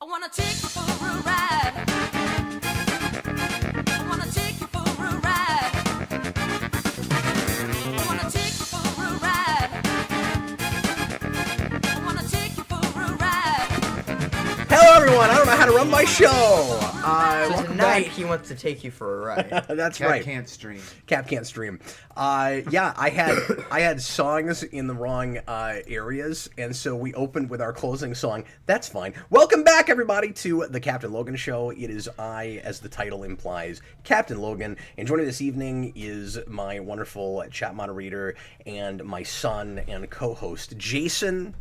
I wanna take you for a ride. I wanna take you for a ride. I wanna take you for a ride. I wanna take you for a ride. Hello, everyone. I don't know how to run my show. Tonight he wants to take you for a ride. That's Cap right. can't stream. Cap can't stream. Yeah, I had songs in the wrong areas, and so we opened with our closing song. That's fine. Welcome back, everybody, to the Captain Logan Show. It is I, as the title implies, Captain Logan, and joining this evening is my wonderful chat moderator and my son and co-host, Jayson.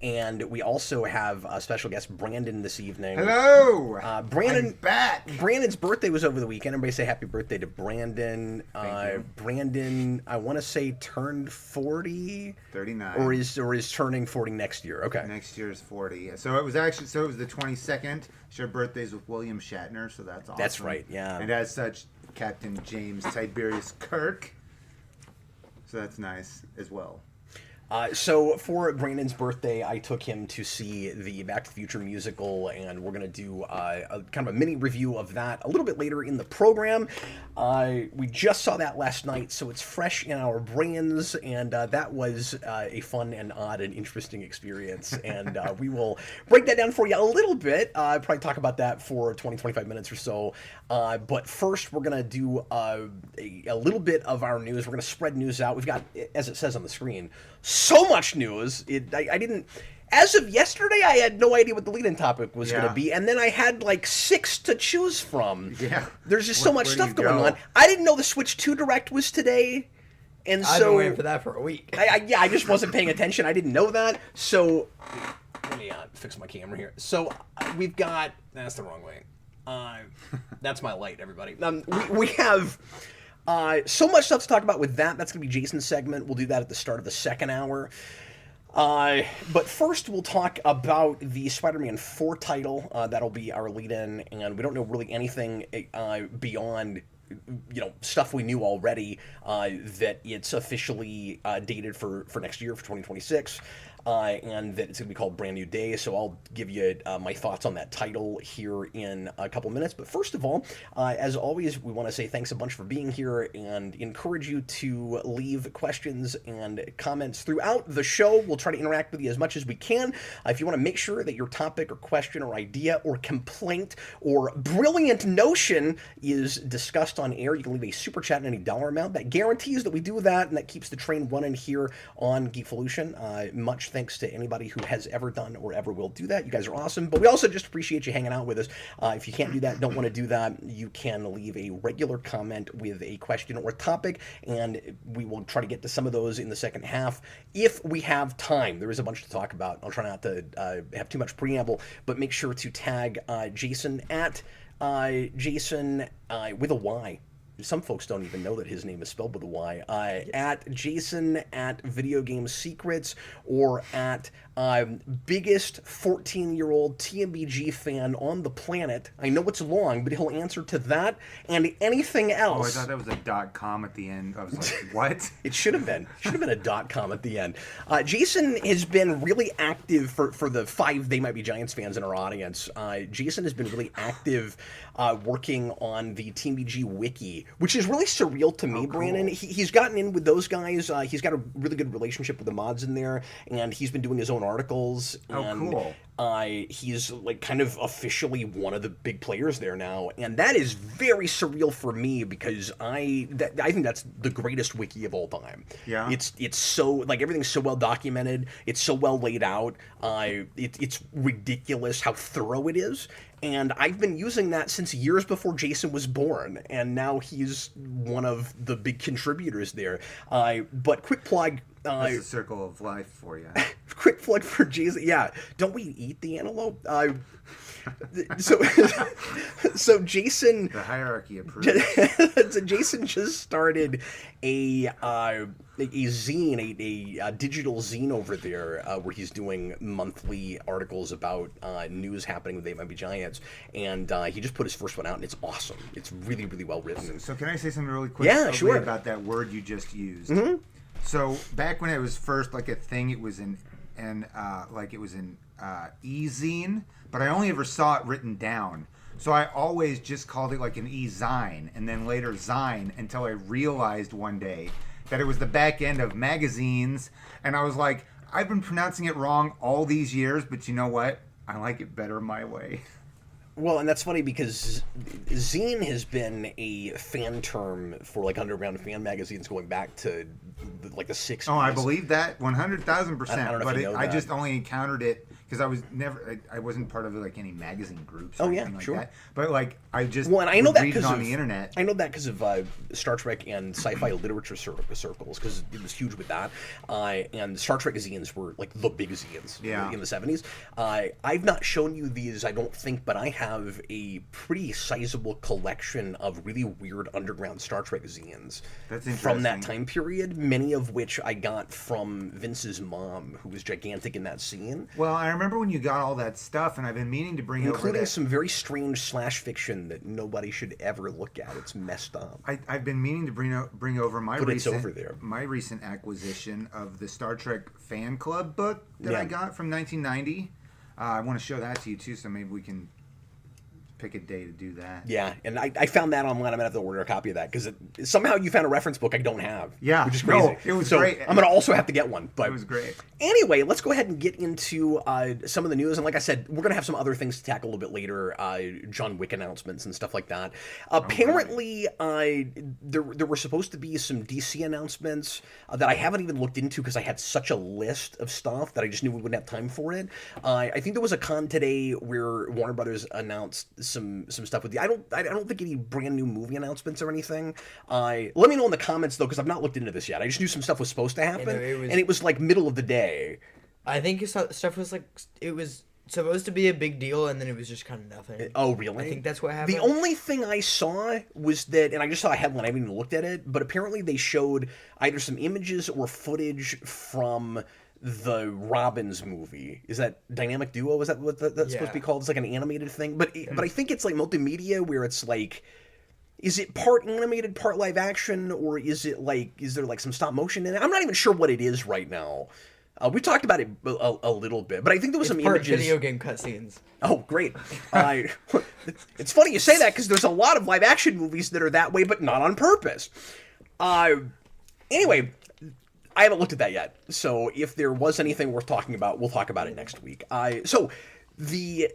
And we also have a special guest, Brandon, this evening. Hello! Brandon, I'm back! Brandon's birthday was over the weekend. Everybody say happy birthday to Brandon. Thank you. Brandon, I want to say turned 40? 39. Or is turning 40 next year. Okay. Next year's 40. So it was the 22nd. Share birthdays with William Shatner, so that's awesome. That's right, yeah. And as such, Captain James Tiberius Kirk. So that's nice as well. So for Brandon's birthday, I took him to see the Back to the Future musical, and we're going to do a kind of a mini review of that a little bit later in the program. We just saw that last night, so it's fresh in our brains, and that was a fun and odd and interesting experience, and we will break that down for you a little bit, probably talk about that for 20-25 minutes or so, but first we're going to do a little bit of our news. We're going to spread news out. We've got, as it says on the screen, so much news. I didn't, as of yesterday, I had no idea what the lead-in topic was going to be, and then I had like 6 to choose from. Yeah. There's just so much Where do stuff you going go? on. I didn't know the Switch 2 Direct was today, and I've so been waiting for that for a week. I just wasn't paying attention. I didn't know that. So let me fix my camera here. So we've got, that's the wrong way. That's my light, everybody. We have so much stuff to talk about with that. That's going to be Jason's segment. We'll do that at the start of the second hour. But first, we'll talk about the Spider-Man 4 title. That'll be our lead-in, and we don't know really anything beyond, stuff we knew already, that it's officially dated for next year, for 2026. And that it's going to be called Brand New Day, so I'll give you my thoughts on that title here in a couple minutes. But first of all, as always, we want to say thanks a bunch for being here and encourage you to leave questions and comments throughout the show. We'll try to interact with you as much as we can. If you want to make sure that your topic or question or idea or complaint or brilliant notion is discussed on air, you can leave a super chat in any dollar amount. That guarantees that we do that, and that keeps the train running here on Geekvolution. Much thanks to anybody who has ever done or ever will do that. You guys are awesome, but we also just appreciate you hanging out with us. If you can't do that, don't want to do that, you can leave a regular comment with a question or topic, and we will try to get to some of those in the second half if we have time. There is a bunch to talk about. I'll try not to have too much preamble, but make sure to tag Jayson at Jayson with a Y. Some folks don't even know that his name is spelled with a Y. At Jayson at Video Game Secrets, or at biggest 14-year-old TMBG fan on the planet. I know it's long, but he'll answer to that and anything Oh, I else. thought that was a .com at the end. I was like, what? It should have been. Should have been a .com at the end. Jayson has been really active for the 5 They Might Be Giants fans in our audience. Jayson has been really active working on the TMBG wiki, which is really surreal to me, cool. Brandon. He's gotten in with those guys. He's got a really good relationship with the mods in there, and he's been doing his own articles. Oh, and, cool. He's like kind of officially one of the big players there now, and that is very surreal for me because I think that's the greatest wiki of all time. Yeah. It's so, like, everything's so well documented. It's so well laid out. It's ridiculous how thorough it is. And I've been using that since years before Jayson was born, and now he's one of the big contributors there. But quick plug. That's the circle of life for you. Quick plug for Jayson. Yeah, don't we eat the antelope? So Jayson. The hierarchy approves. So Jayson just started a zine, a digital zine over there, where he's doing monthly articles about news happening with They Might Be Giants, and he just put his first one out, and it's awesome. It's really, really well written. So can I say something really quick? Yeah, sure. About that word you just used? Mm-hmm. So back when it was first like a thing, it was an and like it was in e-zine, but I only ever saw it written down. So I always just called it like an e-zine, and then later zine, until I realized one day that it was the back end of magazines, and I was like, I've been pronouncing it wrong all these years, but you know what? I like it better my way. Well, and that's funny because zine has been a fan term for like underground fan magazines going back to like the 60s. Oh, I believe that 100,000%. I don't know But if you know I that. just only encountered it because I wasn't part of like any magazine groups or Oh, yeah, anything like sure. that. But like I just Well, and I know would that read it because on the internet. I know that because of Star Trek and sci-fi literature circles, because it was huge with that. And Star Trek zines were like the big zines in the 70s. I've not shown you these, I don't think, but I have a pretty sizable collection of really weird underground Star Trek zines That's from that interesting. time period, many of which I got from Vince's mom, who was gigantic in that scene. Well, I remember when you got all that stuff, and I've been meaning to bring over Including that. some very strange slash fiction that nobody should ever look at. It's messed up. I've been meaning to bring over my But it's recent over there. my recent acquisition of the Star Trek fan club book that I Yeah. got from 1990. I want to show that to you too, so maybe we can pick a day to do that. Yeah, and I found that online. I'm gonna have to order a copy of that because somehow you found a reference book I don't have. Yeah, which is crazy. no, it was so great. I'm gonna also have to get one. But It was great. Anyway, let's go ahead and get into some of the news. And like I said, we're gonna have some other things to tackle a little bit later. John Wick announcements and stuff like that. Apparently, there were supposed to be some DC announcements that I haven't even looked into because I had such a list of stuff that I just knew we wouldn't have time for it. I think there was a con today where Warner Brothers announced some stuff with the. I don't think any brand new movie announcements or anything. Let me know in the comments though, because I've not looked into this yet. I just knew some stuff was supposed to happen, and it was like middle of the day. I think stuff was like it was supposed to be a big deal, and then it was just kind of nothing. Oh, really? I think that's what happened. The only thing I saw was that, and I just saw a headline. I haven't even looked at it, but apparently they showed either some images or footage from the Robbins movie. Is that Dynamic Duo? Is that what that's supposed to be called? It's like an animated thing, but I think it's like multimedia where it's like, is it part animated, part live action, or is there like some stop motion in it? I'm not even sure what it is right now. We talked about it a little bit, but I think there was some part images. video game cutscenes. Oh, great! It's funny you say that because there's a lot of live action movies that are that way, but not on purpose. Anyway. I haven't looked at that yet, so if there was anything worth talking about, we'll talk about it next week. So, the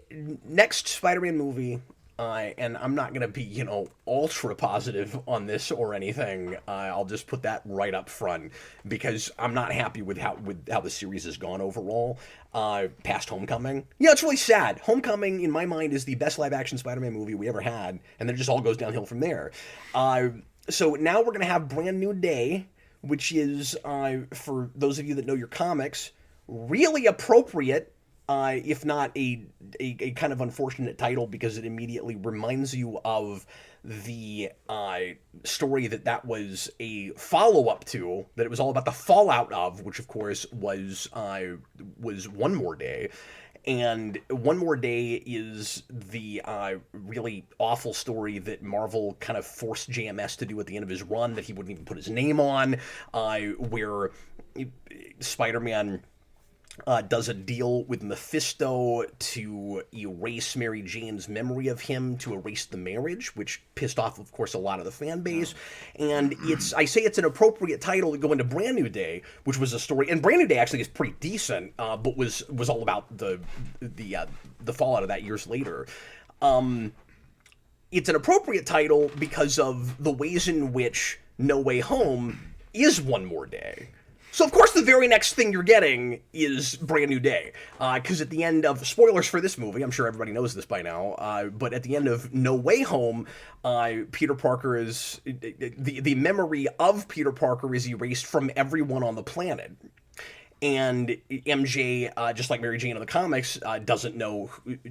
next Spider-Man movie, and I'm not going to be, ultra positive on this or anything. I'll just put that right up front because I'm not happy with how the series has gone overall. Past Homecoming, it's really sad. Homecoming, in my mind, is the best live-action Spider-Man movie we ever had, and then it just all goes downhill from there. So now we're going to have Brand New Day, which is, for those of you that know your comics, really appropriate, if not a kind of unfortunate title, because it immediately reminds you of the story that was a follow-up to, that it was all about the fallout of, which of course was One More Day. And One More Day is the really awful story that Marvel kind of forced JMS to do at the end of his run that he wouldn't even put his name on, where Spider-Man does a deal with Mephisto to erase Mary Jane's memory of him, to erase the marriage, which pissed off, of course, a lot of the fan base. And I say it's an appropriate title to go into Brand New Day, which was a story, and Brand New Day actually is pretty decent, but was all about the fallout of that years later. It's an appropriate title because of the ways in which No Way Home is One More Day. So, of course, the very next thing you're getting is Brand New Day. Because at the end of... Spoilers for this movie. I'm sure everybody knows this by now. But at the end of No Way Home, Peter Parker is... The memory of Peter Parker is erased from everyone on the planet. And MJ, just like Mary Jane in the comics, doesn't know...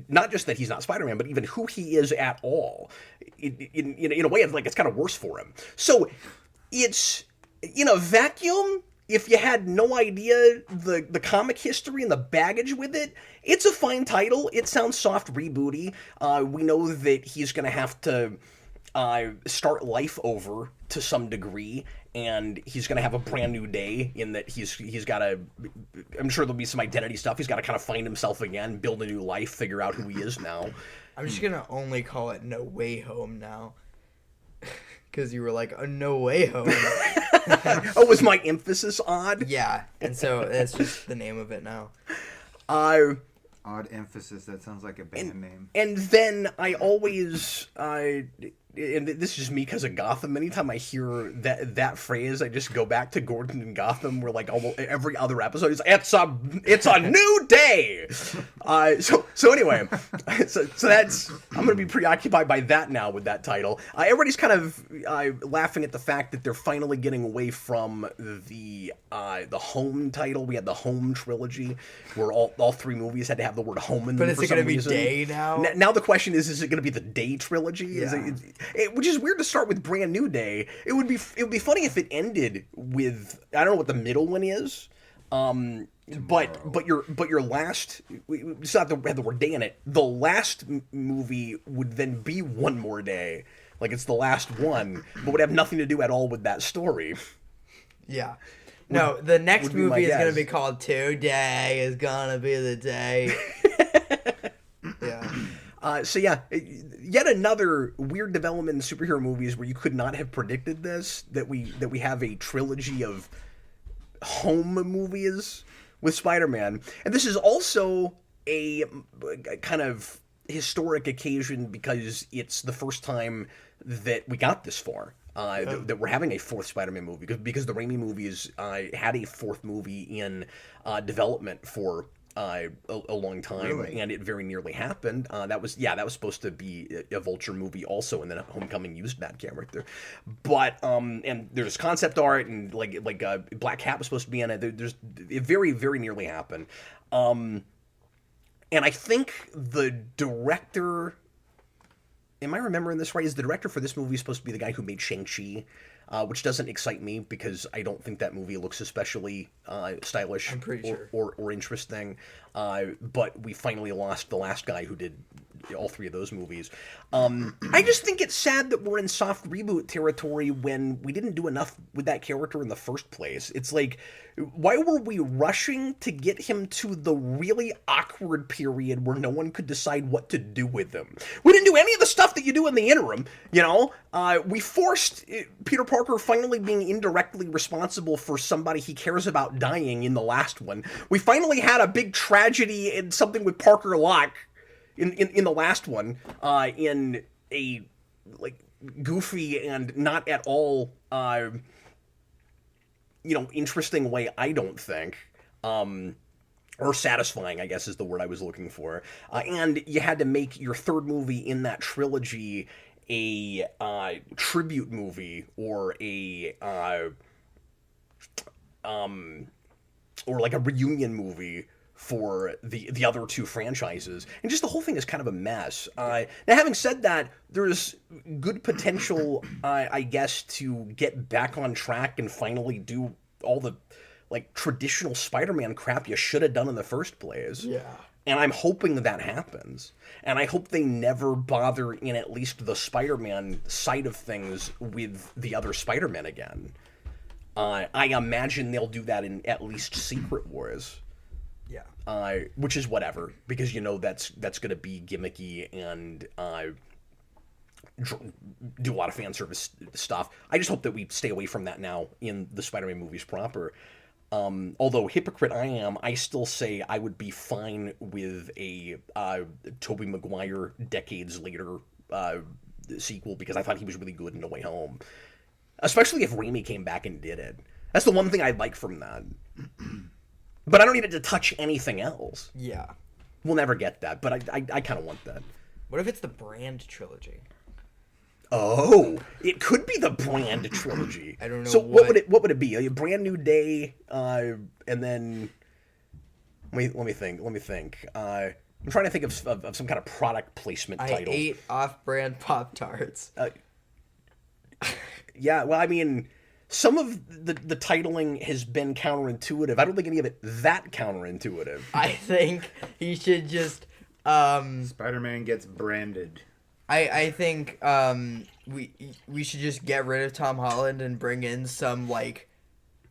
Not just that he's not Spider-Man, but even who he is at all. In a way, it's kind of worse for him. So, it's... In a vacuum... If you had no idea the comic history and the baggage with it, it's a fine title. It sounds soft rebooty. We know that he's going to have to start life over to some degree, and he's gonna have a brand new day in that he's got to. I'm sure there'll be some identity stuff. He's got to kind of find himself again, build a new life, figure out who he is now. I'm just gonna only call it No Way Home now, because you were like, oh, No Way Home. Oh, was my emphasis odd? Yeah, and so that's just the name of it now. Odd emphasis. That sounds like a band name. And then I always, and this is just me because of Gotham. Anytime I hear that phrase, I just go back to Gordon and Gotham, where like almost every other episode is it's a new day. So anyway, so that's I'm gonna be preoccupied by that now with that title. Everybody's kind of laughing at the fact that they're finally getting away from the Home title. We had the Home trilogy, where all three movies had to have the word home in them. But is for it some gonna be reason. Day now? Now the question is it going to be the Day trilogy? Yeah. Which is weird to start with Brand New Day. It would be funny if it ended with, I don't know what the middle one is. But your last, it's not had the word day in it. The last movie would then be One More Day, like it's the last one, but would have nothing to do at all with that story. Yeah. No, the next be my movie is going to guess. be called Today is Gonna Be the Day. Yeah. So yeah, yet another weird development in superhero movies where you could not have predicted this, that we have a trilogy of home movies with Spider-Man. And this is also a kind of historic occasion because it's the first time that we got this far. That we're having a fourth Spider-Man movie because the Raimi movies had a fourth movie in development for a long time, Really? and it very nearly happened. That was supposed to be a Vulture movie also, and then Homecoming used that character. But and there's concept art and like Black Cat was supposed to be in it. It very very nearly happened. And I think the director. Am I remembering this right? Is the director for this movie supposed to be the guy who made Shang-Chi? Which doesn't excite me because I don't think that movie looks especially stylish I'm pretty sure. or interesting. But we finally lost the last guy who did all three of those movies. I just think it's sad that we're in soft reboot territory when we didn't do enough with that character in the first place. It's like, why were we rushing to get him to the really awkward period where no one could decide what to do with him? We didn't do any of the stuff that you do in the interim, you know? We forced Peter Parker finally being indirectly responsible for somebody he cares about dying in the last one. We finally had a big tragedy and something with Parker Locke in the last one, in a like goofy and not at all interesting way, I don't think. Or satisfying, I guess is the word I was looking for. And you had to make your third movie in that trilogy a tribute movie or or like a reunion movie for the other two franchises, and just the whole thing is kind of a mess. Now, having said that, there's good potential, I guess, to get back on track and finally do all the like traditional Spider-Man crap you should have done in the first place. Yeah. And I'm hoping that happens. And I hope they never bother in at least the Spider-Man side of things with the other Spider-Man again. I imagine they'll do that in at least Secret Wars. Yeah. Which is whatever, because that's going to be gimmicky and do a lot of fan service stuff. I just hope that we stay away from that now in the Spider-Man movies proper. Although hypocrite I am, I still say I would be fine with a Tobey Maguire decades later sequel, because I thought he was really good in No Way Home. Especially if Raimi came back and did it. That's the one thing I like from that. But I don't need it to touch anything else. Yeah. We'll never get that, but I kind of want that. What if it's the Brand trilogy? Oh, it could be the Brand trilogy. I don't know. So what would it be? A Brand New Day, and then let me think. I'm trying to think of some kind of product placement title. I ate off-brand Pop-Tarts. Yeah, well, I mean, some of the titling has been counterintuitive. I don't think any of it that counterintuitive. I think he should just Spider-Man gets branded. I think we should just get rid of Tom Holland and bring in some like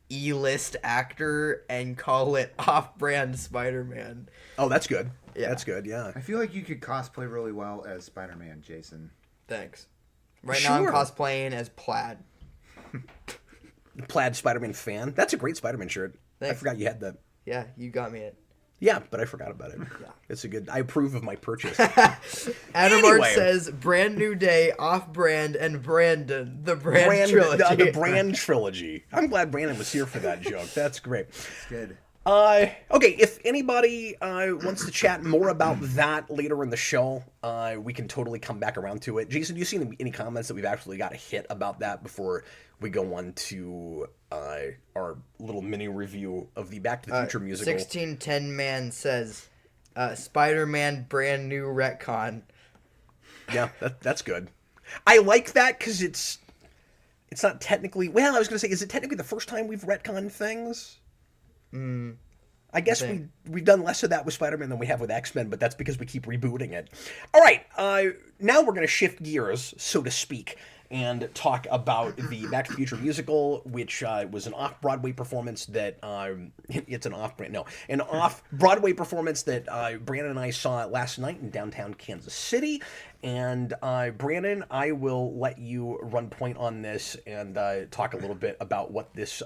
E-list actor and call it off-brand Spider-Man. Oh, that's good. Yeah. That's good. Yeah. I feel like you could cosplay really well as Spider-Man, Jayson. Thanks. Right now I'm Sure. cosplaying as Plaid. Plaid Spider-Man fan. That's a great Spider-Man shirt. I Thanks. forgot you had that. Yeah, you got me it. Yeah, but I forgot about it. Yeah. It's a good. I approve of my purchase. Adam Anyway. Art says brand new day, off-brand, and Brandon, the brand trilogy. The brand trilogy. I'm glad Brandon was here for that joke. That's great. It's good. Okay, if anybody wants to chat more about that later in the show, we can totally come back around to it. Jason, do you see any comments that we've actually got to hit about that before we go on to our little mini review of the Back to the Future musical? 1610 man says Spider-Man brand new retcon. Yeah, that's good. I like that because it's not technically. Well, I was going to say, is it technically the first time we've retconned things? I guess we've done less of that with Spider-Man than we have with X-Men, but that's because we keep rebooting it. All right, now we're going to shift gears, so to speak, and talk about the Back to the Future musical, which was an off-Broadway performance that an off-Broadway performance that Brandon and I saw last night in downtown Kansas City. And Brandon, I will let you run point on this and talk a little bit about what this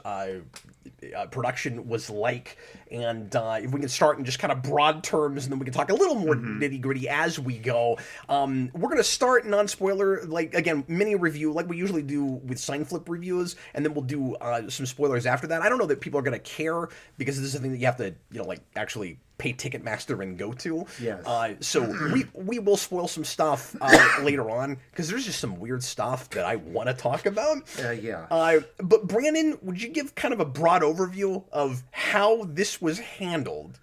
production was like. And if we can start in just kind of broad terms, and then we can talk a little more nitty-gritty as we go. We're going to start non-spoiler, like, again, mini review, like we usually do with sign flip reviews, and then we'll do some spoilers after that. I don't know that people are going to care, because this is something that you have to, actually pay Ticketmaster and go to. Yes. So we will spoil some stuff later on, because there's just some weird stuff that I want to talk about. Yeah. But Brandon, would you give kind of a broad overview of how this was handled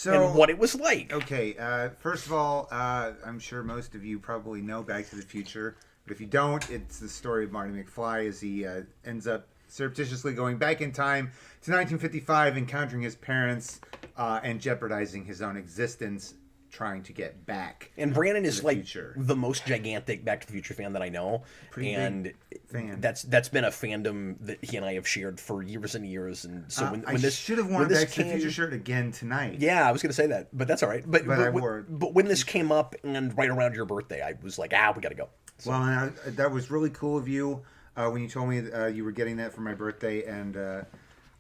and what it was like? Okay. First of all, I'm sure most of you probably know Back to the Future, but if you don't, it's the story of Marty McFly as he ends up surreptitiously going back in time to 1955, encountering his parents, and jeopardizing his own existence, trying to get back. And Brandon is like future. the most gigantic Back to the Future fan that I know. Pretty and big fan. That's been a fandom that he and I have shared for years and years. And so when I this should have worn a Back to the Future shirt again tonight. Yeah, I was going to say that, but that's all right. But I wore it. But when this came up and right around your birthday, I was like, we got to go. So, Well, and that was really cool of you when you told me you were getting that for my birthday, and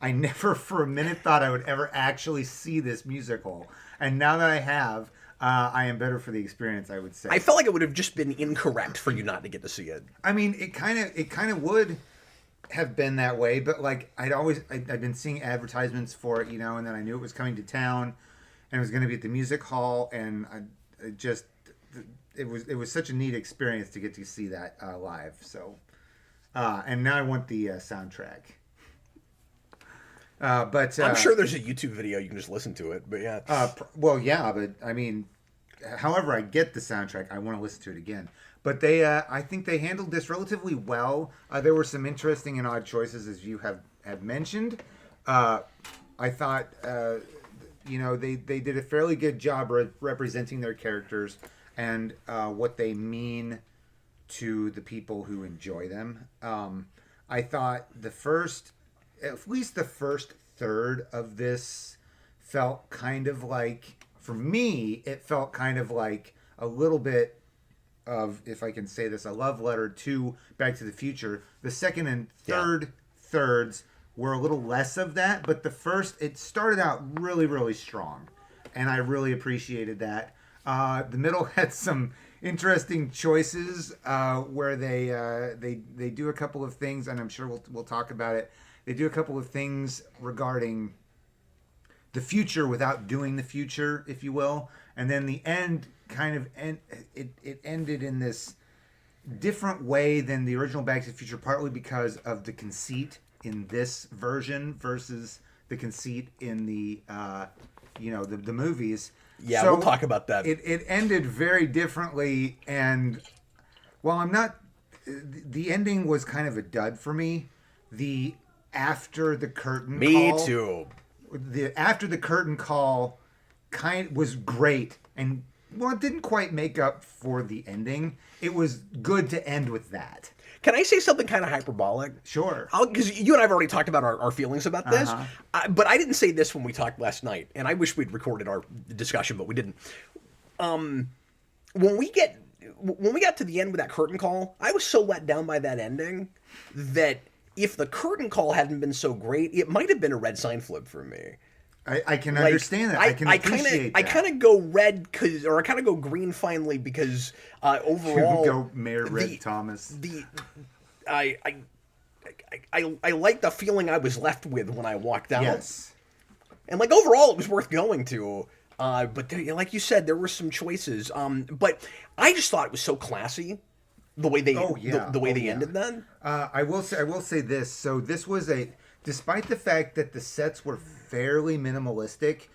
I never for a minute thought I would ever actually see this musical. And now that I have, I am better for the experience, I would say. I felt like it would have just been incorrect for you not to get to see it. I mean, it kind of would have been that way, but like I'd been seeing advertisements for it, and then I knew it was coming to town, and it was going to be at the music hall, and it was such a neat experience to get to see that live. So, and now I want the soundtrack. But I'm sure there's a YouTube video you can just listen to it. But yeah, well, yeah, but I mean, however I get the soundtrack, I want to listen to it again. But I think they handled this relatively well. There were some interesting and odd choices, as you have mentioned. I thought, they did a fairly good job representing their characters and what they mean to the people who enjoy them. I thought at least the first third of this felt kind of like, for me, it felt kind of like a little bit of, if I can say this, a love letter to Back to the Future. The second and third thirds were a little less of that, but the first, it started out really, really strong, and I really appreciated that. The middle had some interesting choices where they do a couple of things, and I'm sure we'll talk about it. They do a couple of things regarding the future without doing the future, if you will. And then the end it ended in this different way than the original Back to the Future, partly because of the conceit in this version versus the conceit in the the movies. yeah, So we'll talk about that. it ended very differently, and while the ending was kind of a dud for me. The after the curtain Me call, too. The after the curtain call was great, and well, it didn't quite make up for the ending. It was good to end with that. Can I say something kind of hyperbolic? Sure. Because you and I have already talked about our feelings about this, Uh-huh. but I didn't say this when we talked last night, and I wish we'd recorded our discussion, but we didn't. When we got to the end with that curtain call, I was so let down by that ending that if the curtain call hadn't been so great, it might have been a red sign flip for me. I can understand that. I can appreciate that. I kind of go red or I kind of go green finally because overall, go Mayor Red Thomas. I like the feeling I was left with when I walked out. Yes. And like overall, it was worth going to. But there, like you said, there were some choices. But I just thought it was so classy, the way they ended that. I will say this. So this was despite the fact that the sets were fairly minimalistic,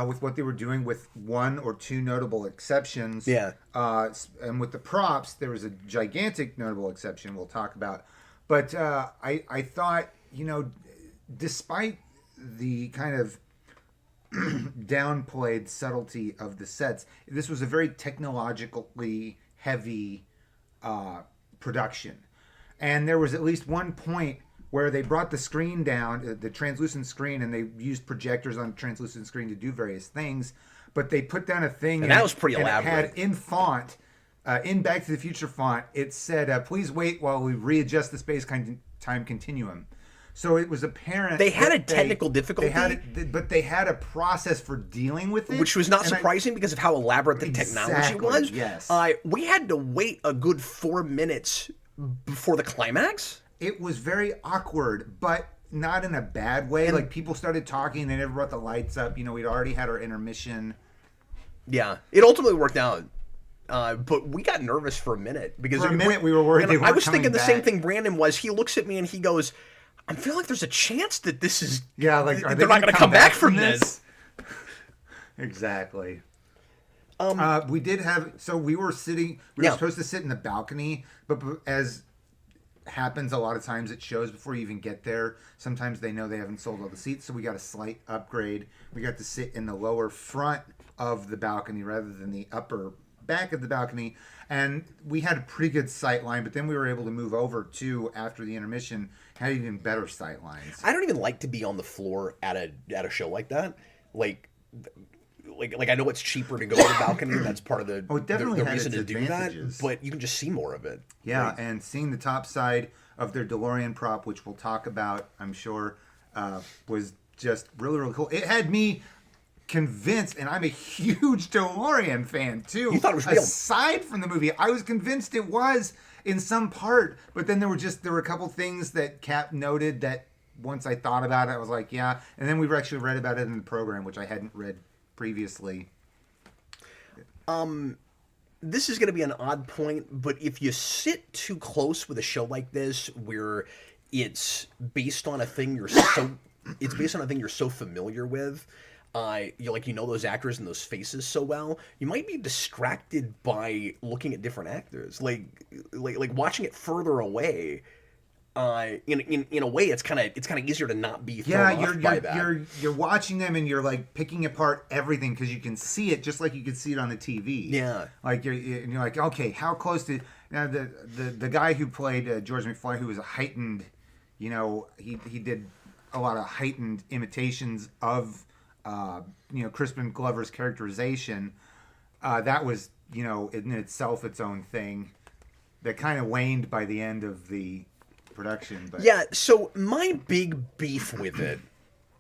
with what they were doing, with one or two notable exceptions. Yeah. And with the props, there was a gigantic notable exception we'll talk about. But I thought, despite the kind of downplayed subtlety of the sets, this was a very technologically heavy production. And there was at least one point where they brought the screen down, the translucent screen, and they used projectors on the translucent screen to do various things. But they put down a thing, and that was pretty elaborate. It had in font, in Back to the Future font, it said, "Please wait while we readjust the space-time continuum." So it was apparent they had a technical difficulty, but they had a process for dealing with it, which was not surprising because of how elaborate the technology was. Yes, we had to wait a good 4 minutes before the climax. It was very awkward, but not in a bad way. Like, people started talking, they never brought the lights up. We'd already had our intermission. Yeah, it ultimately worked out. But we got nervous for a minute because we were worried. I was thinking the same thing Brandon was. He looks at me and he goes, "I feel like there's a chance that this is are they they're not going to come back from this." Exactly. We did have we were sitting. We were supposed to sit in the balcony, but as happens a lot of times at shows, before you even get there, sometimes they know they haven't sold all the seats, so we got a slight upgrade. We got to sit in the lower front of the balcony rather than the upper back of the balcony, and we had a pretty good sight line, but then we were able to move over to, after the intermission, had even better sight lines. I don't even like to be on the floor at a show like that. Like I know it's cheaper to go to the balcony. That's part of the reason to do that. But you can just see more of it. Yeah, and seeing the top side of their DeLorean prop, which we'll talk about, I'm sure, was just really, really cool. It had me convinced, and I'm a huge DeLorean fan too. You thought it was real? Aside from the movie, I was convinced it was in some part, but then there were a couple things that Cap noted that once I thought about it, I was like, yeah. And then we actually read about it in the program, which I hadn't read previously. This is going to be an odd point, but if you sit too close with a show like this, where it's based on a thing you're so familiar with, you know those actors and those faces so well, you might be distracted by looking at different actors, like watching it further away. In a way, it's kind of easier to not be thrown off by that. You're watching them and you're like picking apart everything because you can see it just like you can see it on the TV. Yeah, like you're like, okay, how close did the guy who played George McFly, who was a heightened, he did a lot of heightened imitations of Crispin Glover's characterization. That was in itself its own thing that kind of waned by the end of the production. But yeah, so my big beef with it,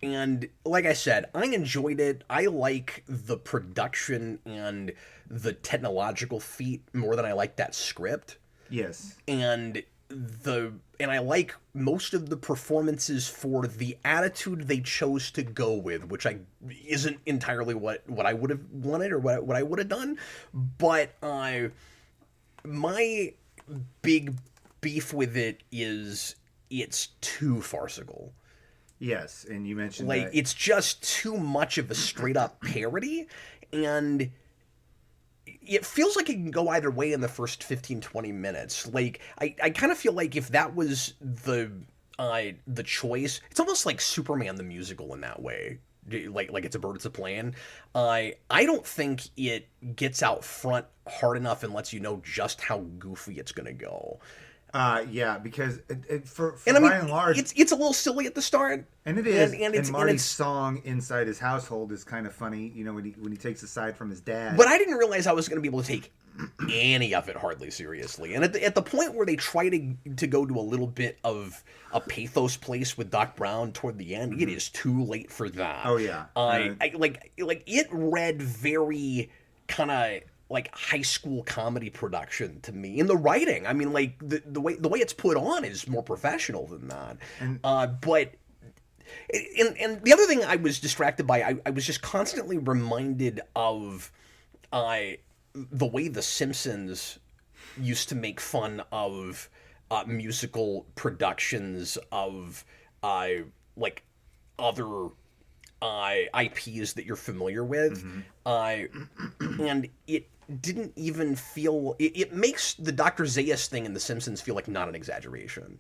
and like I said, I enjoyed it. I like the production and the technological feat more than I like that script. Yes. And I like most of the performances for the attitude they chose to go with, which isn't entirely what I would have wanted or what I would have done. But my big beef with it is it's too farcical. Yes, and you mentioned that it's just too much of a straight up parody, and it feels like it can go either way in the first 15-20 minutes. Like I kind of feel like if that was the choice, it's almost like Superman the musical in that way. like it's a bird, it's a plane. I don't think it gets out front hard enough and lets you know just how goofy it's gonna go. Yeah, because for And I mean, by and large, it's a little silly at the start, and it is. and Marty's song inside his household is kind of funny. You know, when he takes a side from his dad. But I didn't realize I was going to be able to take any of it hardly seriously. And at the point where they try to go to a little bit of a pathos place with Doc Brown toward the end, it is too late for that. Oh yeah, I like it read very kind of like high school comedy production to me in the writing. I mean, like the way it's put on is more professional than that. But the other thing I was distracted by, I was just constantly reminded of the way The Simpsons used to make fun of musical productions of like other IPs that you're familiar with, and it didn't even feel. It makes the Dr. Zaius thing in The Simpsons feel like not an exaggeration.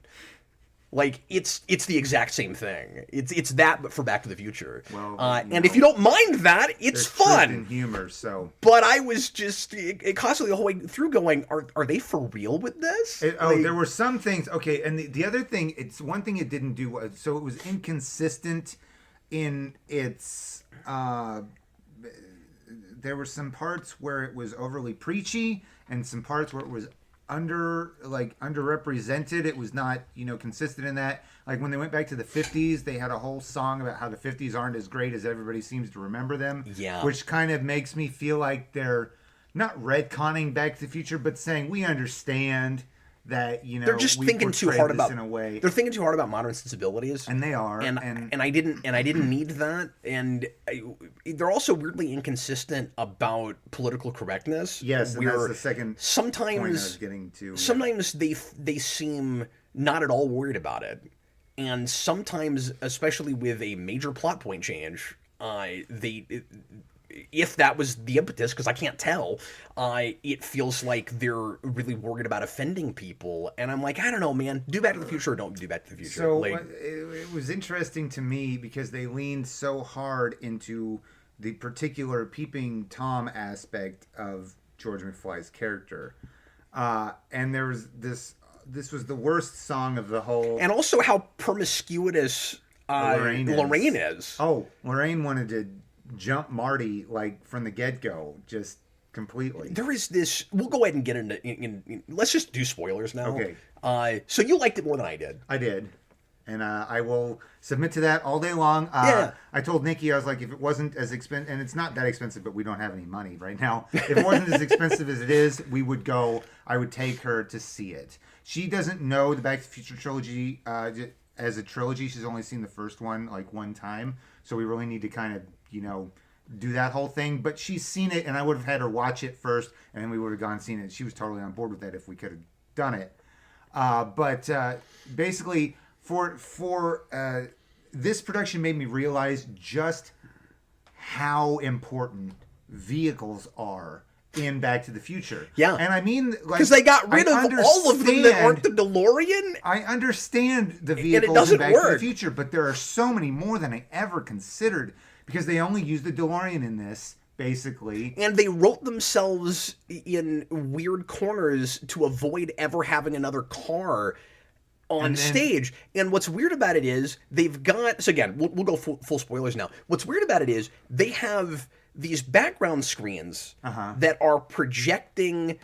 Like it's the exact same thing. It's that, but for Back to the Future. Well, and if you don't mind that, it's fun. And humor, so. But I was just constantly the whole way through going, are they for real with this? There were some things. Okay, and the other thing, it's one thing it didn't do. So it was inconsistent in its. There were some parts where it was overly preachy, and some parts where it was underrepresented. It was not, consistent in that. Like when they went back to the 50s, they had a whole song about how the 50s aren't as great as everybody seems to remember them. Yeah. Which kind of makes me feel like they're not retconning Back to the Future, but saying we understand that, they're just thinking too hard about in a way. They're thinking too hard about modern sensibilities, and they are, and I didn't need that, and they're also weirdly inconsistent about political correctness. Yes, and that's the second sometimes point I was getting to. Sometimes they seem not at all worried about it, and sometimes, especially with a major plot point change, if that was the impetus, because I can't tell, it feels like they're really worried about offending people. And I'm like, I don't know, man. Do Back to the Future or don't do Back to the Future. So it was interesting to me because they leaned so hard into the particular peeping Tom aspect of George McFly's character. And there was this was the worst song of the whole. And also how promiscuous Lorraine is. Oh, Lorraine wanted to jump Marty like from the get-go, just completely. There is this. We'll go ahead and get into. Let's just do spoilers now. Okay. So you liked it more than I did. I did, and I will submit to that all day long. Yeah. I told Nikki, I was like, if it wasn't as expensive, and it's not that expensive, but we don't have any money right now. If it wasn't as expensive as it is, we would go. I would take her to see it. She doesn't know the Back to the Future trilogy as a trilogy. She's only seen the first one like one time, so we really need to kind of do that whole thing. But she's seen it, and I would have had her watch it first, and then we would have gone and seen it. She was totally on board with that if we could have done it. But basically, for this production made me realize just how important vehicles are in Back to the Future. Yeah. And I mean, because they got rid of all of them that weren't the DeLorean. I understand the vehicles in Back to the Future, but there are so many more than I ever considered because they only use the DeLorean in this, basically. And they wrote themselves in weird corners to avoid ever having another car on stage. And what's weird about it is they've got... So again, we'll go full spoilers now. What's weird about it is they have these background screens that are projecting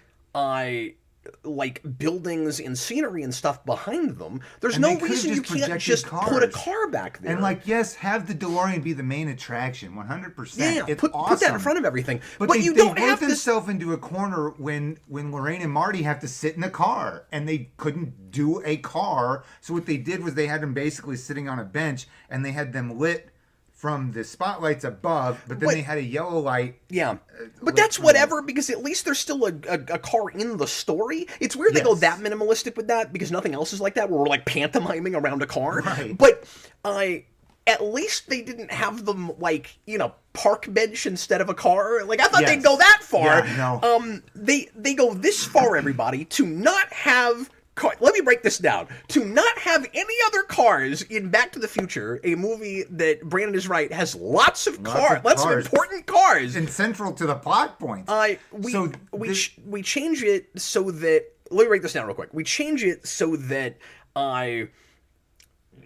like buildings and scenery and stuff behind them. There's no reason you can't just put a car back there. And yes, have the DeLorean be the main attraction, 100%. Yeah, it's put awesome. that in front of everything. But you they don't have worked themselves into a corner when Lorraine and Marty have to sit in a car, and they couldn't do a car. So what they did was they had them basically sitting on a bench, and they had them lit from the spotlights above, but then they had a yellow light. Yeah, but that's whatever, because at least there's still a car in the story. It's weird they go that minimalistic with that, because nothing else is like that, where we're like pantomiming around a car. Right. But at least they didn't have them park bench instead of a car. Like I thought they'd go that far. Yeah, no. They go this far, everybody, to not have let me break this down. To not have any other cars in Back to the Future, a movie that Brandon is right has lots of important cars, and central to the plot points. We change it so that, let me break this down real quick. We change it so that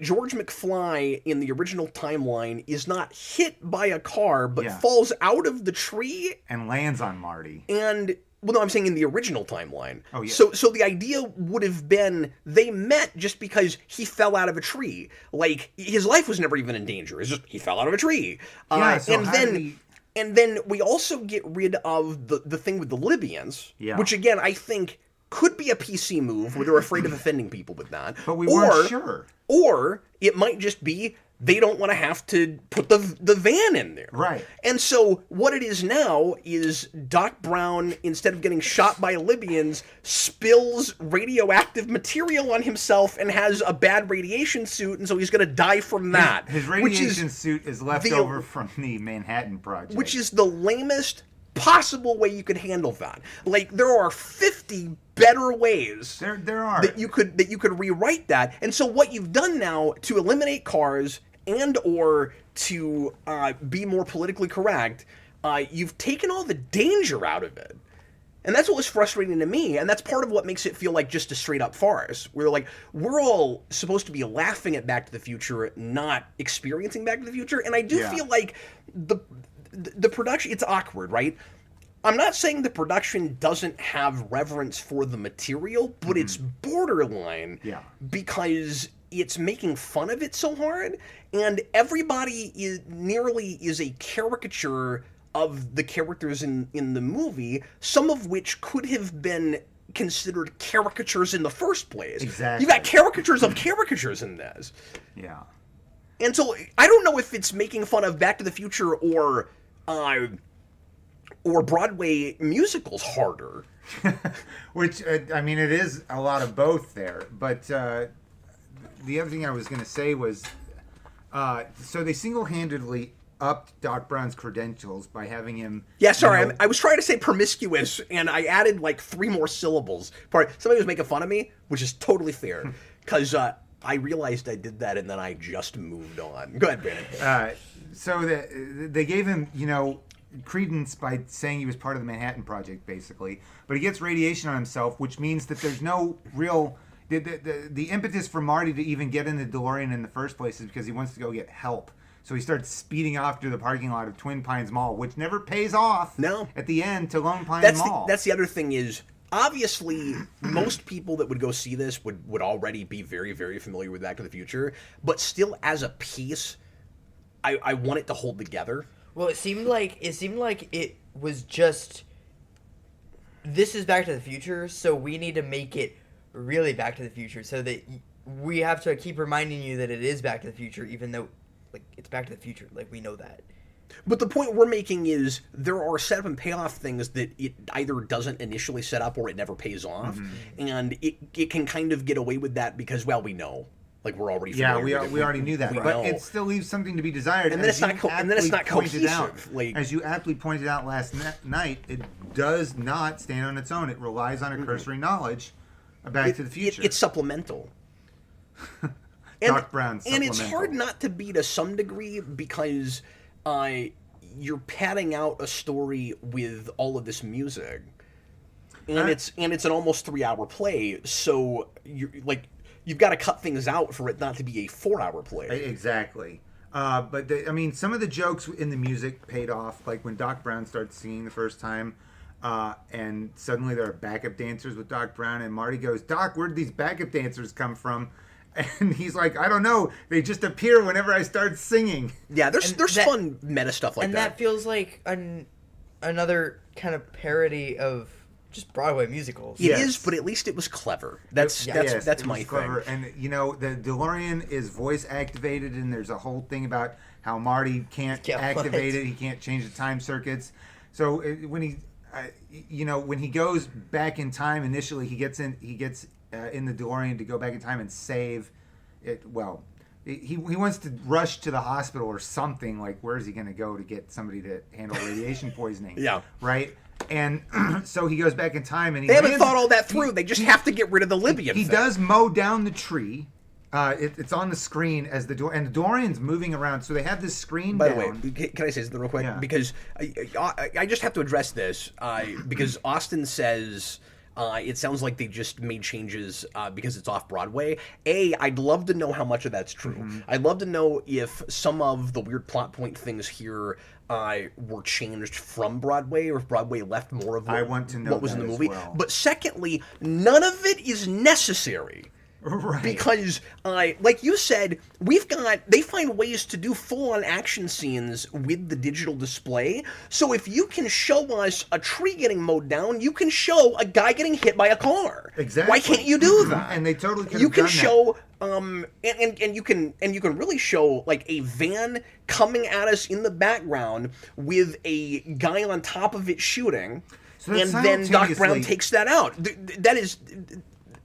George McFly in the original timeline is not hit by a car, but falls out of the tree and lands on Marty. And, well, no, I'm saying in the original timeline. Oh, yeah. So the idea would have been they met just because he fell out of a tree. Like, his life was never even in danger. It's just he fell out of a tree. And then we also get rid of the thing with the Libyans, which, again, I think could be a PC move where they're afraid of offending people with that. But we weren't sure. Or it might just be they don't want to have to put the van in there. Right. And so what it is now is Doc Brown, instead of getting shot by Libyans, spills radioactive material on himself and has a bad radiation suit, and so he's going to die from that. His radiation suit is left over from the Manhattan Project. Which is the lamest possible way you could handle that. Like, there are 50 better ways there are that you could rewrite that. And so what you've done now to eliminate cars and or to be more politically correct, you've taken all the danger out of it. And that's what was frustrating to me, and that's part of what makes it feel like just a straight-up farce. We're all supposed to be laughing at Back to the Future, not experiencing Back to the Future, and I do feel like the production, it's awkward, right? I'm not saying the production doesn't have reverence for the material, but it's borderline because it's making fun of it so hard, and everybody is a caricature of the characters in the movie, some of which could have been considered caricatures in the first place. Exactly. You got caricatures of caricatures in this. Yeah. And so I don't know if it's making fun of Back to the Future or Broadway musicals harder. Which, I mean, it is a lot of both there. But the other thing I was going to say was, so they single-handedly upped Doc Brown's credentials by having him... Yeah, sorry, I was trying to say promiscuous, and I added like 3 more syllables. Somebody was making fun of me, which is totally fair, because I realized I did that, and then I just moved on. Go ahead, Brandon. So they gave him, credence by saying he was part of the Manhattan Project, basically. But he gets radiation on himself, which means that there's no real... The impetus for Marty to even get in the DeLorean in the first place is because he wants to go get help. So he starts speeding off to the parking lot of Twin Pines Mall, which never pays off at the end to Lone Pine Mall. That's the other thing is, obviously, most people that would go see this would already be very, very familiar with Back to the Future. But still, as a piece, I want it to hold together. Well, it seemed like it was just, this is Back to the Future, so we need to make it really Back to the Future, so that we have to keep reminding you that it is Back to the Future, even though it's Back to the Future. We know that. But the point we're making is there are setup and payoff things that it either doesn't initially set up or it never pays off, and it can kind of get away with that because, well, we know. We're already familiar we already knew that, but it still leaves something to be desired. And then it's not cohesive. As you aptly pointed out last night, it does not stand on its own. It relies on a cursory knowledge of Back to the Future. It's supplemental. Doc Brown supplemental. And it's hard not to be to some degree because you're padding out a story with all of this music, and it's an almost 3-hour play. So you've got to cut things out for it not to be a 4-hour play. Exactly. But some of the jokes in the music paid off. Like when Doc Brown starts singing the first time, and suddenly there are backup dancers with Doc Brown, and Marty goes, "Doc, where'd these backup dancers come from?" And he's like, "I don't know. They just appear whenever I start singing." Yeah, there's fun meta stuff like that. And that feels like another kind of parody of just Broadway musicals. It is, but at least it was clever. That's my clever. thing. And the DeLorean is voice activated, and there's a whole thing about how Marty can't activate it. He can't change the time circuits. So when he goes back in time, initially he gets in the DeLorean to go back in time and save it. Well, he wants to rush to the hospital or something. Where is he going to go to get somebody to handle radiation poisoning? Yeah. Right. And so he goes back in time, and They haven't thought all that through. They just have to get rid of the Libyan He thing. does mow down the tree. It's on the screen as the door, and the DeLorean's moving around. So they have this screen. By down. the way, can I say something real quick? Yeah. Because I just have to address this. Because Austin says it sounds like they just made changes because it's off Broadway. I'd love to know how much of that's true. I'd love to know if some of the weird plot point things here were changed from Broadway, or if Broadway left more of I want to know what was in the that as movie. well. But secondly, none of it is necessary. Right. Because, like you said, they find ways to do full-on action scenes with the digital display. So if you can show us a tree getting mowed down, you can show a guy getting hit by a car. Exactly. Why can't you do that? And they totally could have You can done show, and you can really show like a van coming at us in the background with a guy on top of it shooting, So that and then Doc Brown simultaneously- takes that out.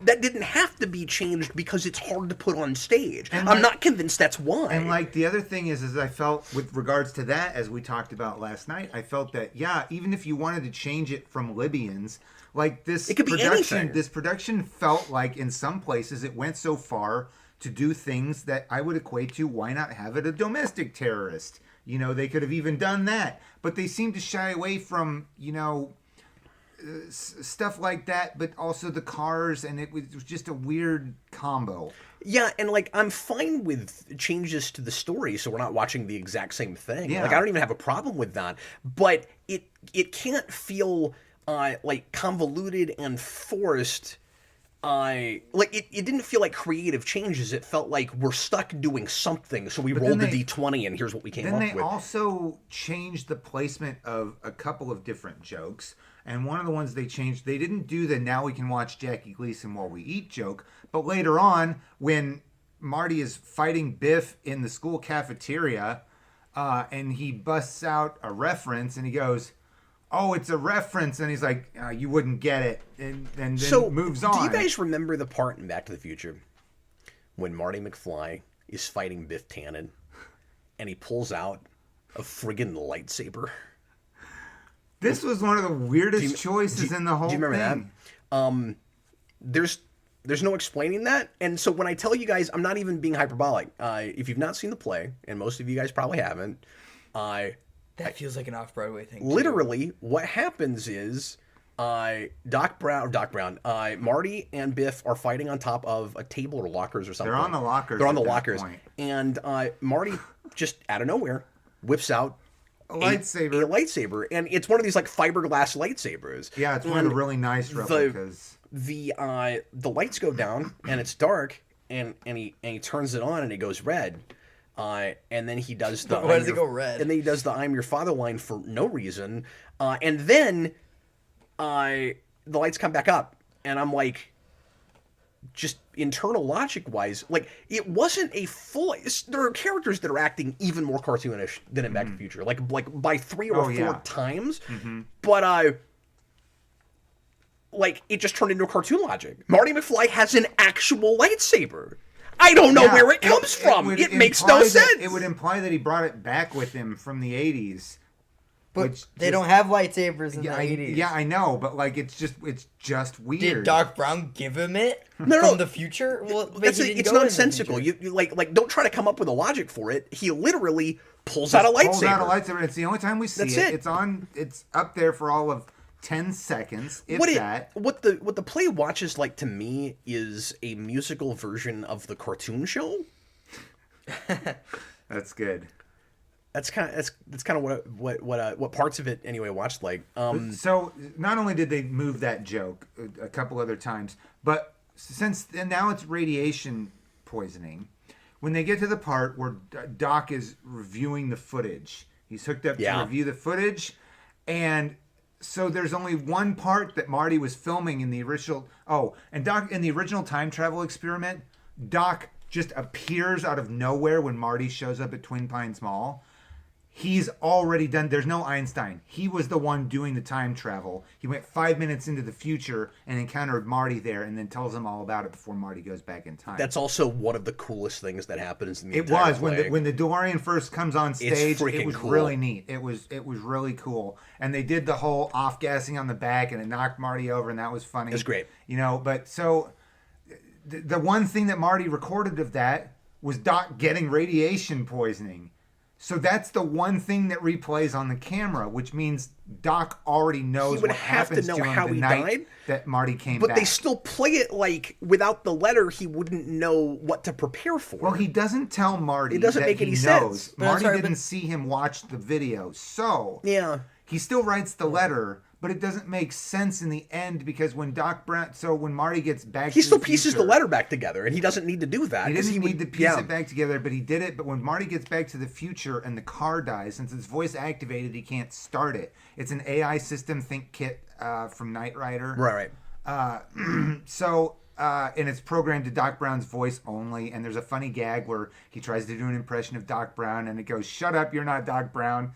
That didn't have to be changed because it's hard to put on stage. And I'm not convinced that's why. And like the other thing is I felt with regards to that, as we talked about last night, I felt that even if you wanted to change it from Libyans, like this It could be production, anything. this production felt like in some places it went so far to do things that I would equate to why not have it a domestic terrorist? They could have even done that, but they seem to shy away from stuff like that, but also the cars, and it was just a weird combo. Yeah, and like I'm fine with changes to the story, so we're not watching the exact same thing. Yeah. Like I don't even have a problem with that. But it can't feel like convoluted and forced. It didn't feel like creative changes. It felt like we're stuck doing something, so we rolled the D20 and here's what we came up with. Then they also changed the placement of a couple of different jokes. And one of the ones they changed, they didn't do the "now we can watch Jackie Gleason while we eat" joke. But later on, when Marty is fighting Biff in the school cafeteria, and he busts out a reference and he goes, "Oh, it's a reference," and he's like, "You wouldn't get it," and then moves on. Do you guys remember the part in Back to the Future when Marty McFly is fighting Biff Tannen and he pulls out a friggin' lightsaber? This was one of the weirdest choices in the whole thing. Do you remember that? There's no explaining that, and so when I tell you guys, I'm not even being hyperbolic. If you've not seen the play, and most of you guys probably haven't, That feels like an off-Broadway thing. literally what happens is Marty and Biff are fighting on top of a table or lockers or something. They're on the lockers. They're on the at that lockers, point. and Marty just out of nowhere whips out A lightsaber. a lightsaber, and it's one of these like fiberglass lightsabers. Yeah, it's one of the really nice replicas. The lights go down and it's dark, and he turns it on and it goes red, and then he does the Why does it go red? And then he does the "I'm your father" line for no reason, and then the lights come back up, and I'm like, just internal logic wise, like it wasn't a full. There are characters that are acting even more cartoonish than in Back to the Future, like by 3 or 4 times, but like it just turned into a cartoon logic. Marty McFly has an actual lightsaber. I don't know where it comes from. It makes no sense. It would imply that he brought it back with him from the 80s. But they don't have lightsabers in the 80s. Yeah, I know, but like it's just weird. Did Doc Brown give him it No. from the future? Well, It's nonsensical. You like don't try to come up with a logic for it. He literally pulls out a lightsaber. Pulls out a lightsaber. It's the only time we see That's it. it. It's up there for all of 10 seconds. If What the play watches like to me is a musical version of the cartoon show. That's good. That's kind of what parts of it anyway watched like. So not only did they move that joke a couple other times, but and now it's radiation poisoning. When they get to the part where Doc is reviewing the footage, he's hooked up to review the footage, and so there's only one part that Marty was filming in the original. Oh, and Doc in the original time travel experiment, Doc just appears out of nowhere when Marty shows up at Twin Pines Mall. he's already done. There's no Einstein. He was the one doing the time travel. He went 5 minutes into the future and encountered Marty there, and then tells him all about it before Marty goes back in time. That's also one of the coolest things that happens in the It entire was play. when the DeLorean first comes on stage. freaking It was cool. really neat. It was really cool, and they did the whole off gassing on the back, and it knocked Marty over, and that was funny. It was great. You know, but so the one thing that Marty recorded of that was Doc getting radiation poisoning. So that's the one thing that replays on the camera, which means Doc already knows would what have to happens know to him how the he night died, that Marty came But back. they still play it like without the letter, he wouldn't know what to prepare for. Well, he doesn't tell Marty. It doesn't that make he any knows. sense. But I'm Marty sorry, didn't but- see him watch the video, so Yeah. he still writes the letter. But it doesn't make sense in the end because when when Marty gets back, He to still the pieces the future- letter back together, and he doesn't need to do that. He 'cause didn't need would- to piece yeah. it back together, but he did it. But when Marty gets back to the future and the car dies, since it's voice activated, he can't start it. It's an AI system, think Kit from Knight Rider. Right. And it's programmed to Doc Brown's voice only. And there's a funny gag where he tries to do an impression of Doc Brown, and it goes, "Shut up, you're not Doc Brown."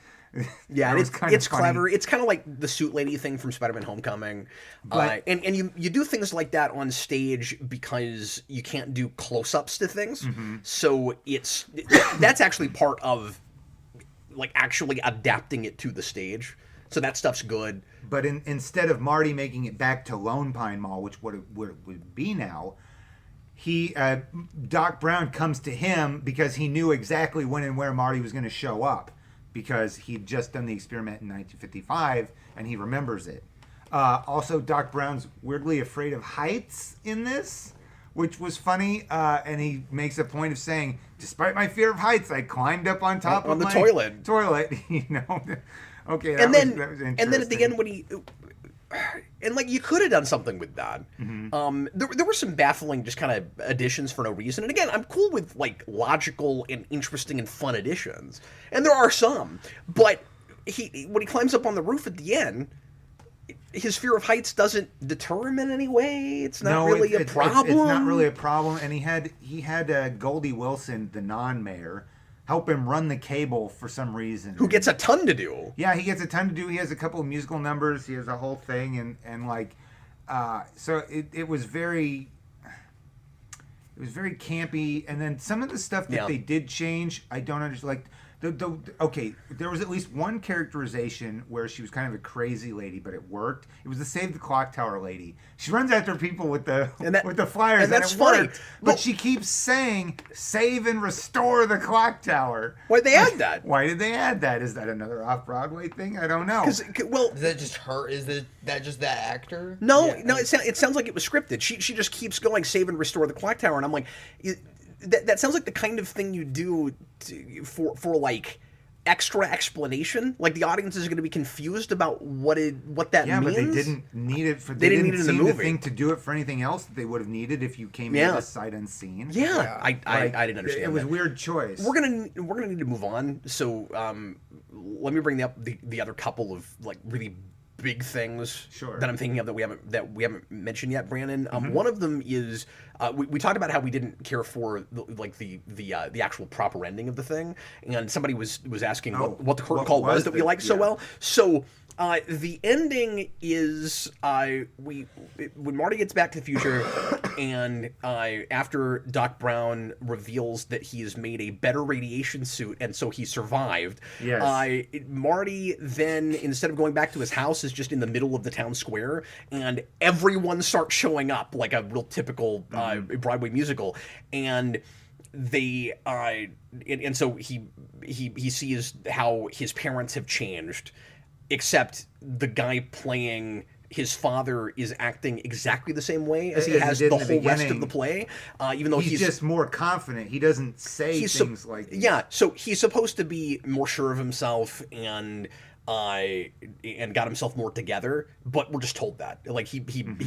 Yeah, That and was kinda it's funny. clever. It's kind of like the suit lady thing from Spider-Man: Homecoming, But- and you do things like that on stage because you can't do close-ups to things. Mm-hmm. So that's actually part of like actually adapting it to the stage. So that stuff's good. But instead of Marty making it back to Lone Pine Mall, which would be now, Doc Brown comes to him because he knew exactly when and where Marty was going to show up, because he'd just done the experiment in 1955 and he remembers it. Also, Doc Brown's weirdly afraid of heights in this, which was funny, and he makes a point of saying, "Despite my fear of heights, I climbed up on top On of the my toilet." you know. Okay, And then that was and then at the interesting. end when he and like you could have done something with that. Mm-hmm. There were some baffling just kind of additions for no reason. And again, I'm cool with like logical and interesting and fun additions, and there are some. But when he climbs up on the roof at the end, his fear of heights doesn't deter him in any way. It's not really a problem. It's not really a problem. And he had Goldie Wilson, the non-mayor, help him run the cable for some reason. Who gets a ton to do. Yeah, he gets a ton to do. He has a couple of musical numbers. He has a whole thing, and like, so it was very campy. And then some of the stuff that Yeah. they did change, I don't understand. Like, okay, there was at least one characterization where she was kind of a crazy lady, but it worked. It was the Save the Clock Tower lady. She runs after people with the flyers, and that's it funny. worked. Well- But she keeps saying, "Save and restore the clock tower." Why'd they add that? Why did they add that? Is that another off-Broadway thing? I don't know. Well, Is that just her? Is that just that actor? no, Yeah. no. It sounds like it was scripted. She just keeps going, save and restore the clock tower, and I'm like, that sounds like the kind of thing you do for like extra explanation. Like the audience is going to be confused about what that Yeah, means. but they didn't need it for. They didn't need it in the seem movie. to think to do it for anything else that they would have needed if you came Yeah. into this sight unseen. Yeah, Yeah. I didn't understand. It was that. a weird choice. We're gonna need to move on. So let me bring up the other couple of like really big things Sure. that I'm thinking of that we haven't mentioned yet, Brandon. One of them is we talked about how we didn't care for the actual proper ending of the thing, and somebody was asking what the curtain call was that we liked so well. So the ending is when Marty gets back to the future, and after Doc Brown reveals that he has made a better radiation suit, and so he survived. Yes. Marty then, instead of going back to his house, is just in the middle of the town square, and everyone starts showing up like a real typical Broadway musical, and they and so he sees how his parents have changed, except the guy playing his father is acting exactly the same way as he As he has did the in the whole rest of beginning. the play, even though he's just more confident. He doesn't say things like so he's supposed to be more sure of himself and got himself more together, but we're just told that like he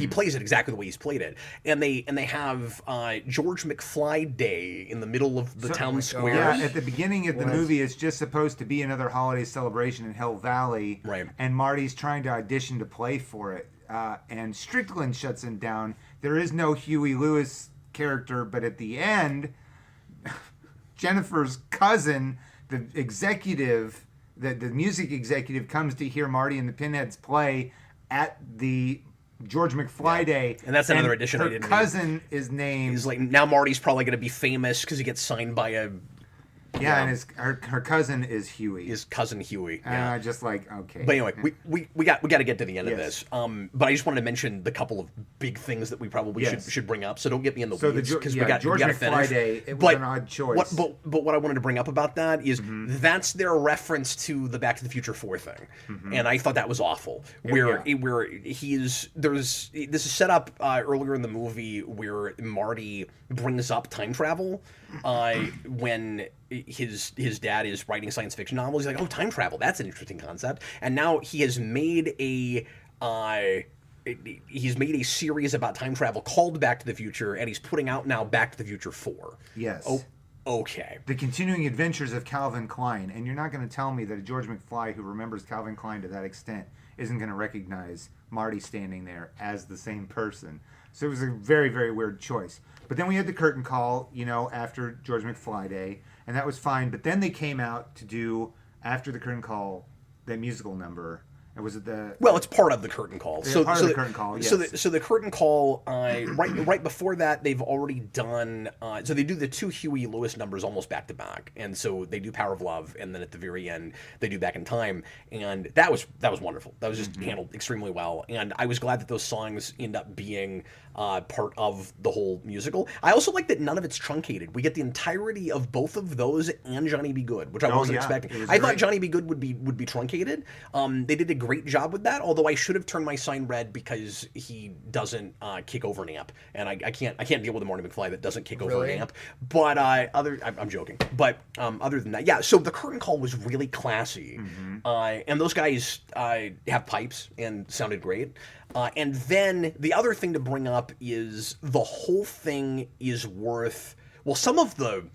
plays it exactly the way he's played it, and they have George McFly Day in the middle of the town square. Yeah, at the beginning of the movie, it's just supposed to be another holiday celebration in Hell Valley, Right. And Marty's trying to audition to play for it, and Strickland shuts him down. There is no Huey Lewis character, but at the end, Jennifer's cousin, the executive, the music executive comes to hear Marty and the Pinheads play at the George McFly Day, and that's another addition. Her I didn't cousin is named. He's like, now Marty's probably going to be famous because he gets signed by a. Yeah, and her cousin is Huey. His cousin Huey. And Yeah. I just like, okay. But anyway, we got to get to the end of Yes. this. But I just wanted to mention the couple of big things that we probably should bring up. So don't get me in the weeds because we got George to McFly finish. Day, it was an odd choice. But what I wanted to bring up about that is that's their reference to the Back to the Future 4 thing, and I thought that was awful. Where this is set up earlier in the movie where Marty brings up time travel when his dad is writing science fiction novels. He's like, oh, time travel, that's an interesting concept. And now he has made a series about time travel called Back to the Future, and he's putting out now Back to the Future 4. Yes. Oh, okay. The continuing adventures of Calvin Klein. And you're not going to tell me that a George McFly who remembers Calvin Klein to that extent isn't going to recognize Marty standing there as the same person. So it was a very, very weird choice. But then we had the curtain call, after George McFly Day, and that was fine. But then they came out to do, after the curtain call, that musical number. And was it the... Well, it's part of the curtain call. Yeah, part of the curtain call, yes. So the curtain call, right before that, they've already done... so they do the two Huey Lewis numbers almost back to back. And so they do Power of Love, and then at the very end, they do Back in Time. And that was wonderful. That was just handled extremely well. And I was glad that those songs end up being part of the whole musical. I also like that none of it's truncated. We get the entirety of both of those and Johnny Be Good, which I wasn't expecting. I thought Johnny Be Good would be truncated. They did a great job with that, although I should have turned my sign red because he doesn't kick over an amp, and I can't deal with a Marty McFly that doesn't kick over an amp. But I'm joking. But other than that, yeah. So the curtain call was really classy, and those guys have pipes and sounded great. And then the other thing to bring up is the whole thing is worth. Well, some of the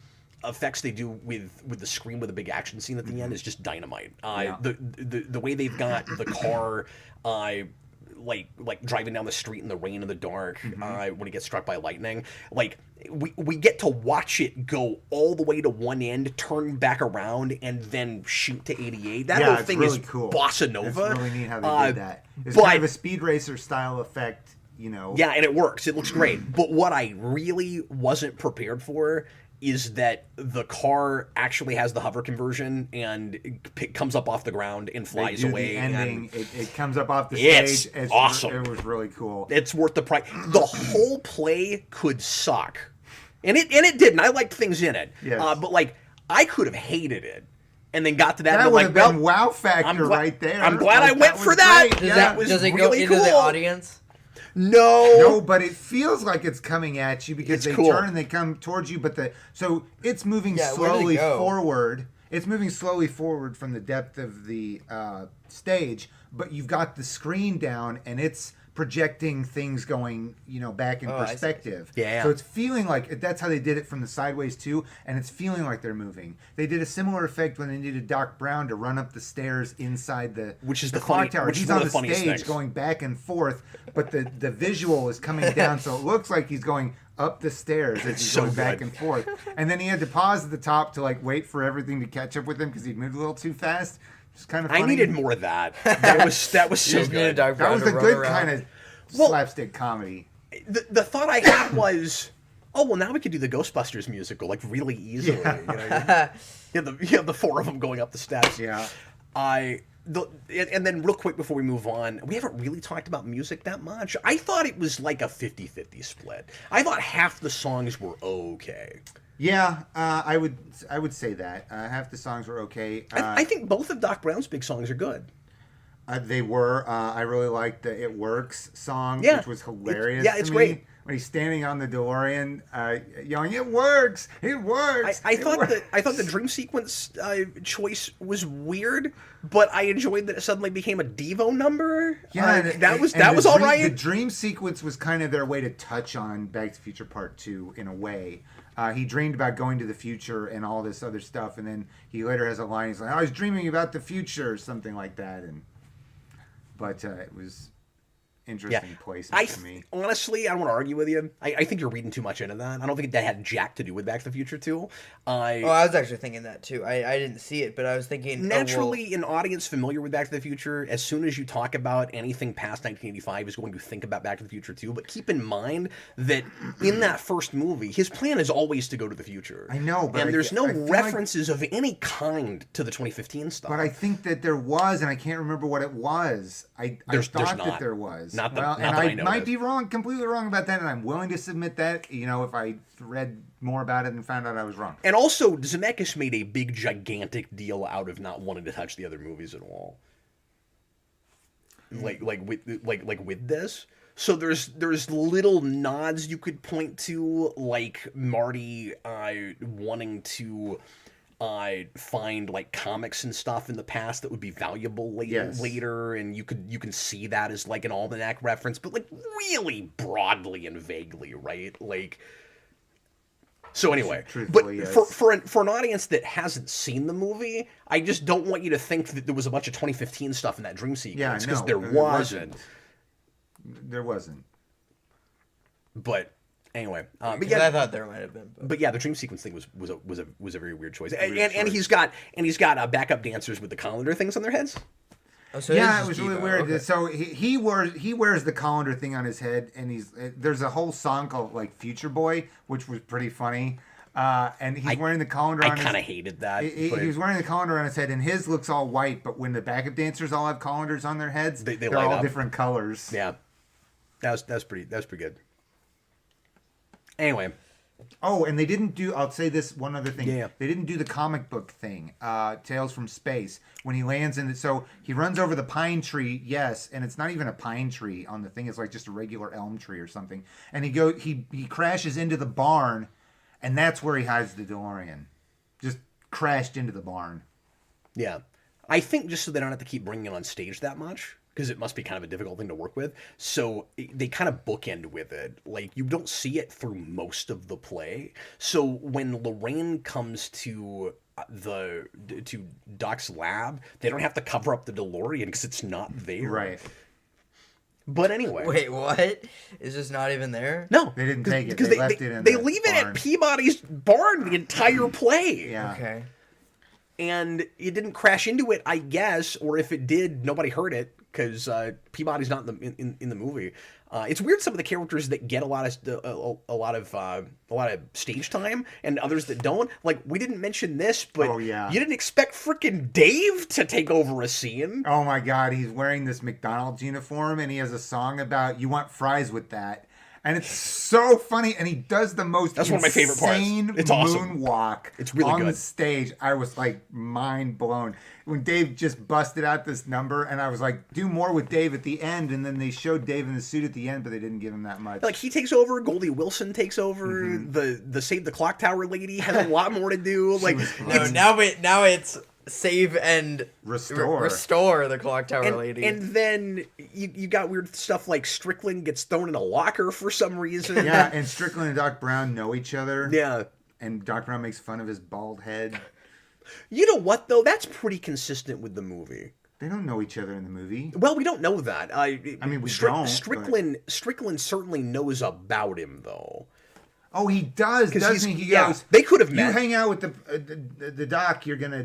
effects they do with the scream with a big action scene at the end is just dynamite. The way they've got the car like driving down the street in the rain in the dark when he gets struck by lightning, like we get to watch it go all the way to one end, turn back around, and then shoot to 88. That whole thing really is cool. Bossa Nova. It's really neat how they did that. It's kind of a Speed Racer style effect, Yeah, and it works. It looks great. But what I really wasn't prepared for is that the car actually has the hover conversion and it comes up off the ground and flies away. The ending, it comes up off the stage. It's awesome. It was really cool. It's worth the price. The whole play could suck, and it didn't. I liked things in it, yes. But I could have hated it, and then got to that. That and would like, have been wow factor right there. I'm glad I went for that. That was does it really go into cool. the audience? No, but it feels like it's coming at you because they turn and they come towards you. So it's moving slowly forward. It's moving slowly forward from the depth of the stage, but you've got the screen down and it's projecting things going, back in perspective. Yeah. So it's feeling like that's how they did it from the sideways too, and it's feeling like they're moving. They did a similar effect when they needed Doc Brown to run up the stairs inside the clock tower. He's on the stage going back and forth, but the visual is coming down, so it looks like he's going up the stairs as he's going back and forth. And then he had to pause at the top to wait for everything to catch up with him because he'd moved a little too fast. It's kind of funny. I needed more of that. That was so good. That was the good kind of slapstick comedy. The thought I had was, now we could do the Ghostbusters musical really easily. Yeah. You have the four of them going up the steps. Yeah. And then real quick before we move on, we haven't really talked about music that much. I thought it was like a 50-50 split. I thought half the songs were okay. Yeah, I would say that. Half the songs were okay. I think both of Doc Brown's big songs are good. They were. I really liked the "It Works" song, which was hilarious. It's great. When he's standing on the DeLorean, yelling, "It works! It works!" I thought the dream sequence choice was weird, but I enjoyed that it suddenly became a Devo number. Yeah, that was all right. The dream sequence was kind of their way to touch on Back to the Future Part 2 in a way. He dreamed about going to the future and all this other stuff, and then he later has a line. He's like, "I was dreaming about the future," or something like that, But interesting places to me. Honestly, I don't want to argue with you. I think you're reading too much into that. I don't think that had jack to do with Back to the Future 2. I was actually thinking that too. I didn't see it, but I was thinking naturally, an audience familiar with Back to the Future, as soon as you talk about anything past 1985, is going to think about Back to the Future 2. But keep in mind that in that first movie, his plan is always to go to the future. I know, but and there's no I feel references of any kind to the 2015 stuff. But I think that there was, and I can't remember what it was. I thought that there was. Not that, well, not and that I I know might of. be wrong, completely wrong about that, and I'm willing to submit that. You know, if I read more about it and found out I was wrong. And also, Zemeckis made a big, gigantic deal out of not wanting to touch the other movies at all. Like with this. So there's little nods you could point to, like Marty wanting to find like comics and stuff in the past that would be valuable later, and you can see that as like an almanac reference, but like really broadly and vaguely, right? Like. So anyway, but for an audience that hasn't seen the movie, I just don't want you to think that there was a bunch of 2015 stuff in that dream sequence, because there wasn't. There wasn't. But anyway, but yeah, I thought there might have been. But yeah, the dream sequence thing was a very weird choice, and he's got backup dancers with the colander things on their heads. Oh, so yeah, it was really Devo. weird. Okay. So he wears the colander thing on his head, and there's a whole song called like Future Boy, which was pretty funny. And he's wearing the colander on his head. I kind of hated that. He was wearing the colander on his head, and his looks all white, but when the backup dancers all have colanders on their heads, they're all different colors. Yeah. That's pretty good. Anyway. Oh, and they didn't do. I'll say this one other thing. Yeah. They didn't do the comic book thing. Tales from Space, when he lands in it. So he runs over the pine tree. Yes, and it's not even a pine tree on the thing. It's like just a regular elm tree or something. And he crashes into the barn, and that's where he hides the DeLorean. Just crashed into the barn. Yeah, I think just so they don't have to keep bringing it on stage that much, because it must be kind of a difficult thing to work with. So they kind of bookend with it. Like, you don't see it through most of the play. So when Lorraine comes to Doc's lab, they don't have to cover up the DeLorean because it's not there. Right. But anyway. Wait, what? Is this not even there? No. They didn't take it. Because They left it in They the leave it barn. at Peabody's barn the entire play. Yeah. Okay. And it didn't crash into it, I guess, or if it did, nobody heard it because Peabody's not in the movie. It's weird, some of the characters that get a lot of stage time and others that don't. Like, we didn't mention this, but you didn't expect frickin' Dave to take over a scene. Oh my God, he's wearing this McDonald's uniform, and he has a song about "You want fries with that." And it's so funny, and he does the most That's one of my favorite parts. It's awesome. moonwalk It's really on good. the stage. I was like mind blown when Dave just busted out this number, and I was like, do more with Dave at the end. And then they showed Dave in the suit at the end, but they didn't give him that much. Like, he takes over, Goldie Wilson takes over, the Save the Clock Tower lady has a lot more to do. Like, No, now it's save and restore the clock tower lady. And then you got weird stuff like Strickland gets thrown in a locker for some reason. Yeah, and Strickland and Doc Brown know each other. Yeah. And Doc Brown makes fun of his bald head. You know what, though? That's pretty consistent with the movie. They don't know each other in the movie. Well, we don't know that. I mean, we don't. Strickland certainly knows about him, though. Oh, he does, doesn't he? He goes, they could have met. You hang out with the doc, you're gonna,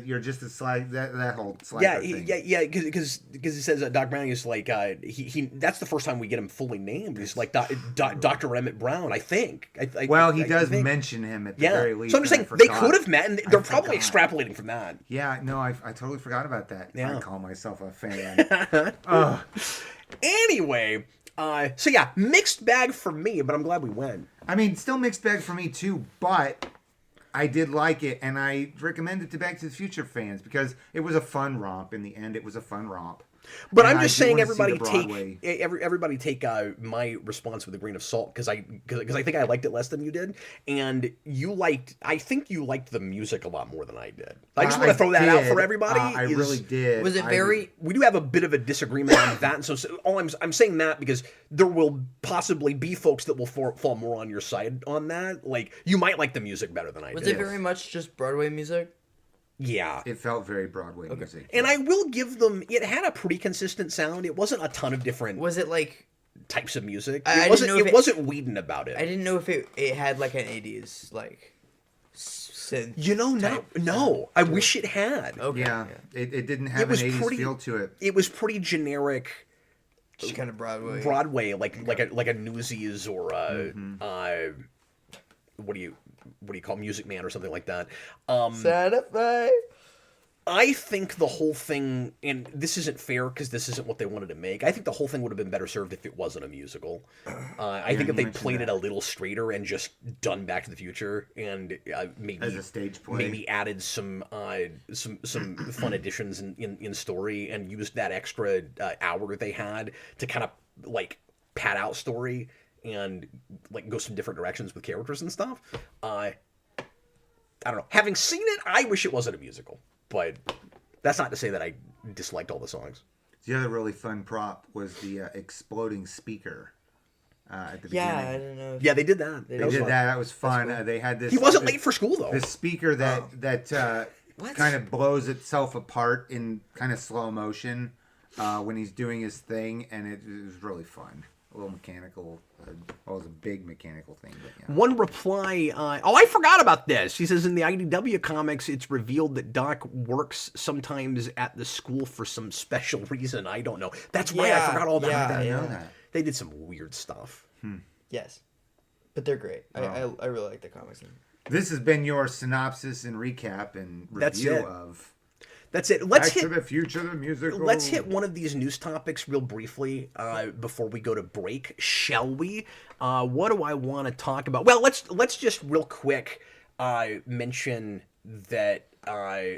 you're just a slag, that whole slag thing. Because he says Doc Brown is like, he that's the first time we get him fully named. He's like Dr. Emmett Brown, I think. He does mention him at the very least. So I'm just saying, they could have met, and they're probably extrapolating from that. Yeah, no, I totally forgot about that. Yeah. I call myself a fan. Anyway, so yeah, mixed bag for me, but I'm glad we went. I mean, still mixed bag for me too, but I did like it, and I recommend it to Back to the Future fans because it was a fun romp. In the end, it was a fun romp. But I'm just saying, everybody take my response with a grain of salt, because I think I liked it less than you did, and I think you liked the music a lot more than I did. I just want to throw that out for everybody. I really did. Was it very? We do have a bit of a disagreement on that, and so I'm saying that because there will possibly be folks that will fall more on your side on that. Like, you might like the music better than I did. Was it very much just Broadway music? Yeah. It felt very Broadway music. And I will give them, it had a pretty consistent sound. It wasn't a ton of different Was it like? types of music. I It didn't know if it wasn't weeding about it. I didn't know if it had like an 80s like synth. You know, no. I wish it had. Okay. Yeah, it didn't It have an was 80s pretty- feel to it. It was pretty generic Just kind of Broadway, like a Newsies or what do you call Music Man or something like that. Satisfied. I think the whole thing, and this isn't fair because this isn't what they wanted to make. I think the whole thing would have been better served if it wasn't a musical. I think if they played it a little straighter and just done Back to the Future and maybe As a stage play. maybe added some fun additions in story and used that extra hour they had to kind of like pad out story and like go some different directions with characters and stuff. I don't know. Having seen it, I wish it wasn't a musical. But that's not to say that I disliked all the songs. The other really fun prop was the exploding speaker at the Yeah, I beginning. don't know. Yeah, they did that. They That was did fun. that. That was fun. They had this. He wasn't this- late for school though. This speaker that What? kind of blows itself apart in kind of slow motion when he's doing his thing, and it was really fun. A little mechanical. Well, it was a big mechanical thing, but yeah. One reply, I forgot about this. He says in the IDW comics, it's revealed that Doc works sometimes at the school for some special reason. I don't know. That's right. I forgot all about yeah, that. I know that. They did some weird stuff. Yes, but they're great. I really like the comics. This has been your synopsis and recap and That's review it. of That's it. Let's Back to hit. the Future, the musical. Let's hit one of these news topics real briefly before we go to break, shall we? What do I want to talk about? Well, let's just real quick mention that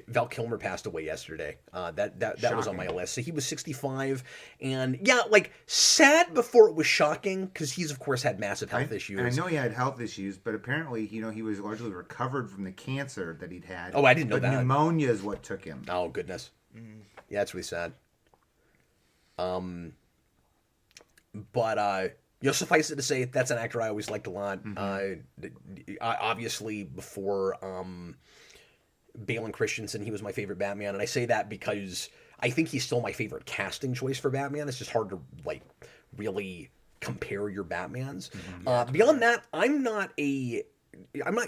Val Kilmer passed away yesterday. That was on my list. So he was 65, and yeah, like sad before it was shocking because he's of course had massive health issues. And I know he had health issues, but apparently, he was largely recovered from the cancer that he'd had. Oh, I didn't know but that. Pneumonia is what took him. Oh goodness, yeah, that's really sad. But suffice it to say, that's an actor I always liked a lot. Obviously, before Bale and Christensen, he was my favorite Batman, and I say that because I think he's still my favorite casting choice for Batman. It's just hard to like really compare your Batmans. Beyond that, I'm not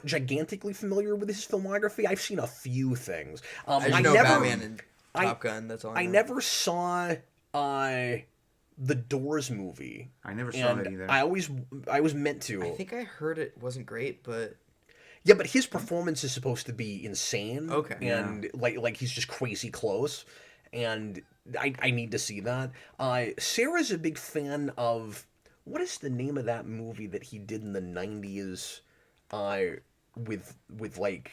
gigantically familiar with his filmography. I've seen a few things. I just know Batman and Top Gun. That's all. I never saw the Doors movie. I never saw and that either. I was meant to. I think I heard it wasn't great, but Yeah, but his performance is supposed to be insane. Okay. And like he's just crazy close. And I need to see that. Sarah's a big fan of, what is the name of that movie that he did in the 90s with like,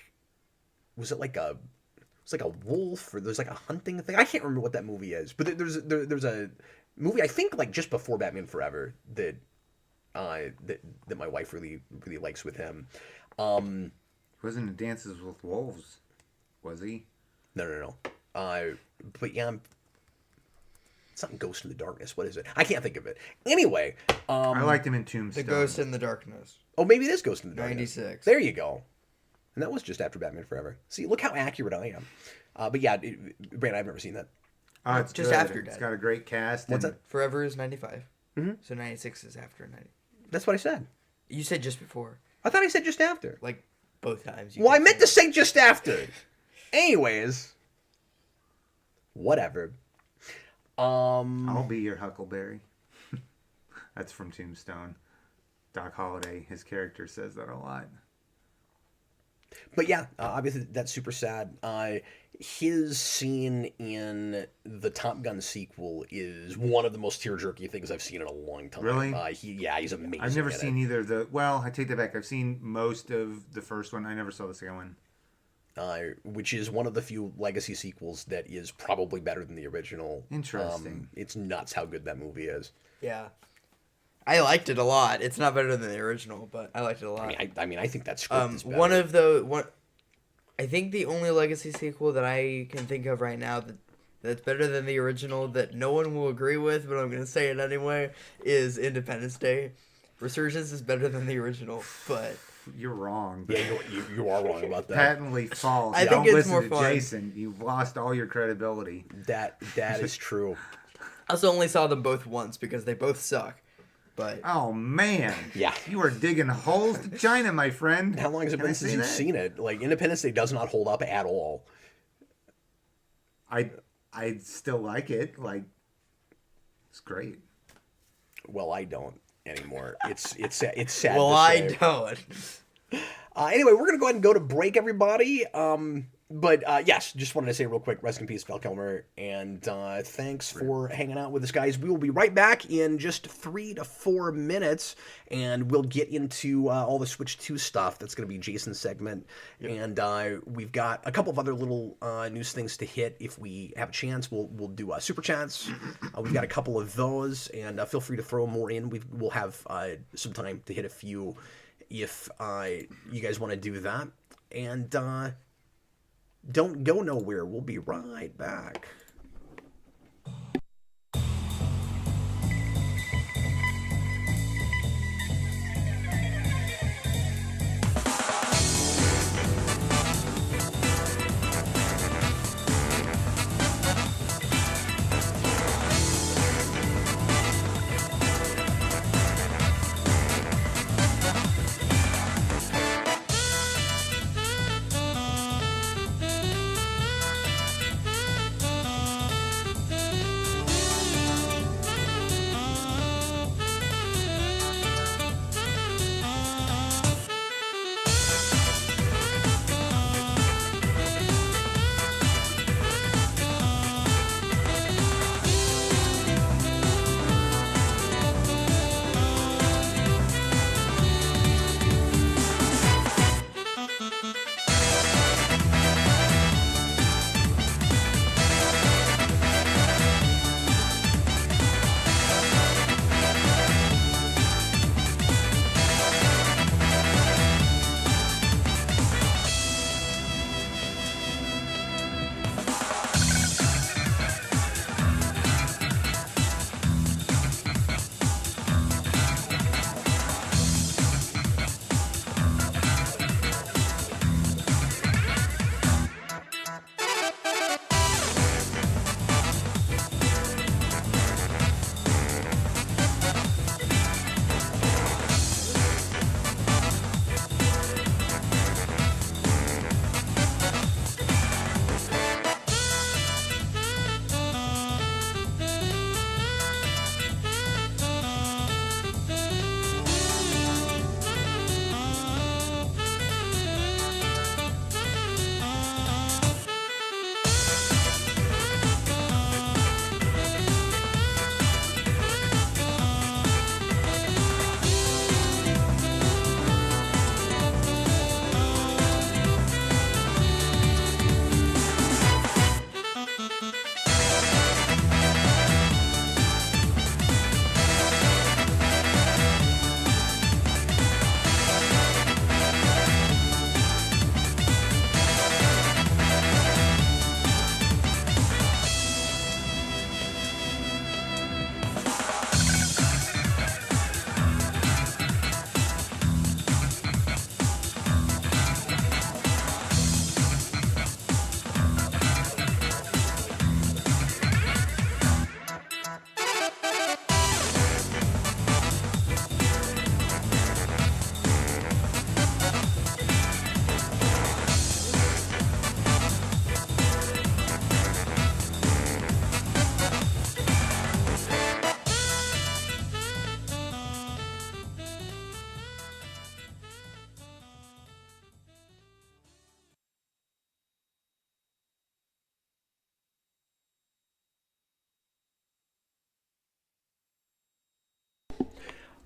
was it like a, it's like a wolf or there's like a hunting thing? I can't remember what that movie is. But there's a movie, I think like just before Batman Forever that that my wife really likes with him. He wasn't in Dances with Wolves, was he? No. But yeah, something Ghost in the Darkness. What is it? I can't think of it. Anyway, I liked him in The Tombstone. Ghost in the Darkness. oh, maybe it is Ghost in the Darkness. 96. There you go. And that was just after Batman Forever. See, look how accurate I am. But yeah, Brandon, I've never seen that. Oh, it's Just good. after It's Dead. got a great cast. What's and that? Forever is 95. So 96 is after 90. That's what I said. You said just before, I thought I said just after. like both times. Well, I meant to say just after. Anyways, whatever. I'll be your Huckleberry. That's from Tombstone. Doc Holliday, his character says that a lot. But yeah, obviously that's super sad. His scene in the Top Gun sequel is one of the most tear-jerky things I've seen in a long time. Really? He's amazing. I've never in seen it. either of the. Well, I take that back. I've seen most of the first one. I never saw the second one. Which is one of the few legacy sequels that is probably better than the original. Interesting. It's nuts how good that movie is. Yeah. I liked it a lot. It's not better than the original, but I liked it a lot. I think that script is better. I think the only legacy sequel that I can think of right now that's better than the original that no one will agree with, but I'm gonna say it anyway, is Independence Day. Resurgence is better than the original, but You're wrong. Yeah, you are wrong about that. Patently false. I think Don't it's listen more to fun. Jayson. You've lost all your credibility. That is true. I also only saw them both once because they both suck. But Oh man. Yeah. You are digging holes to China, my friend. How long has it Can I been say since you've that? seen it? Like, Independence Day does not hold up at all. I still like it. Like, it's great. Well, I don't anymore. It's sad. well, to I say. don't. Anyway, we're gonna go ahead and go to break, everybody. But yes, just wanted to say real quick, rest in peace, Val Kilmer, and thanks for hanging out with us, guys. We will be right back in just 3 to 4 minutes, and we'll get into all the Switch 2 stuff. That's going to be Jason's segment, and we've got a couple of other little news things to hit. If we have a chance, we'll do super chats. We've got a couple of those, and feel free to throw more in. We'll have some time to hit a few if you guys want to do that, and don't go nowhere. We'll be right back.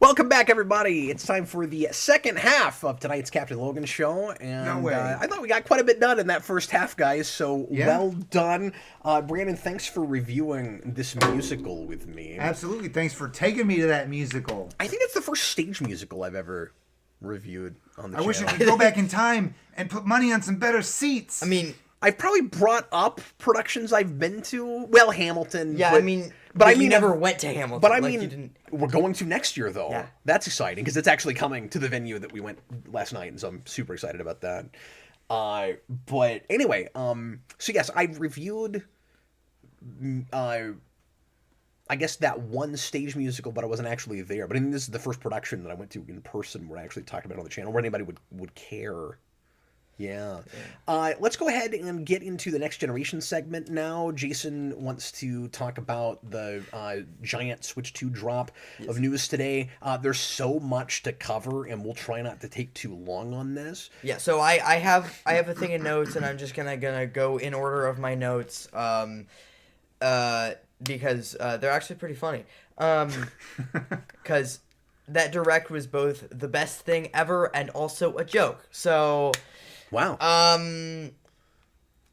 Welcome back, everybody. It's time for the second half of tonight's Captain Logan show, and No way. I thought we got quite a bit done in that first half, guys. So Yeah. well done, Brandon. Thanks for reviewing this musical with me. Absolutely. Thanks for taking me to that musical. I think it's the first stage musical I've ever reviewed on the I wish I channel. could go back in time and put money on some better seats. I mean, I've probably brought up productions I've been to. Well, Hamilton. Yeah, but, I mean, but I you mean, never went to Hamilton. But I like, mean, you didn't... we're going to next year though. Yeah. That's exciting because it's actually coming to the venue that we went last night, and so I'm super excited about that. But anyway, so yes, I reviewed. I guess that one stage musical, but I wasn't actually there. But I mean, this is the first production that I went to in person where I actually talked about it on the channel, where anybody would care. Yeah. Let's go ahead and get into the Next Generation segment now. Jayson wants to talk about the giant Switch 2 drop of news today. There's so much to cover, and we'll try not to take too long on this. Yeah, so I have a thing in notes, and I'm just gonna go in order of my notes, because they're actually pretty funny. Because that direct was both the best thing ever and also a joke. So. Wow.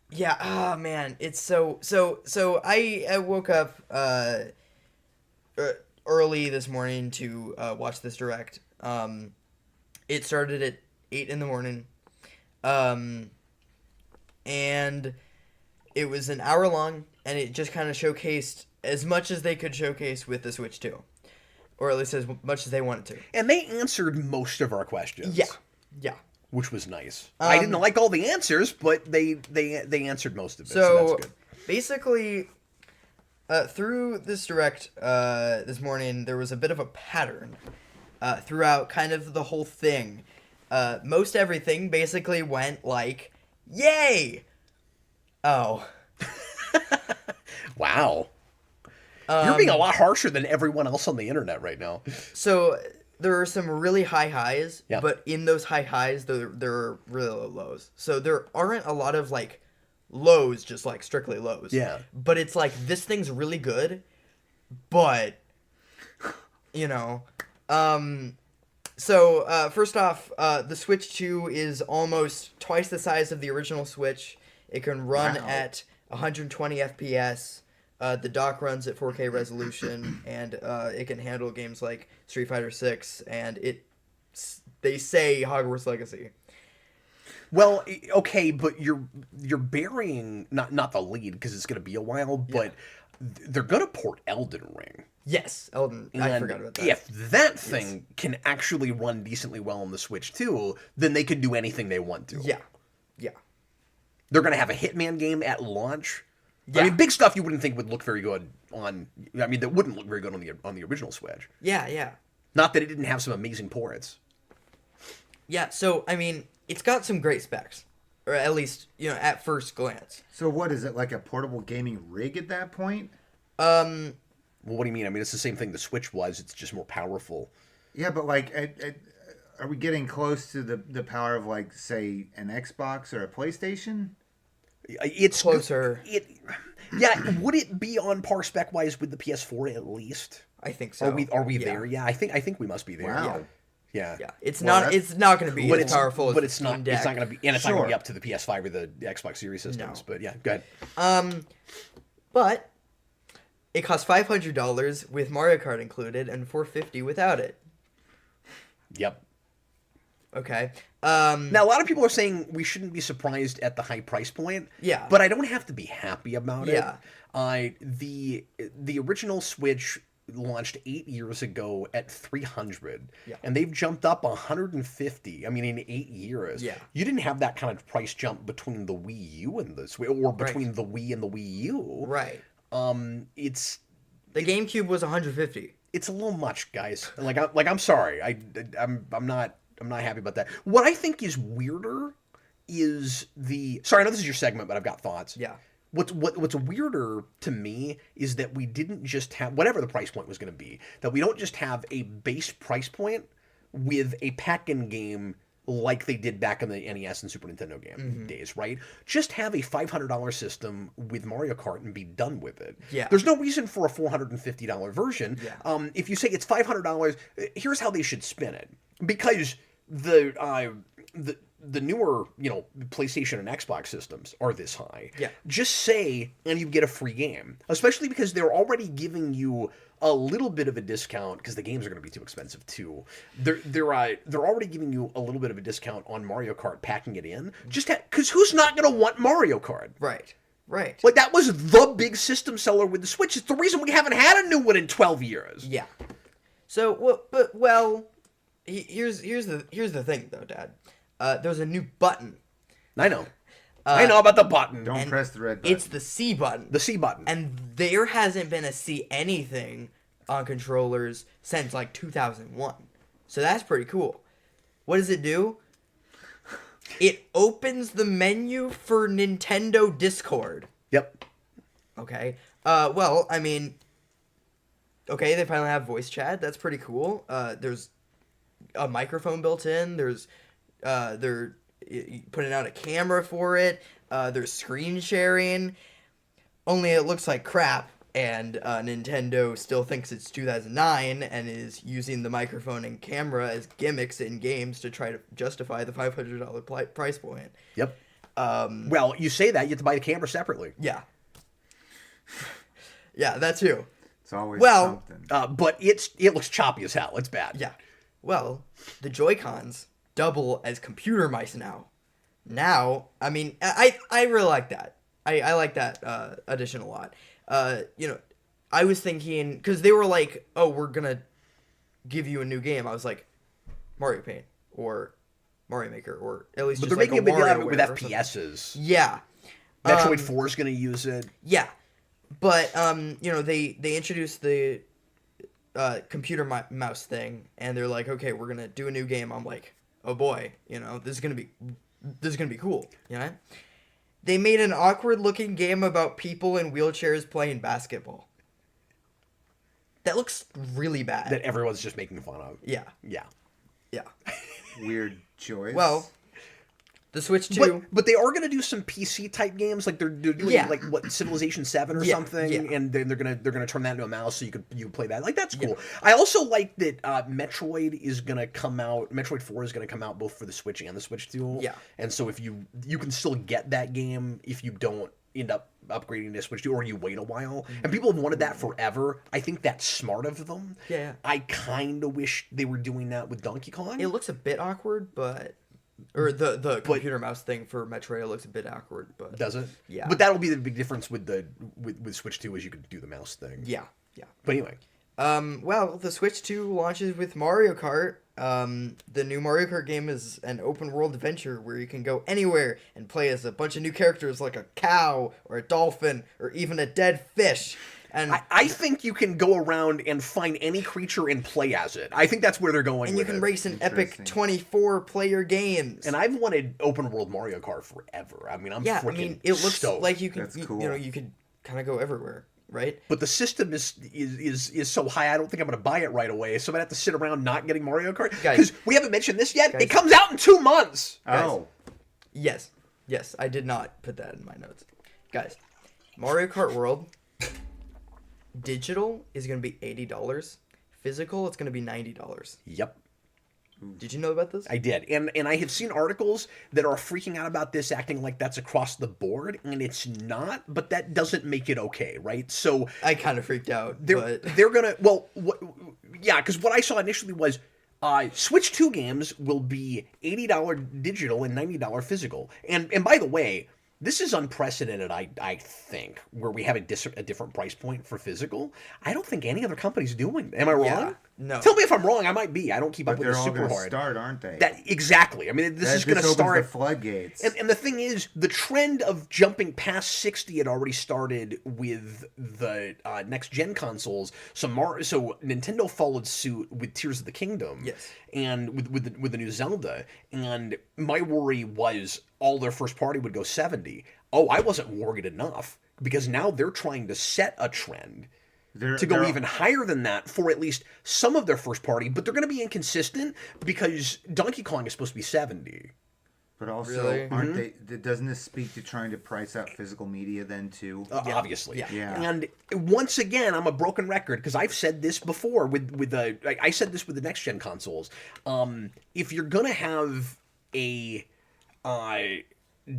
Yeah. Oh man, it's so. I woke up early this morning to watch this direct. It started at 8 in the morning, and it was an hour long, and it just kind of showcased as much as they could showcase with the Switch 2, or at least as much as they wanted to. And they answered most of our questions. Yeah. Which was nice. I didn't like all the answers, but they answered most of it, so that's good. Basically, through this direct this morning, there was a bit of a pattern throughout kind of the whole thing. Most everything basically went like, yay! Oh. Wow. You're being a lot harsher than everyone else on the internet right now. So... there are some really high highs, Yep. but in those high highs, there are really low lows. So there aren't a lot of, like, lows, just, like, strictly lows. Yeah. But it's like, this thing's really good, but, you know. So, first off, the Switch 2 is almost twice the size of the original Switch. It can run at 120 FPS. The dock runs at 4K resolution, and it can handle games like Street Fighter 6, and they say Hogwarts Legacy. Well, okay, but you're burying not the lead because it's going to be a while, but they're going to port Elden Ring. Yes, Elden. I forgot about that. If that thing can actually run decently well on the Switch too, then they could do anything they want to. Yeah. They're going to have a Hitman game at launch. Yeah. I mean, big stuff you wouldn't think would look very good on. I mean, that wouldn't look very good on the original Switch. Yeah. Not that it didn't have some amazing ports. Yeah. So I mean, it's got some great specs, or at least at first glance. So what is it, like a portable gaming rig at that point? Well, what do you mean? I mean, it's the same thing the Switch was. It's just more powerful. Yeah, but like, are we getting close to the power of, like, say, an Xbox or a PlayStation? It's Closer. Would it be on par spec wise with the PS4 at least? I think so. Are we there? Yeah, I think we must be there. Wow. Yeah. It's Well, not. It's not going to be But as it's powerful. But as it's not. Steam Deck. It's not going to be, and it's not going to be Sure. up to the PS5 or the Xbox Series systems. No. But yeah, go ahead. But it costs $500 with Mario Kart included and $450 without it. Yep. Okay. Now, a lot of people are saying we shouldn't be surprised at the high price point. Yeah. But I don't have to be happy about Yeah. it. The original Switch launched 8 years ago at $300. Yeah. And they've jumped up $150. I mean, in 8 years. Yeah. You didn't have that kind of price jump between the Wii U and the Switch, or between the Wii and the Wii U. Right. It's The GameCube was $150. it's a little much, guys. I'm sorry. I'm not happy about that. What I think is weirder is sorry, I know this is your segment, but I've got thoughts. Yeah. What's weirder to me is that we didn't just have whatever the price point was going to be. That we don't just have a base price point with a pack-in game like they did back in the NES and Super Nintendo game days, right? Just have a $500 system with Mario Kart and be done with it. Yeah. There's no reason for a $450 version. Yeah. If you say it's $500, here's how they should spin it. Because the the newer, PlayStation and Xbox systems are this high. Yeah. Just say, and you get a free game. Especially because they're already giving you a little bit of a discount, because the games are going to be too expensive too. They're already giving you a little bit of a discount on Mario Kart, packing it in. Just because who's not going to want Mario Kart? Right. Like, that was the big system seller with the Switch. It's the reason we haven't had a new one in 12 years. Yeah. So, here's the thing though, Dad. There's a new button. I know. I know about the button. Don't press the red button. It's the C button. The C button. And there hasn't been a C anything on controllers since like 2001. So that's pretty cool. What does it do? It opens the menu for Nintendo Discord. Yep. Okay. Well, I mean, okay, they finally have voice chat. That's pretty cool. There's a microphone built in. They're putting out a camera for it. There's screen sharing. Only it looks like crap, and Nintendo still thinks it's 2009 and is using the microphone and camera as gimmicks in games to try to justify the $500 price point. Yep. Well, you say that, you have to buy the camera separately. Yeah. Yeah, that too. It's always Well, something. But it looks choppy as hell. It's bad. Yeah. Well, the Joy-Cons double as computer mice now. Now, I mean, I really like that. I like that addition a lot. I was thinking, because they were like, oh, we're going to give you a new game. I was like, Mario Paint or Mario Maker, or at least But just they're like making a big deal out of it with WarioWare or something. FPSs. Yeah. Metroid 4 is going to use it. Yeah. But, they introduced the computer mouse thing, and they're like, okay, we're going to do a new game. I'm like, oh boy, this is going to be cool, They made an awkward-looking game about people in wheelchairs playing basketball. That looks really bad. That everyone's just making fun of. Yeah. Yeah. Yeah. Weird choice. Well, the Switch 2... But they are going to do some PC-type games, like they're doing, like, what, Civilization 7 or something, and then they're gonna turn that into a mouse so you can play that. Like, that's cool. Yeah. I also like that Metroid is going to come out, Metroid 4 is going to come out both for the Switch and the Switch 2. Yeah. And so if you can still get that game if you don't end up upgrading to Switch 2, or you wait a while. And people have wanted that forever. I think that's smart of them. Yeah. I kind of wish they were doing that with Donkey Kong. It looks a bit awkward, but... Or the computer mouse thing for Metroid looks a bit awkward, but... Does it? Yeah. But that'll be the big difference with with Switch 2 is you could do the mouse thing. Yeah. But anyway. Well, the Switch 2 launches with Mario Kart. The new Mario Kart game is an open world adventure where you can go anywhere and play as a bunch of new characters like a cow or a dolphin or even a dead fish. And I think you can go around and find any creature and play as it. I think that's where they're going. And you can race in epic 24-player games. And I've wanted open world Mario Kart forever. I mean, it looks stoked. like you could, cool. you could kind of go everywhere, right? But the system is so high, I don't think I'm going to buy it right away. So I'm going to have to sit around not getting Mario Kart. Because we haven't mentioned this yet. It comes out in 2 months. Oh. Yes, I did not put that in my notes. Guys, Mario Kart World... Digital is going to be $80. Physical, it's going to be $90. Yep. Did you know about this? I did. And I have seen articles that are freaking out about this, acting like that's across the board, and it's not, but that doesn't make it okay, right? So I kind of freaked out. They're going to... because what I saw initially was Switch 2 games will be $80 digital and $90 physical. And by the way... This is unprecedented, I think, where we have a different price point for physical. I don't think any other company's doing. Am I wrong? Yeah, no. Tell me if I'm wrong. I might be. I don't keep up with they're it all super gonna hard. Start, aren't they? Exactly. I mean, this is going to start the floodgates. And the thing is, the trend of jumping past 60 had already started with the next gen consoles. So Nintendo followed suit with Tears of the Kingdom. Yes. And with the new Zelda. And my worry was all their first party would go 70. Oh, I wasn't worried enough, because now they're trying to set a trend to go even higher than that for at least some of their first party, but they're going to be inconsistent because Donkey Kong is supposed to be 70. But also, Really? aren't they? Doesn't this speak to trying to price out physical media then too? Obviously. Yeah. And once again, I'm a broken record because I've said this before I said this with the next gen consoles. If you're gonna have a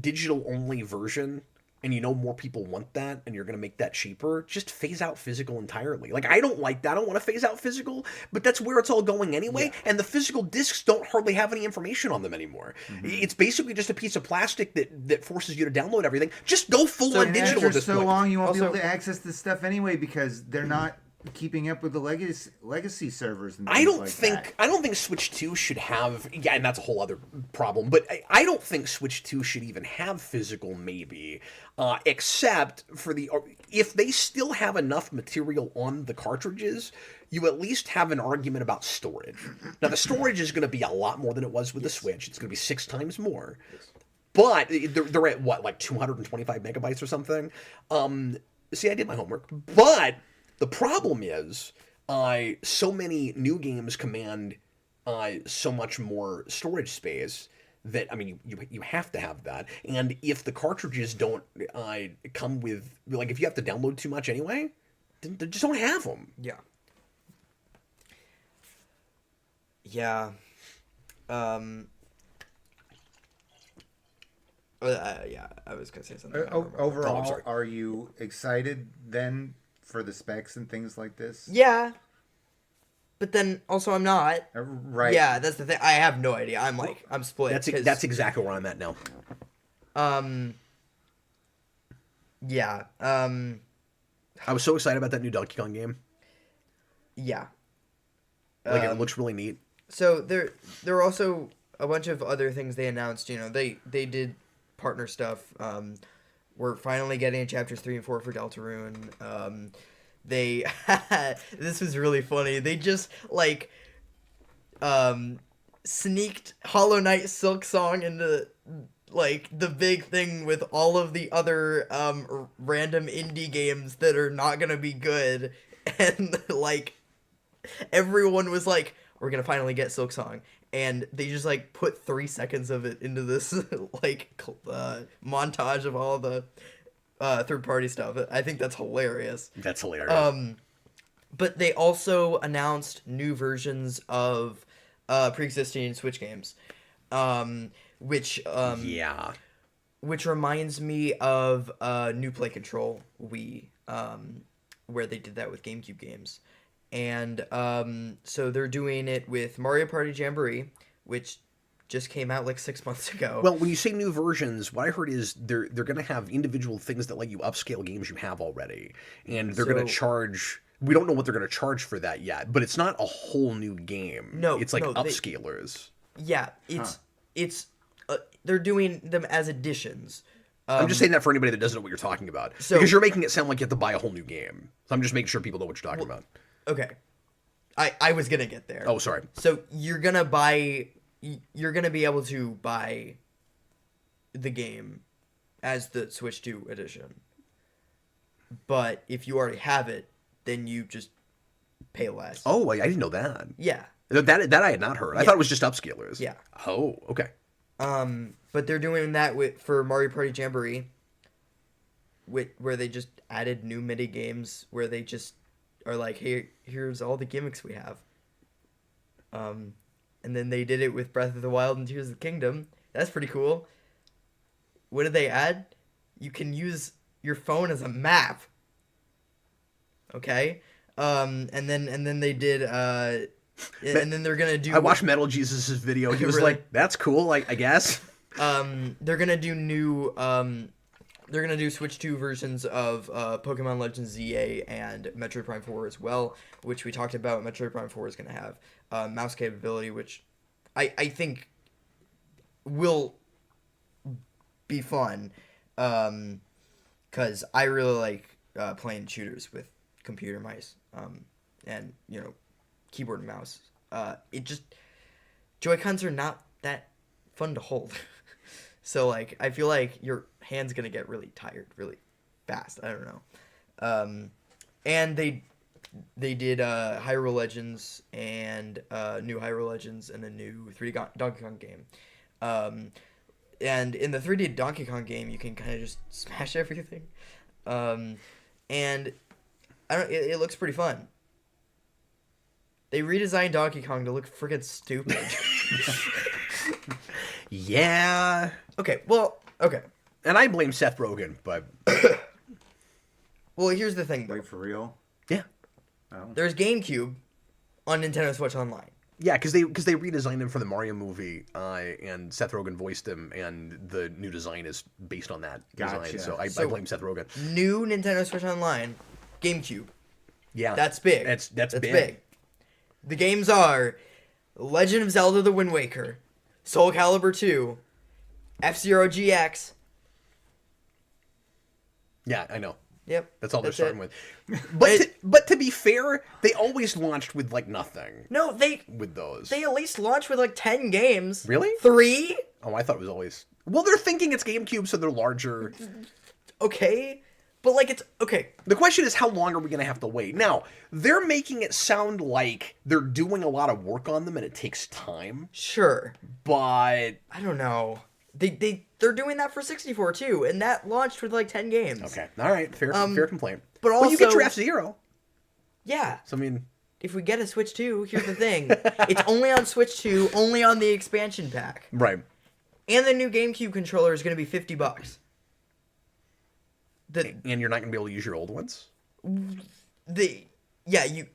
digital only version, and you know more people want that, and you're going to make that cheaper, just phase out physical entirely. Like, I don't like that. I don't want to phase out physical, but that's where it's all going anyway. And the physical discs don't hardly have any information on them anymore. It's basically just a piece of plastic that forces you to download everything. Just go full on digital at this so point. long, you won't be Also- able to access this stuff anyway because they're not keeping up with the legacy servers and things I don't like think that. I don't think Switch 2 should have, yeah, and that's a whole other problem, but I don't think Switch 2 should even have physical, maybe, except for if they still have enough material on the cartridges, you at least have an argument about storage. Now, the storage is going to be a lot more than it was with the Switch. It's going to be 6 times more. But they're at, what, like 225 megabytes or something? See, I did my homework. But the problem is, so many new games command so much more storage space that, I mean, you have to have that. And if the cartridges don't come with, like, if you have to download too much anyway, then they just don't have them. Yeah. Yeah. Yeah, I was gonna say something. I don't remember. Overall, sorry. are you excited then for the specs and things like this? Yeah. But then also I'm not. Right. Yeah, that's the thing. I have no idea. I'm split. That's exactly where I'm at now. Yeah. I was so excited about that new Donkey Kong game. Yeah. Like, it looks really neat. So there are also a bunch of other things they announced. You know, they did partner stuff. We're finally getting chapters 3 and 4 for Deltarune. They this was really funny. They just like sneaked Hollow Knight Silk Song into like the big thing with all of the other random indie games that are not gonna be good, and like everyone was like, we're gonna finally get Silk Song, and they just like put 3 seconds of it into this like montage of all the third party stuff. I think that's hilarious. That's hilarious. But they also announced new versions of pre-existing Switch games, which yeah. which reminds me of New Play Control Wii, where they did that with GameCube games. And so they're doing it with Mario Party Jamboree, which just came out like 6 months ago. Well, when you say new versions, what I heard is they're going to have individual things that let you upscale games you have already, and they're going to charge. We don't know what they're going to charge for that yet, but it's not a whole new game. No, it's like no, upscalers. Yeah, it's they're doing them as additions. I'm just saying that for anybody that doesn't know what you're talking about, So- because you're making it sound like you have to buy a whole new game. So I'm just making sure people know what you're talking about. Okay, I was gonna get there. Oh, sorry. So you're gonna be able to buy the game as the Switch 2 edition. But if you already have it, then you just pay less. Oh, I didn't know that. Yeah. That I had not heard. I thought it was just upscalers. Yeah. Oh, okay. But they're doing that for Mario Party Jamboree, where they just added new mini games where they just are like, hey, here's all the gimmicks we have. And then they did it with Breath of the Wild and Tears of the Kingdom. That's pretty cool. What did they add? You can use your phone as a map. Okay. And then they did and then they're gonna do. I watched Metal Jesus' video. He was Really? like, "That's cool, I guess." They're gonna do new. They're gonna do Switch 2 versions of Pokemon Legends ZA and Metroid Prime 4 as well, which we talked about. Metroid Prime 4 is gonna have mouse capability, which I think will be fun, because I really like playing shooters with computer mice, and keyboard and mouse. It just Joy-Cons are not that fun to hold. So, like, I feel like your hand's gonna get really tired really fast. I don't know. And they did Hyrule Legends and new Hyrule Legends and a new 3D Donkey Kong game. And in the 3D Donkey Kong game, you can kind of just smash everything. And I don't. It looks pretty fun. They redesigned Donkey Kong to look freaking stupid. Yeah. Okay, well, okay. And I blame Seth Rogen, but Well, here's the thing, though. Wait, for real? yeah. There's GameCube on Nintendo Switch Online. Yeah, because they redesigned him for the Mario movie, and Seth Rogen voiced him, and the new design is based on that Gotcha. design. So I So- blame Seth Rogen. New Nintendo Switch Online, GameCube. Yeah, That's big. That's big. The games are Legend of Zelda: The Wind Waker, Soul Calibur 2, F-Zero GX. Yeah, I know. Yep. That's all they're it. starting with. But to be fair, they always launched with like nothing No, they with those. at least launched with like 10 games. Really? 3? Oh, I thought it was always. Well, they're thinking it's GameCube, so they're larger. Okay. But like it's okay. The question is, how long are we going to have to wait? Now, they're making it sound like they're doing a lot of work on them and it takes time, Sure. but I don't know. They're doing that for 64 too, and that launched with like 10 games. okay, all right, fair complaint. but Well, you get also- your F-Zero. Yeah. So I mean, If we get a Switch 2, here's the thing. It's only on Switch 2, only on the expansion pack. right. And the new GameCube controller is going to be $50. And you're not going to be able to use your old ones. Yeah, you're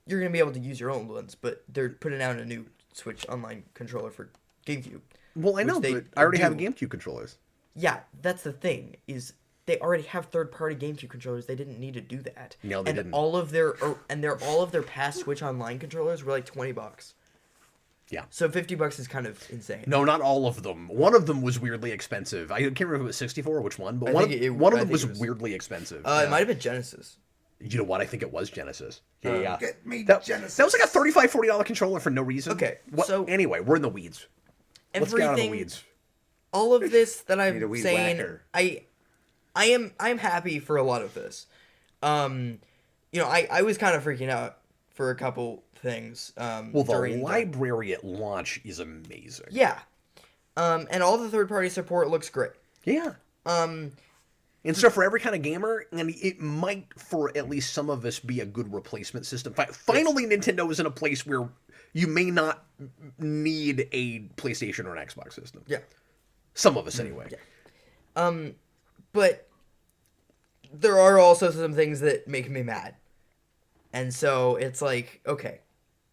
going to be able to use your own ones, but they're putting out a new Switch Online controller for GameCube. Well, I know, Which they but I already have do. GameCube controllers. Yeah, that's the thing, is they already have third-party GameCube controllers. They didn't need to do that. No, they didn't. All of their past Switch Online controllers were like $20. Yeah. So $50 is kind of insane. No, not all of them. One of them was weirdly expensive. I can't remember if it was 64 or which one, but I one of think it- them I think was it was- weirdly expensive. It might have been Genesis. You know what? I think it was Genesis. Yeah. Get me That, Genesis. that was like a $35, $40 controller for no reason. Okay, What, so- anyway, we're in the weeds. Let's get out of the Everything, weeds. all of this that Need a I'm weed saying, whacker. I'm happy for a lot of this. I was kind of freaking out for a couple things. Well, the during library at launch is amazing. yeah, and all the third party support looks great. Yeah. And so for every kind of gamer, and it might, for at least some of us, be a good replacement system. Finally, Nintendo is in a place where you may not need a PlayStation or an Xbox system. Yeah. Some of us, anyway. Yeah. But there are also some things that make me mad. And so it's like, okay,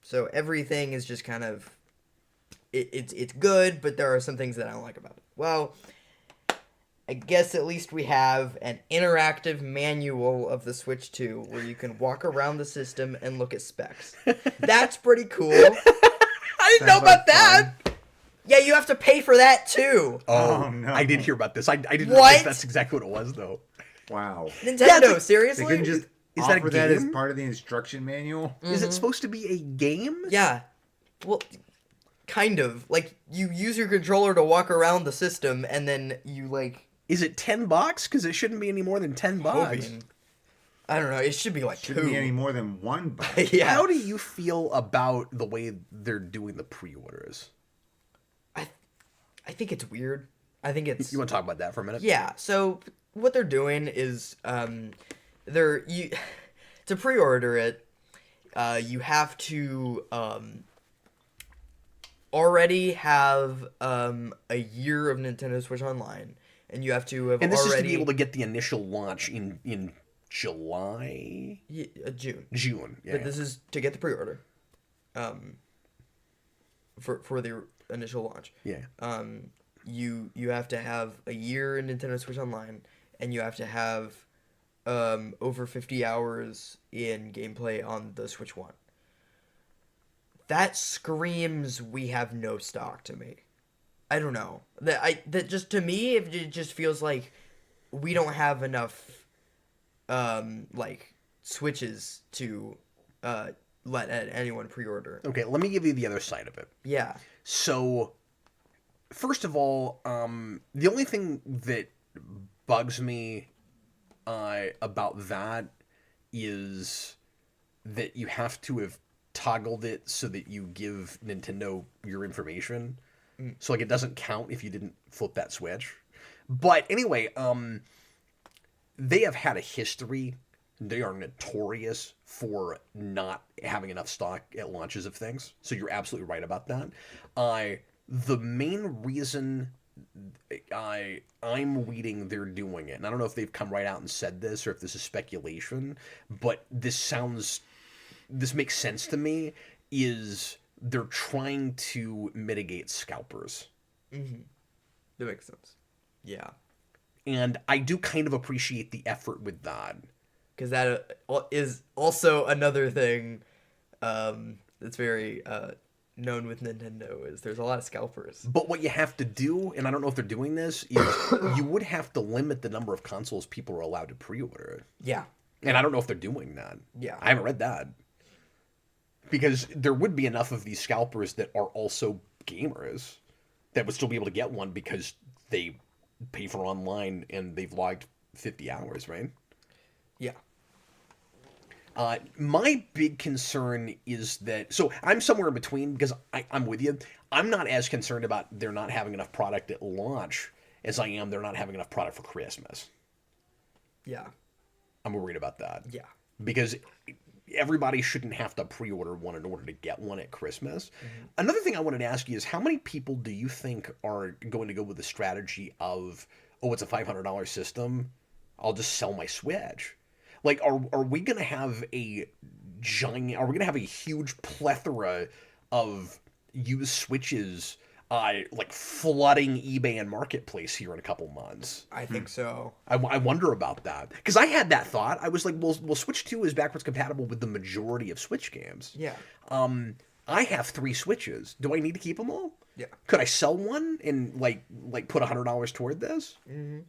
so everything is just kind of, it's good, but there are some things that I don't like about it. Well, I guess at least we have an interactive manual of the Switch 2 where you can walk around the system and look at specs. That's pretty cool. I didn't know Sounds about like that! fun. Yeah, you have to pay for that too. Oh, no. I did hear about this. I didn't What? realize that's exactly what it was, though. Wow. Nintendo, like- seriously? They couldn't just Is that a offer that as game? part of the instruction manual? Is it supposed to be a game? Yeah. Well, kind of. Like, you use your controller to walk around the system, and then you, like... Is it $10? Because it shouldn't be any more than $10. hoping- I don't know. It should be, like, Shouldn't be any two. more than $1. Yeah. How do you feel about the way they're doing the pre-orders? I think it's weird. I think it's... You want to talk about that for a minute? Yeah, so what they're doing is to pre-order it, you have to already have a year of Nintendo Switch Online, and you have to have And this already is to be able to get the initial launch in July? June. June. Yeah. But this is to get the pre-order. For the initial launch. Yeah. You have to have a year in Nintendo Switch Online, and you have to have over 50 hours in gameplay on the Switch 1. That screams we have no stock to me. I don't know. That just to me it just feels like we don't have enough like Switches to let anyone pre-order. Okay, let me give you the other side of it. Yeah. So, first of all, the only thing that bugs me about that is that you have to have toggled it so that you give Nintendo your information. So, like, it doesn't count if you didn't flip that switch. But anyway, they have had a history. They are notorious for not having enough stock at launches of things. So you're absolutely right about that. the main reason I'm reading they're doing it, and I don't know if they've come right out and said this or if this is speculation, but this makes sense to me, is they're trying to mitigate scalpers. Mm-hmm. That makes sense. Yeah. And I do kind of appreciate the effort with that. Because that is also another thing that's very known with Nintendo, is there's a lot of scalpers. But what you have to do, and I don't know if they're doing this, is you would have to limit the number of consoles people are allowed to pre-order. Yeah. And I don't know if they're doing that. Yeah. I haven't read that. Because there would be enough of these scalpers that are also gamers that would still be able to get one because they pay for online and they've logged 50 hours, right? Yeah. My big concern is that... So I'm somewhere in between because I'm with you. I'm not as concerned about there not having enough product at launch as I am they're not having enough product for Christmas. Yeah. I'm worried about that. Yeah. Because everybody shouldn't have to pre-order one in order to get one at Christmas. Mm-hmm. Another thing I wanted to ask you is how many people do you think are going to go with the strategy of, oh, it's a $500 system, I'll just sell my Switch? Like, are we going to have a huge plethora of used Switches like flooding eBay and Marketplace here in a couple months? I think so. I wonder about that. Because I had that thought. I was like, well, Switch 2 is backwards compatible with the majority of Switch games. Yeah. I have 3 Switches. Do I need to keep them all? Yeah. Could I sell one and, like put $100 toward this? Mm-hmm.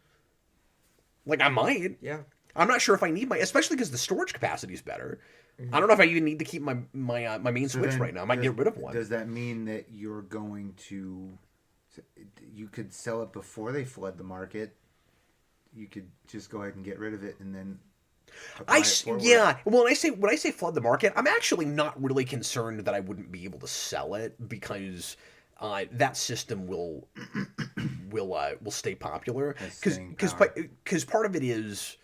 Like, I might. Yeah. I'm not sure if I need especially because the storage capacity is better. Mm-hmm. I don't know if I even need to keep my main Switch right now. I might get rid of one. Does that mean that you're going to... You could sell it before they flood the market? You could just go ahead and get rid of it and then... Yeah. Well, when I say flood the market, I'm actually not really concerned that I wouldn't be able to sell it because that system will stay popular. Because part of it is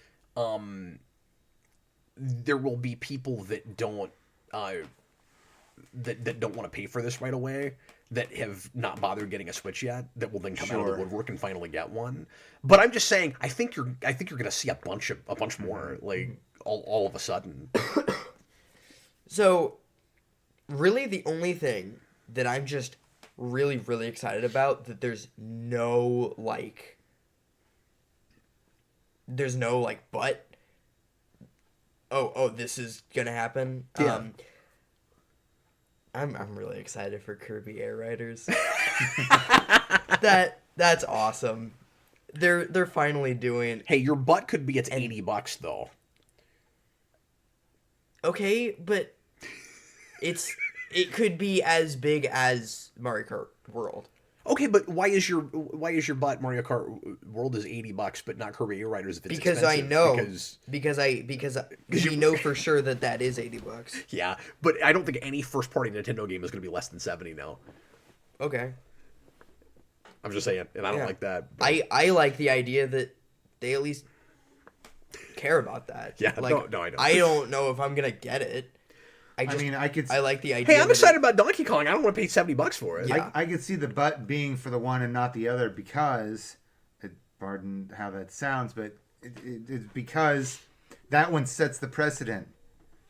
there will be people that don't that don't want to pay for this right away, that have not bothered getting a Switch yet, that will then come out of the woodwork and finally get one. But I'm just saying, I think you're going to see a bunch more, like all of a sudden. So, really, the only thing that I'm just really, really excited about, that there's no but. Oh, this is gonna happen. Yeah. I'm really excited for Kirby Air Riders. That's awesome. They're finally doing. Hey, your butt could be it's $80 though. Okay, but it could be as big as Mario Kart World. Okay, but why is your butt Mario Kart World is $80, but not Kirby Air Riders if it's because expensive? I know because we know for sure that is $80. Yeah, but I don't think any first party Nintendo game is going to be less than $70 now. Okay. I'm just saying, and I don't like that. But... I like the idea that they at least care about that. Yeah, like, no, I don't. I don't know if I'm gonna get it. I like the idea. Hey, I'm excited about Donkey Kong. I don't want to pay $70 for it. Yeah. I could see the butt being for the one and not the other because, pardon how that sounds, but it's because that one sets the precedent.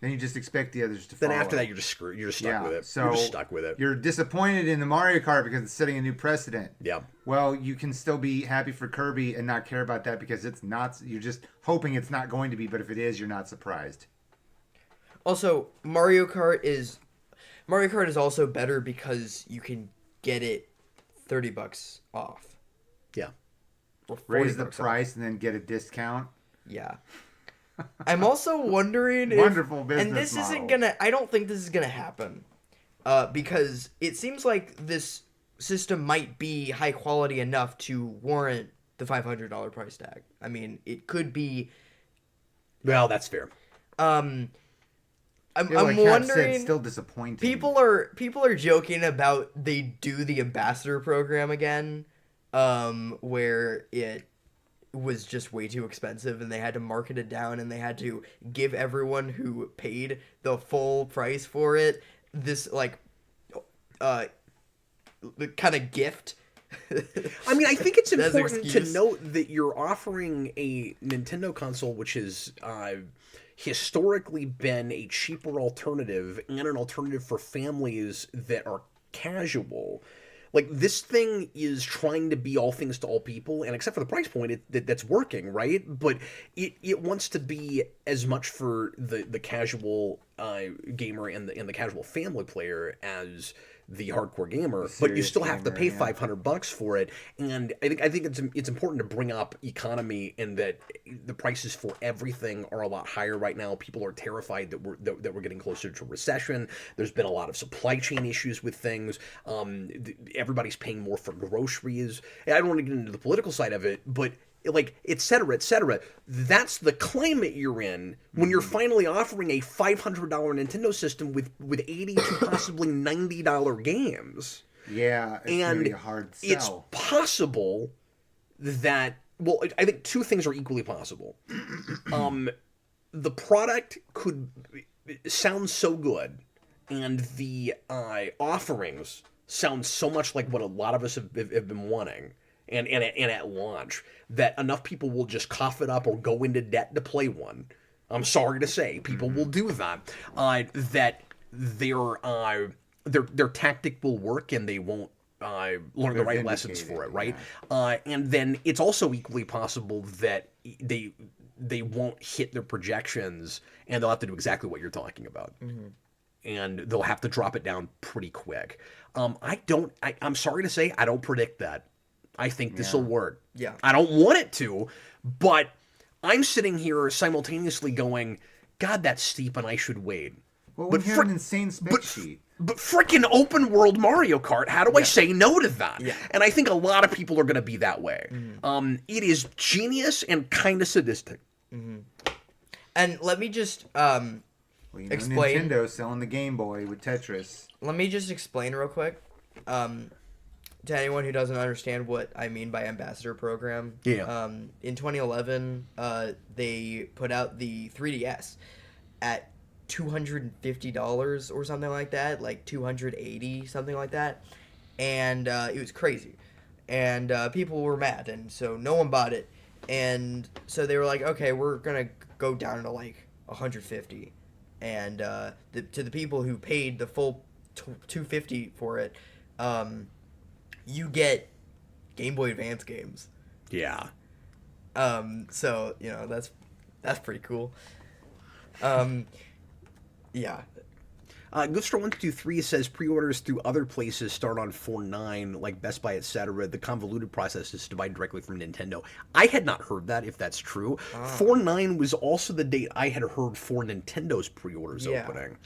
Then you just expect the others to follow. Then after that, you're just screwed. You're just stuck with it. So you're just stuck with it. You're disappointed in the Mario Kart because it's setting a new precedent. Yeah. Well, you can still be happy for Kirby and not care about that because it's not. You're just hoping it's not going to be, but if it is, you're not surprised. Also, Mario Kart is also better because you can get it $30 off. Yeah. Raise the price and then get a discount. Yeah. I'm also wondering Wonderful business and this model. isn't gonna. I don't think this is gonna happen, because it seems like this system might be high quality enough to warrant the $500 price tag. I mean, it could be. Well, that's fair. I'm Like wondering. Said, it's still disappointing. People are joking about they do the ambassador program again, where it was just way too expensive and they had to market it down and they had to give everyone who paid the full price for it this kind of gift. I mean, I think it's That's an important to excuse. note that you're offering a Nintendo console which has historically been a cheaper alternative and an alternative for families that are casual. Like, this thing is trying to be all things to all people, and except for the price point, that's working, right? But it wants to be as much for the casual gamer and the casual family player as the hardcore gamer, but you serious still have to gamer, pay yeah. $500 for it. And I think it's important to bring up economy and that the prices for everything are a lot higher right now. People are terrified that we're getting closer to recession. There's been a lot of supply chain issues with things. Everybody's paying more for groceries. And I don't want to get into the political side of it, but like, et cetera, et cetera. That's the climate you're in when you're finally offering a $500 Nintendo system with 80 to possibly $90 games. Yeah, it's And gonna be a hard it's sell. possible that, well, I think two things are equally possible. The product could sound so good, and the offerings sound so much like what a lot of us have been wanting. And at launch, that enough people will just cough it up or go into debt to play one. I'm sorry to say, people will do that. That their tactic will work and they won't learn the right lessons for it, right? And then it's also equally possible that they won't hit their projections and they'll have to do exactly what you're talking about. And they'll have to drop it down pretty quick. I'm sorry to say, I don't predict that. I think this will work. Yeah. I don't want it to, but I'm sitting here simultaneously going, God, that's steep and I should wait. Well, but we have an insane spec sheet. But freaking open world Mario Kart, how do I say no to that? Yeah. And I think a lot of people are going to be that way. It is genius and kind of sadistic. And let me just Well, you know, explain. Nintendo selling the Game Boy with Tetris. Let me just explain real quick. To anyone who doesn't understand what I mean by ambassador program. Yeah. In 2011, they put out the 3DS at $250 or something like that, like $280, something like that. And it was crazy. And people were mad, and so no one bought it. And so they were like, okay, we're going to go down to like $150. And to the people who paid the full $250 for it, you get Game Boy Advance games. Yeah. So, you know, that's pretty cool. Yeah. Goodstar123 says pre-orders through other places start on 4/9, like Best Buy, etc. The convoluted process is to buy directly from Nintendo. I had not heard that, if that's true. 4/9 was also the date I had heard for Nintendo's pre-orders opening.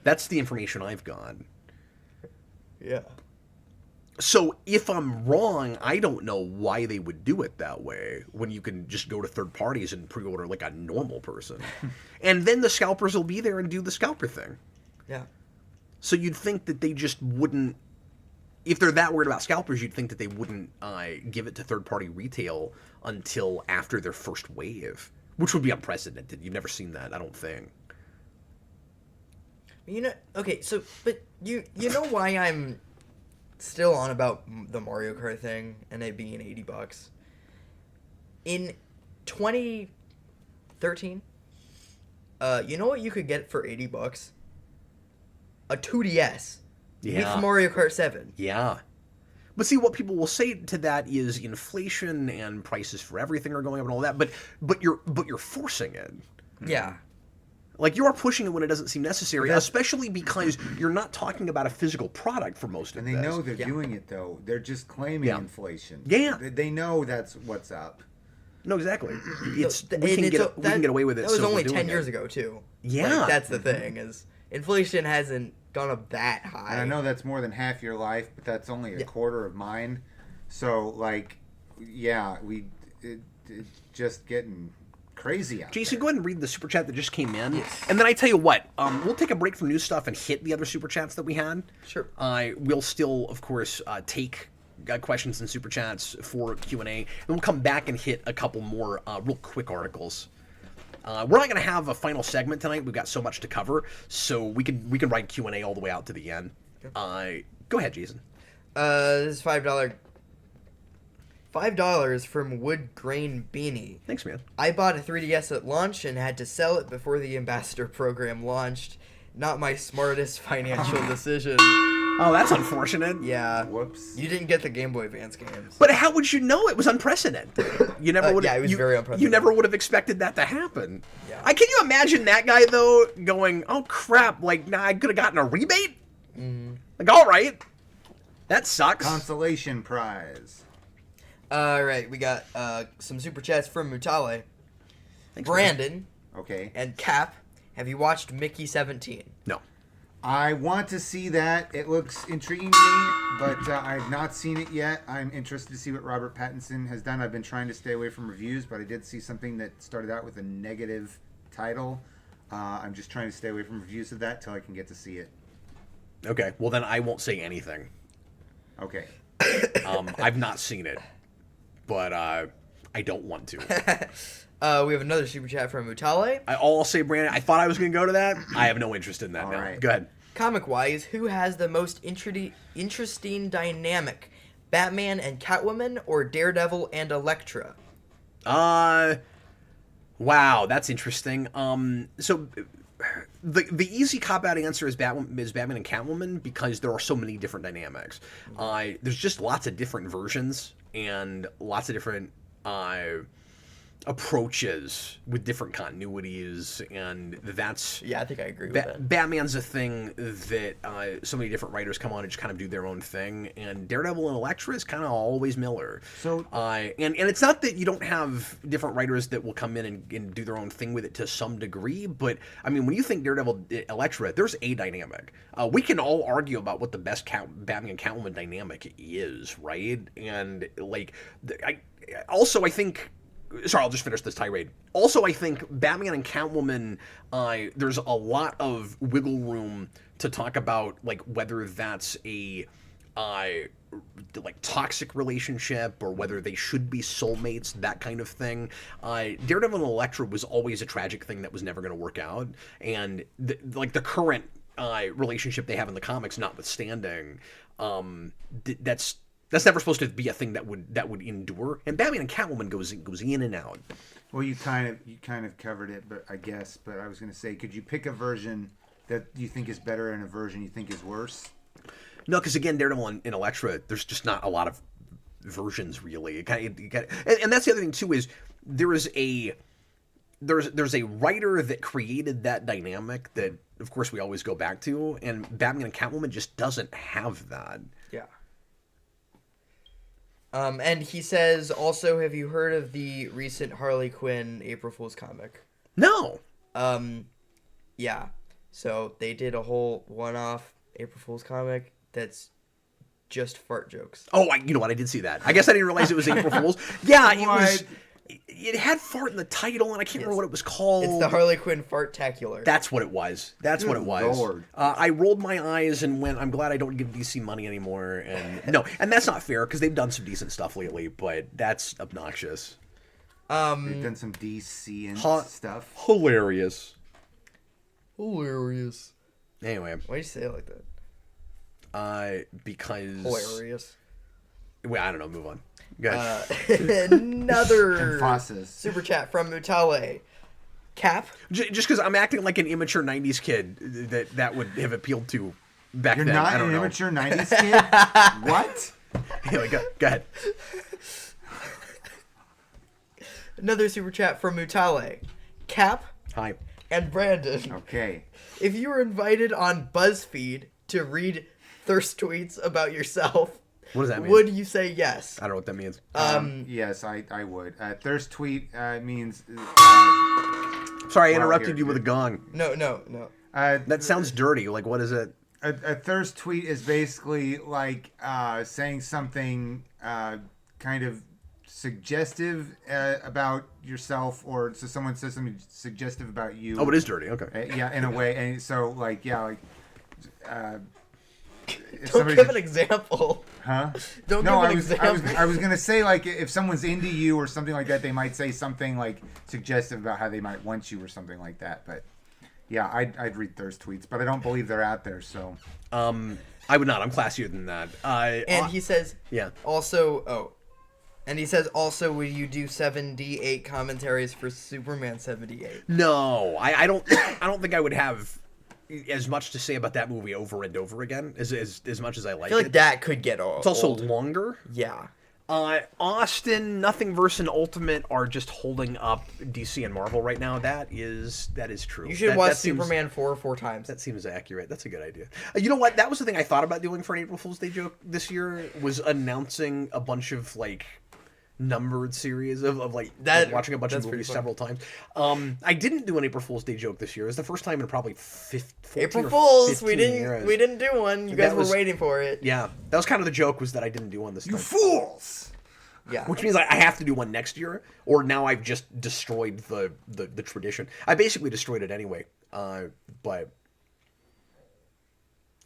That's the information I've got. Yeah. So if I'm wrong, I don't know why they would do it that way when you can just go to third parties and pre-order like a normal person. And then the scalpers will be there and do the scalper thing. Yeah. So you'd think that they just wouldn't, if they're that worried about scalpers, you'd think that they wouldn't give it to third-party retail until after their first wave, which would be unprecedented. You've never seen that, I don't think. You know, okay, so, but you know why I'm still on about the Mario Kart thing and it being $80? In 2013, you know what you could get for $80? A 2DS with Mario Kart 7. Yeah. But see, what people will say to that is inflation and prices for everything are going up and all that, but you're forcing it. Yeah. Like, you are pushing it when it doesn't seem necessary, especially because you're not talking about a physical product for most of And this. they know they're doing it, though. They're just claiming inflation. Yeah. They know that's what's up. No, exactly. We And can get away with it. That was so only we're doing 10 years it. ago, too. Yeah. Like, that's the thing, is inflation hasn't gone up that high. And I know that's more than half your life, but that's only a quarter of mine. So, like, yeah, it's just getting crazy out Jayson, there. go ahead and read the super chat that just came in. Yes. And then I tell you what, we'll take a break from news stuff and hit the other super chats that we had. Sure. We'll still, of course, take questions and super chats for Q&A. And we'll come back and hit a couple more real quick articles. We're not going to have a final segment tonight. We've got so much to cover, so we can ride Q&A all the way out to the end. Go ahead, Jayson. This is $5 from Wood Grain Beanie. Thanks, man. I bought a 3DS at launch and had to sell it before the ambassador program launched. Not my smartest financial decision. Oh, that's unfortunate. Yeah. Whoops. You didn't get the Game Boy Advance games. But how would you know? It was unprecedented. You never would. Yeah, it was very You unprecedented. never would have expected that to happen. Yeah. Can you imagine that guy though going, "Oh crap! Like, nah, I could have gotten a rebate." Mm-hmm. Like, all right, that sucks. Consolation prize. All right, we got some super chats from Mutale, Thanks, Brandon, Okay. and Cap. Have you watched Mickey 17? No. I want to see that. It looks intriguing to me, but I've not seen it yet. I'm interested to see what Robert Pattinson has done. I've been trying to stay away from reviews, but I did see something that started out with a negative title. I'm just trying to stay away from reviews of that till I can get to see it. Okay. Well, then I won't say anything. Okay. I've not seen it, but I don't want to. We have another super chat from Mutale. All I'll say, Brandon, I thought I was going to go to that. I have no interest in that All now. right. Go ahead. Comic-wise, who has the most interesting dynamic? Batman and Catwoman or Daredevil and Elektra? Wow, that's interesting. So the easy cop-out answer is Batman and Catwoman because there are so many different dynamics. There's just lots of different versions and lots of different approaches with different continuities, and that's Yeah, I think I agree with that. Batman's a thing that so many different writers come on and just kind of do their own thing, and Daredevil and Elektra is kind of always Miller. So- and it's not that you don't have different writers that will come in and do their own thing with it to some degree, but I mean, when you think Daredevil, Elektra, there's a dynamic. We can all argue about what the best Batman and Catwoman dynamic is, right? And like, I think. Sorry, I'll just finish this tirade. Also, I think Batman and Catwoman, there's a lot of wiggle room to talk about, like, whether that's a like toxic relationship or whether they should be soulmates, that kind of thing. Daredevil and Elektra was always a tragic thing that was never going to work out, and the current relationship they have in the comics, notwithstanding, that's never supposed to be a thing that would endure. And Batman and Catwoman goes in and out. Well, you kind of covered it, but I was going to say, could you pick a version that you think is better and a version you think is worse? No, because again, Daredevil and Elektra, there's just not a lot of versions really. And that's the other thing too is there's a writer that created that dynamic that, of course, we always go back to, and Batman and Catwoman just doesn't have that. Yeah. And he says, also, have you heard of the recent Harley Quinn April Fool's comic? No. Yeah. So they did a whole one-off April Fool's comic that's just fart jokes. Oh, you know what? I did see that. I guess I didn't realize it was April Fool's. Yeah, it was. It had fart in the title, and I can't remember what it was called. It's the Harley Quinn Fartacular. That's what it was. That's what it was. Lord. I rolled my eyes and went, I'm glad I don't give DC money anymore. And no, and that's not fair because they've done some decent stuff lately, but that's obnoxious. They've done some DC and stuff. Hilarious. Hilarious. Anyway. Why do you say it like that? Because... Hilarious. Wait, I don't know. Move on. Go ahead. Another Emphasis. super chat from Mutale. Cap? Just because I'm acting like an immature 90s kid that would have appealed to back You're then. not I don't an know. immature 90s kid? What? Anyway, go ahead. Another super chat from Mutale. Cap Hi. and Brandon. Okay. If you were invited on BuzzFeed to read thirst tweets about yourself, What does that mean? would you say yes? I don't know what that means. Yes, I would. Thirst tweet means... Sorry, I well, interrupted here, you with a gong. No. That sounds dirty. Like, what is it? A thirst tweet is basically like saying something kind of suggestive about yourself, or so someone says something suggestive about you. Oh, it is dirty. Okay. Yeah, in a way. And so, like, yeah, like... Don't give an example. Huh? Don't No, give I an was example. I was gonna say, like, if someone's into you or something like that, they might say something like suggestive about how they might want you or something like that. But Yeah, I'd read Thirst tweets, but I don't believe they're out there. So I would not. I'm classier than that. And he says, yeah. And he says also, will you do 78 commentaries for Superman 78? No, I don't think I would have as much to say about that movie over and over again as much as I like I feel like it. that could get old. It's also longer. Yeah. Austin, Nothing versus an Ultimate are just holding up DC and Marvel right now. That is true. You should that, watch that seems, Superman 4 times. That seems accurate. That's a good idea. You know what? That was the thing I thought about doing for an April Fool's Day joke this year, was announcing a bunch of like numbered series of like watching a bunch of movies several times. I didn't do an April Fool's Day joke this year. It was the first time in probably 14 April Fools. We years. didn't do one. You guys were waiting for it. Yeah, that was kind of the joke, was that I didn't do one this time. You fools! Yeah. Which means I have to do one next year, or now I've just destroyed the tradition. I basically destroyed it anyway. But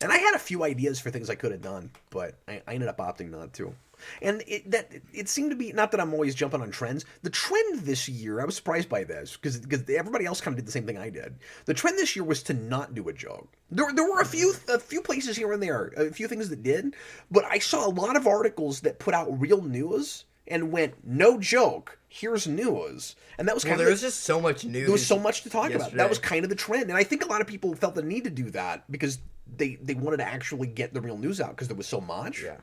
and I had a few ideas for things I could have done, but I ended up opting not to. And it seemed to be, not that I'm always jumping on trends. The trend this year, I was surprised by this, because everybody else kind of did the same thing I did. The trend this year was to not do a joke. There were a few places here and there, a few things that did, but I saw a lot of articles that put out real news and went, no joke, here's news. And that was kind of... there was just so much news. There was so much to talk about. yesterday. That was kind of the trend. And I think a lot of people felt the need to do that because they wanted to actually get the real news out because there was so much. Yeah.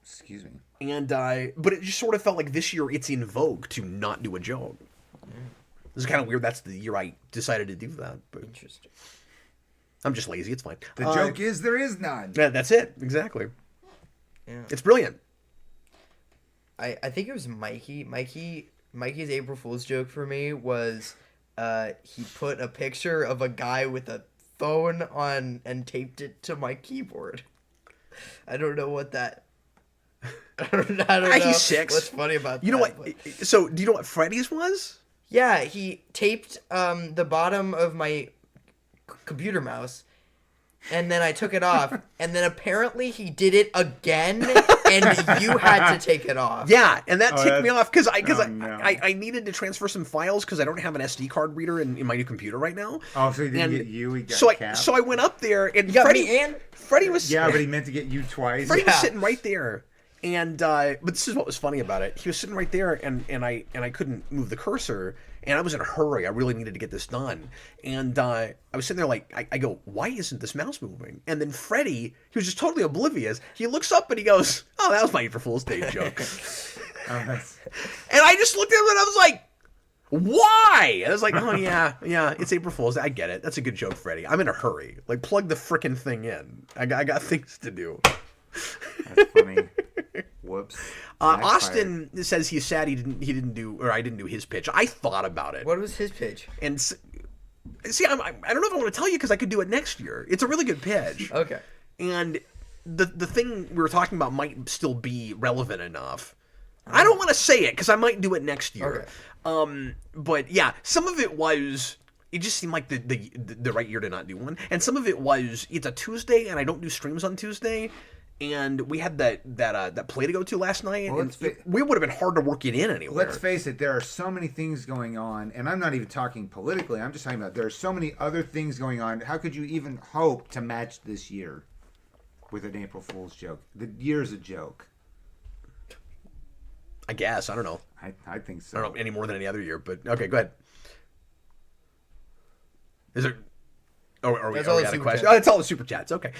Excuse me. And but it just sort of felt like this year it's in vogue to not do a joke. This is kind of weird. That's the year I decided to do that. But Interesting. I'm just lazy. It's fine. The joke is there is none. Yeah, that's it. Exactly. Yeah. It's brilliant. I think it was Mikey. Mikey's April Fool's joke for me was he put a picture of a guy with a phone on and taped it to my keyboard. I don't know what that... I don't know. He's 6. What's funny about that? You know what? But... So, do you know what Freddy's was? Yeah, he taped the bottom of my computer mouse, and then I took it off, and then apparently he did it again, and you had to take it off. Yeah, and that ticked me off because no. I needed to transfer some files because I don't have an SD card reader in my new computer right now. Oh, so he didn't get you, he got Cap. So I went up there, and You got me and... Freddie was... Yeah, but he meant to get you twice. Freddie was sitting right there. And but this is what was funny about it. He was sitting right there, and I couldn't move the cursor, and I was in a hurry. I really needed to get this done. And I was sitting there like, I go, why isn't this mouse moving? And then Freddie, he was just totally oblivious. He looks up and he goes, oh, that was my April Fool's Day joke. And I just looked at him and I was like, why? And I was like, oh yeah, it's April Fool's Day. I get it. That's a good joke, Freddie. I'm in a hurry. Like, plug the frickin' thing in. I got things to do. That's funny. Whoops. Austin says he's sad I didn't do his pitch. I thought about it. What was his pitch? And see, I don't know if I want to tell you because I could do it next year. It's a really good pitch. Okay. And the thing we were talking about might still be relevant enough. I don't want to say it because I might do it next year. Okay. But yeah, some of it was... It just seemed like the right year to not do one. And some of it was, it's a Tuesday and I don't do streams on Tuesday. And we had that play to go to last night, Well, and we would have been hard to work it in anywhere. Let's face it, there are so many things going on, and I'm not even talking politically, I'm just talking about there are so many other things going on. How could you even hope to match this year with an April Fool's joke? The year's a joke. I guess. I don't know. I think so. I don't know any more than any other year, but okay, go ahead. Is there... Are we out of questions? Oh, it's all the super chats. Okay.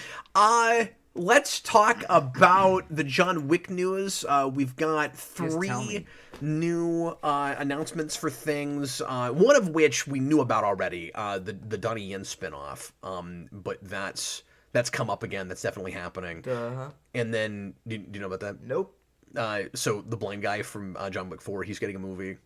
Let's talk about the John Wick news. We've got 3 new announcements for things. One of which we knew about already, the Donnie Yen spinoff. But that's come up again. That's definitely happening. Uh-huh. And then, do you know about that? Nope. So the blind guy from John Wick 4, he's getting a movie.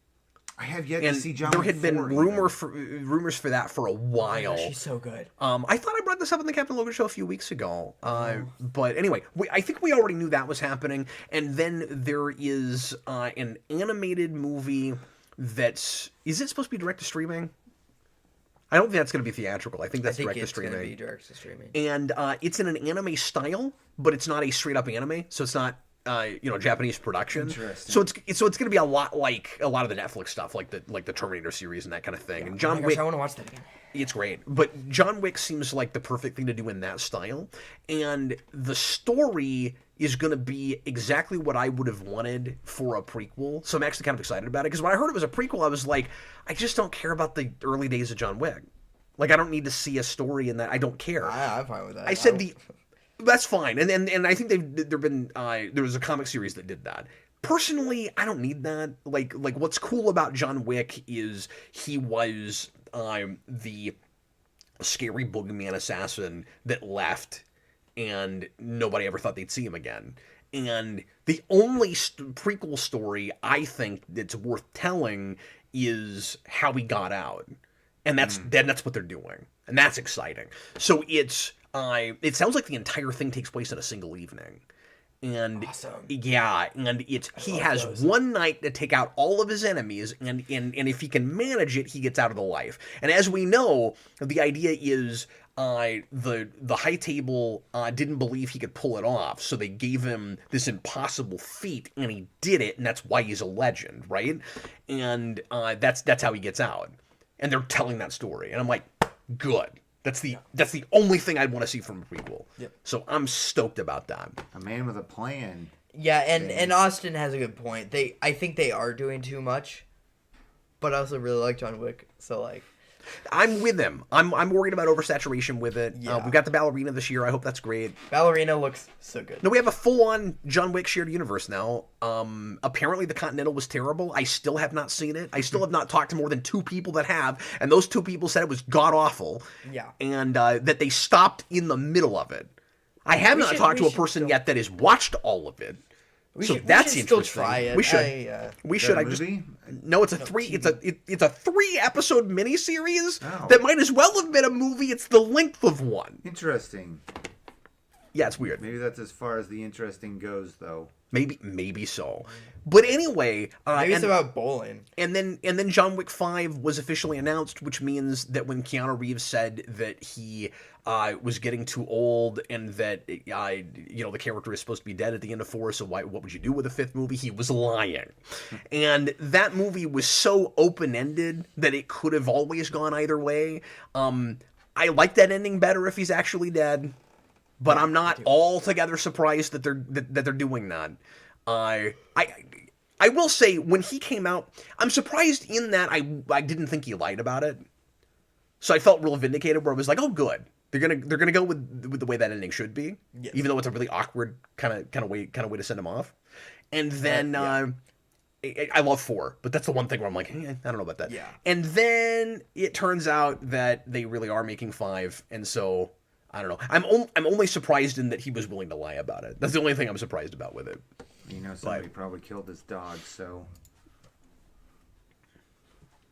I have yet to see John Wick 4. There had been rumors for that for a while. Oh, she's so good. I thought I brought this up on the Captain Logan show a few weeks ago. But anyway, I think we already knew that was happening. And then there is an animated movie that's... Is it supposed to be direct to streaming? I don't think that's going to be theatrical. I think that's direct to streaming. I think it's going to be direct to streaming. And it's in an anime style, but it's not a straight up anime. So it's not Japanese production. Interesting. So it's gonna be a lot of the Netflix stuff, like the Terminator series and that kind of thing. And John Wick, I want to watch that again. it's great, but John Wick seems like the perfect thing to do in that style, and the story is going to be exactly what I would have wanted for a prequel. So I'm actually kind of excited about it, because when I heard it was a prequel, I was like, I just don't care about the early days of John Wick. Like, I don't need to see a story in that. I don't care. I'm fine with that. I said that's fine, and I think there was a comic series that did that. Personally, I don't need that. Like what's cool about John Wick is he was the scary boogeyman assassin that left, and nobody ever thought they'd see him again. And the only prequel story I think that's worth telling is how he got out, and that's what they're doing, and that's exciting. So it sounds like the entire thing takes place in a single evening. And awesome. Yeah, and he has one night to take out all of his enemies, and if he can manage it, he gets out of the life. And as we know, the idea is the high table didn't believe he could pull it off, so they gave him this impossible feat, and he did it, and that's why he's a legend, right? And that's how he gets out. And they're telling that story, and I'm like, good. That's the only thing I'd want to see from a prequel. Yep. So I'm stoked about that. A man with a plan. Yeah, and Austin has a good point. I think they are doing too much, but I also really like John Wick. So like, I'm with him. I'm worried about oversaturation with it. Yeah. We've got the Ballerina this year. I hope that's great. Ballerina looks so good. No, we have a full-on John Wick shared universe now. Apparently the Continental was terrible. I still have not seen it. I still have not talked to more than 2 people that have, and those 2 people said it was god-awful. Yeah. And that they stopped in the middle of it. I have not talked to a person yet that has watched all of it. That's interesting. Still try it. We should. We should. No, it's a 3-episode miniseries that might as well have been a movie. It's the length of one. Interesting. Yeah, it's weird. Maybe that's as far as the interesting goes, though. Maybe so. But anyway, maybe it's about bowling. And then John Wick 5 was officially announced, which means that when Keanu Reeves said that he was getting too old and that the character is supposed to be dead at the end of 4, so what would you do with a 5th movie? He was lying. And that movie was so open-ended that it could have always gone either way. I like that ending better if he's actually dead. But I'm not altogether surprised that they're doing that. I will say, when he came out, I'm surprised in that I didn't think he lied about it. So I felt real vindicated, where I was like, oh, good. They're gonna go with the way that ending should be, yes. Even though it's a really awkward kind of way to send him off. And then I love 4, but that's the one thing where I'm like, I don't know about that. Yeah. And then it turns out that they really are making 5, and so. I don't know. I'm only surprised in that he was willing to lie about it. That's the only thing I'm surprised about with it. Somebody probably killed his dog, so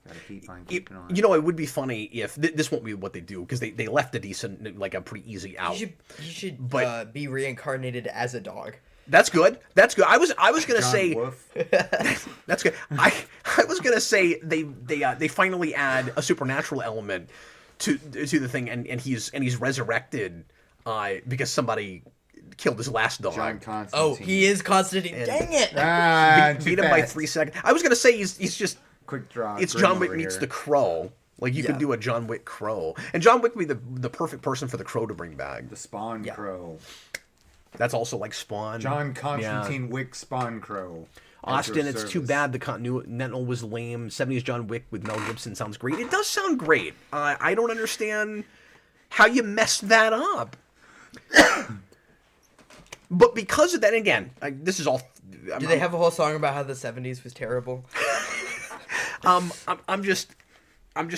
gotta keep on keeping on. It would be funny if this won't be what they do, because they left a decent, a pretty easy out. You should be reincarnated as a dog. That's good. I was gonna say Wolf. that's good. I was gonna say they finally add a supernatural element to the thing, and he's resurrected because somebody killed his last dog. John Constantine. Oh, he is Constantine. Dang it! Beat him by 3 seconds. I was gonna say he's just quick draw. It's John Wick meets the Crow. Like, you could do a John Wick Crow, and John Wick would be the perfect person for the Crow to bring back. The Spawn Crow. That's also like Spawn. John Constantine Wick Spawn Crow. Austin, it's too bad the Continental was lame. 70s John Wick with Mel Gibson sounds great. It does sound great. I don't understand how you messed that up. But because of that, again, this is all... Do they have a whole song about how the 70s was terrible? I'm just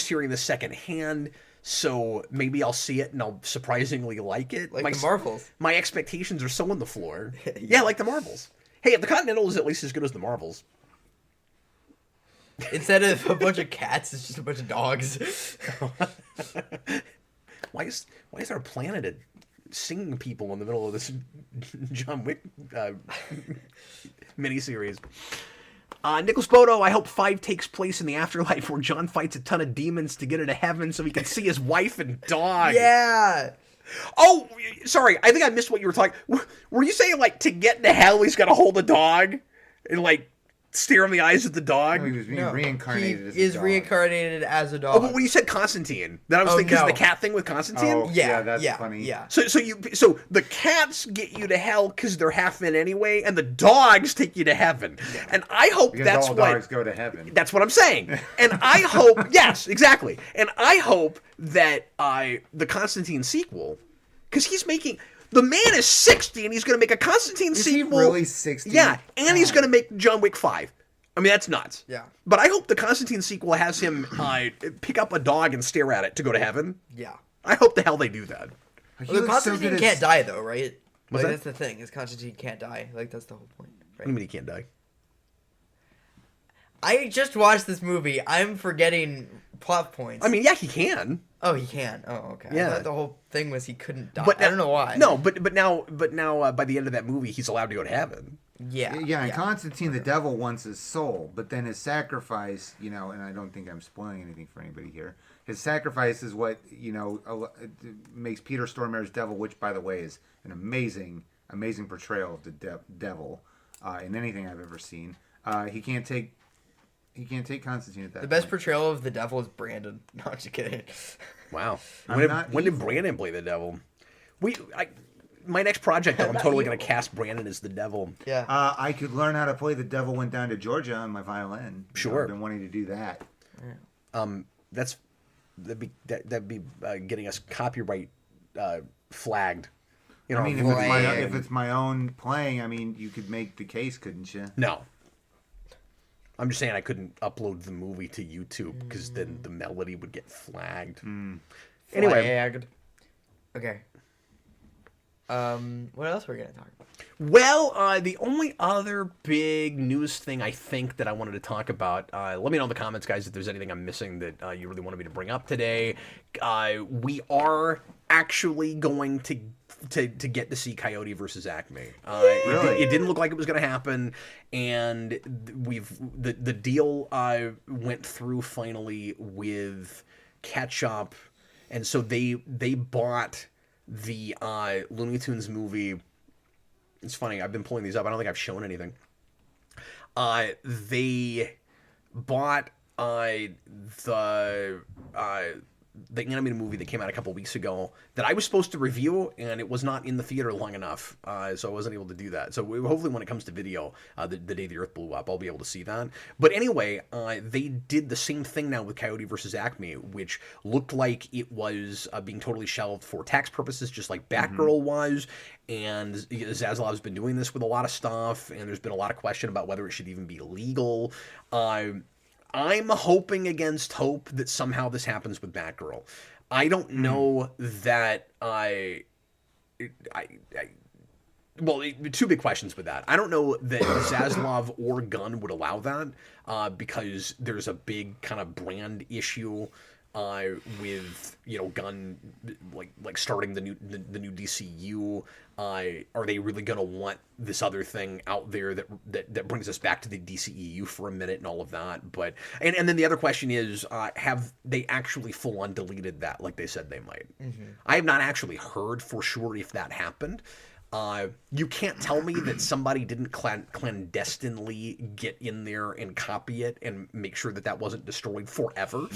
hearing this secondhand, so maybe I'll see it and I'll surprisingly like it. Like the Marvels. My expectations are so on the floor. Yeah, like the Marvels. Hey, if the Continental is at least as good as the Marvels. Instead of a bunch of cats, it's just a bunch of dogs. Why is there a planet of singing people in the middle of this John Wick miniseries? Nicholas Bodo, I hope 5 takes place in the afterlife where John fights a ton of demons to get into heaven so he can see his wife and dog. Yeah! Oh, sorry. I think I missed what you were talking. Were you saying like to get into hell, he's got to hold a dog and like stare in the eyes of the dog? No, he was being reincarnated he as a is dog. reincarnated as a Oh, dog. but when you said Constantine, then I was Oh, thinking, 'cause no. the cat thing with Constantine. Oh, yeah, that's funny. Yeah. So the cats get you to hell because they're half men anyway, and the dogs take you to heaven. And I hope Because that's all what dogs go to heaven. that's what I'm saying. And I hope yes, exactly. And I hope that the Constantine sequel, because he's making. The man is 60 and he's going to make a Constantine Is he sequel. really 60? Yeah, and he's God. going to make John Wick 5. I mean, that's nuts. Yeah. But I hope the Constantine sequel has him pick up a dog and stare at it to go to heaven. Yeah. I hope the hell they do that. He Well, looks so Constantine good can't as- die though, right? What's Like, that? that's the thing. Is Constantine can't die. Like that's the whole point. What do Right? you mean he can't die? I just watched this movie. I'm forgetting plot points. I mean, yeah, he can. oh, he can. Oh, okay. Yeah. I thought the whole thing was he couldn't die. But I don't know why. No, but now by the end of that movie, he's allowed to go to heaven. Yeah. Yeah, and Constantine the devil wants his soul, but then his sacrifice, and I don't think I'm spoiling anything for anybody here. His sacrifice is what, makes Peter Stormare's devil, which, by the way, is an amazing portrayal of the devil in anything I've ever seen. He can't take Constantine at that The best point. portrayal of the devil is Brandon. No, I'm just kidding. Wow. I'm When, not when did evil. Brandon play the devil? My next project, I'm totally going to cast Brandon as the devil. Yeah. I could learn how to play The Devil Went Down to Georgia on my violin. Sure. I've been wanting to do that. That'd be getting us copyright flagged. I mean, Flag. if it's my own playing, I mean, you could make the case, couldn't you? No. I'm just saying I couldn't upload the movie to YouTube because then the melody would get flagged. Anyway, Flagged. Okay. What else are we gonna talk about? well, the only other big news thing I think that I wanted to talk about, let me know in the comments, guys, if there's anything I'm missing that you really wanted me to bring up today. We are actually going to get to see Coyote versus Acme. Really? It didn't look like it was going to happen, and the deal went through finally with Ketchup, and so they bought the Looney Tunes movie. It's funny, I've been pulling these up. I don't think I've shown anything. They bought the animated movie that came out a couple weeks ago that I was supposed to review, and it was not in the theater long enough, so I wasn't able to do that. So hopefully when it comes to video, the day the Earth blew up, I'll be able to see that. But anyway, they did the same thing now with Coyote versus Acme, which looked like it was being totally shelved for tax purposes, just like Batgirl was. And Zaslav's been doing this with a lot of stuff, and there's been a lot of question about whether it should even be legal. I'm hoping against hope that somehow this happens with Batgirl. I don't know that well, two big questions with that. I don't know that Zaslav or Gunn would allow that because there's a big kind of brand issue with Gunn like starting the new DCU. Are they really going to want this other thing out there that brings us back to the DCEU for a minute and all of that? But and then the other question is, have they actually full on deleted that like they said they might? I have not actually heard for sure if that happened. You can't tell me that somebody didn't clandestinely get in there and copy it and make sure that wasn't destroyed forever.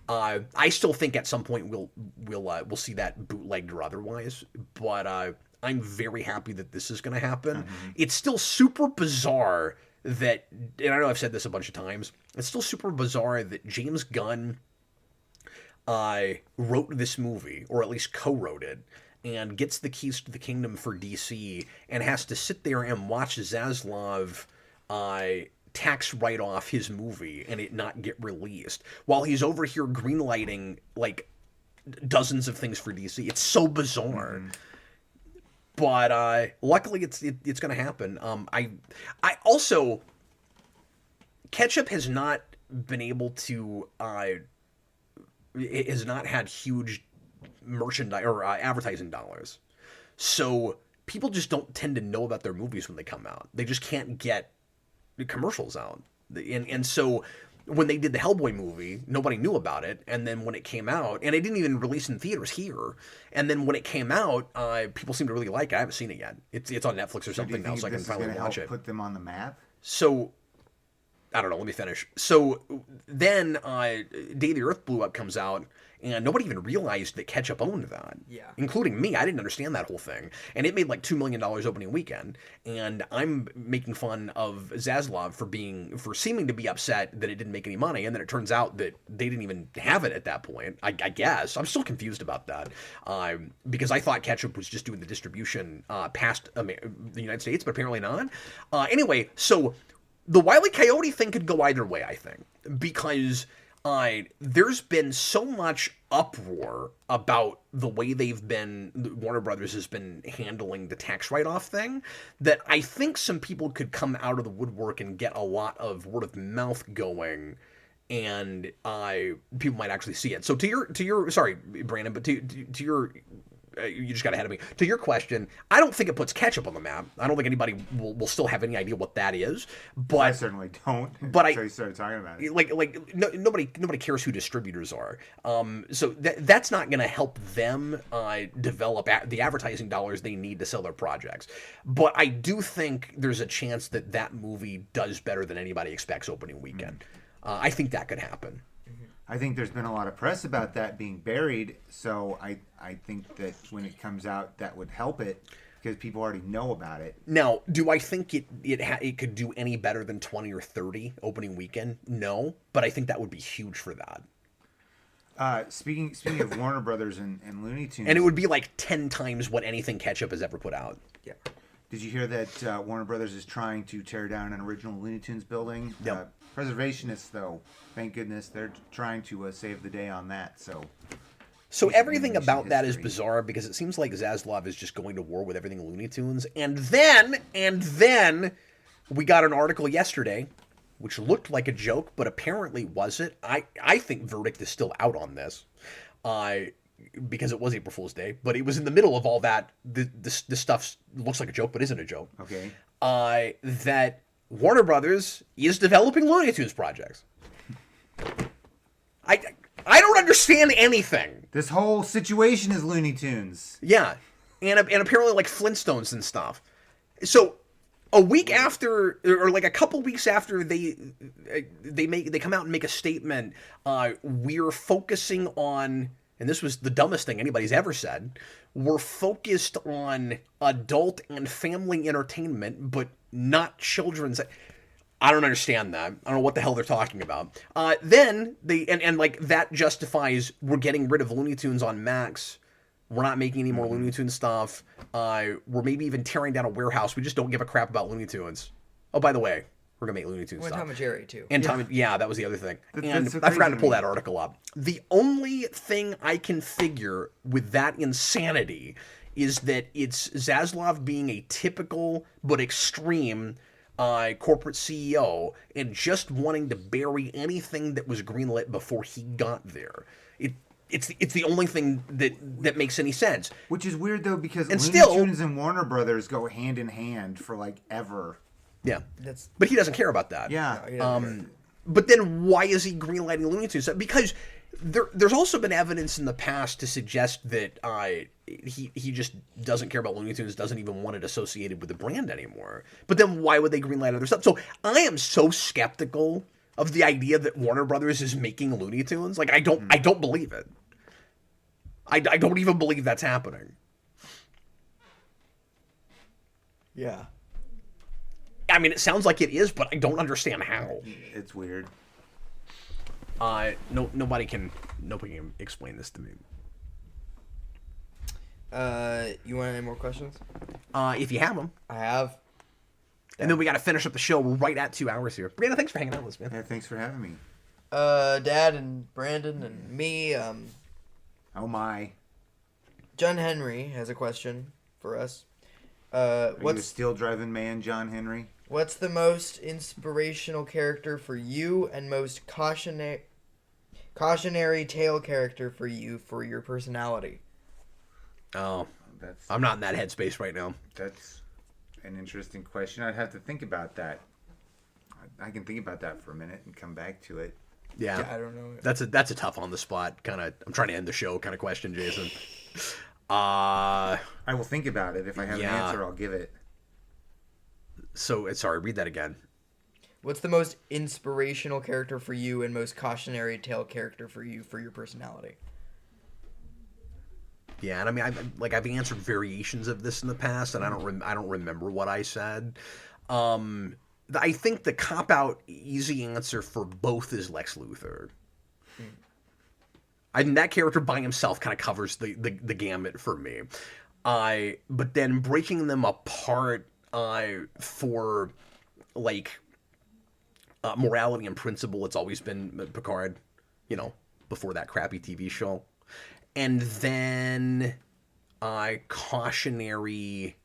I still think at some point we'll see that bootlegged or otherwise, but I'm very happy that this is going to happen. It's still super bizarre that, and I know I've said this a bunch of times, it's still super bizarre that James Gunn wrote this movie, or at least co-wrote it, and gets the keys to the kingdom for DC and has to sit there and watch Zaslav tax write off his movie and it not get released while he's over here greenlighting like dozens of things for DC. It's so bizarre. But luckily it's going to happen. I also, Ketchup has not been able to it has not had huge merchandise or advertising dollars, so people just don't tend to know about their movies when they come out. They just can't get the commercials out, and so when they did the Hellboy movie, nobody knew about it, and then when it came out, and it didn't even release in theaters here, and then when it came out, people seem to really like it. I haven't seen it yet. It's on Netflix or something now, so I can finally watch it. Put them on the map. So, I don't know. Let me finish. So then, Day of the Earth Blew Up comes out, and nobody even realized that Ketchup owned that. Yeah. Including me. I didn't understand that whole thing. And it made like $2 million opening weekend. And I'm making fun of Zaslav for seeming to be upset that it didn't make any money. And then it turns out that they didn't even have it at that point. I guess. I'm still confused about that. Because I thought Ketchup was just doing the distribution past the United States, but apparently not. Anyway, so the Wile E. Coyote thing could go either way, I think. Because there's been so much uproar about the way Warner Brothers has been handling the tax write-off thing, that I think some people could come out of the woodwork and get a lot of word of mouth going, and people might actually see it. So to your sorry, Brandon, but to your you just got ahead of me. To your question, I don't think it puts Ketchup on the map. I don't think anybody will still have any idea what that is. But I certainly don't. But until you started talking about it. Nobody cares who distributors are. So that's not going to help them develop the advertising dollars they need to sell their projects. But I do think there's a chance that movie does better than anybody expects opening weekend. I think that could happen. I think there's been a lot of press about that being buried, so I think that when it comes out, that would help it because people already know about it. Now, do I think it could do any better than 20 or 30 opening weekend? No, but I think that would be huge for that. Speaking of Warner Brothers and Looney Tunes, and it would be like 10 times what anything Ketchup has ever put out. Yeah. Did you hear that Warner Brothers is trying to tear down an original Looney Tunes building? Yep. Preservationists, though, thank goodness, they're trying to save the day on that. So everything about that is bizarre because it seems like Zaslav is just going to war with everything Looney Tunes. And then we got an article yesterday, which looked like a joke, but apparently wasn't. I think verdict is still out on this. Because it was April Fool's Day, but it was in the middle of all that. This stuff looks like a joke, but isn't a joke. Okay. That Warner Brothers is developing Looney Tunes projects. I don't understand anything. This whole situation is Looney Tunes. Yeah, and apparently like Flintstones and stuff. So a week after, or like a couple weeks after they come out and make a statement, we're focusing on. And this was the dumbest thing anybody's ever said, we're focused on adult and family entertainment, but not children's. I don't understand that. I don't know what the hell they're talking about. Then they, and like that justifies we're getting rid of Looney Tunes on Max. We're not making any more Looney Tunes stuff. We're maybe even tearing down a warehouse. We just don't give a crap about Looney Tunes. Oh, by the way, we're going to make Looney Tunes stuff. Tom and Jerry, too. And yeah, that was the other thing. And so I forgot to pull that article up. The only thing I can figure with that insanity is that it's Zaslav being a typical but extreme corporate CEO and just wanting to bury anything that was greenlit before he got there. It's the only thing that makes any sense. Which is weird, though, because and Looney Tunes and Warner Brothers go hand in hand for, like, ever. Yeah, but he doesn't care about that. Yeah. But then why is he greenlighting Looney Tunes? Because there's also been evidence in the past to suggest that he just doesn't care about Looney Tunes, doesn't even want it associated with the brand anymore. But then why would they greenlight other stuff? So I am so skeptical of the idea that Warner Brothers is making Looney Tunes. Like I don't believe it. I don't even believe that's happening. Yeah. I mean, it sounds like it is, but I don't understand how. It's weird. Nobody can explain this to me. You want any more questions? If you have them. I have. And then we got to finish up the show. We're right at 2 hours here. Brianna, thanks for hanging out with us, man. Yeah, thanks for having me. Dad and Brandon and me. Oh my. John Henry has a question for us. Are you a steel driving man, John Henry? What's the most inspirational character for you and most cautionary tale character for you for your personality? Oh, I'm not in that headspace right now. That's an interesting question. I'd have to think about that. I can think about that for a minute and come back to it. Yeah, I don't know. that's a tough on the spot kind of. I'm trying to end the show kind of question, Jason. I will think about it. If I have an Yeah. answer, I'll give it. So sorry, read that again. What's the most inspirational character for you and most cautionary tale character for you for your personality? Yeah, and I mean, I've answered variations of this in the past, and I don't remember what I said. I think the cop out easy answer for both is Lex Luthor. And that character by himself kind of covers the gamut for me. But then breaking them apart for like morality and principle, it's always been Picard, before that crappy TV show. And then cautionary,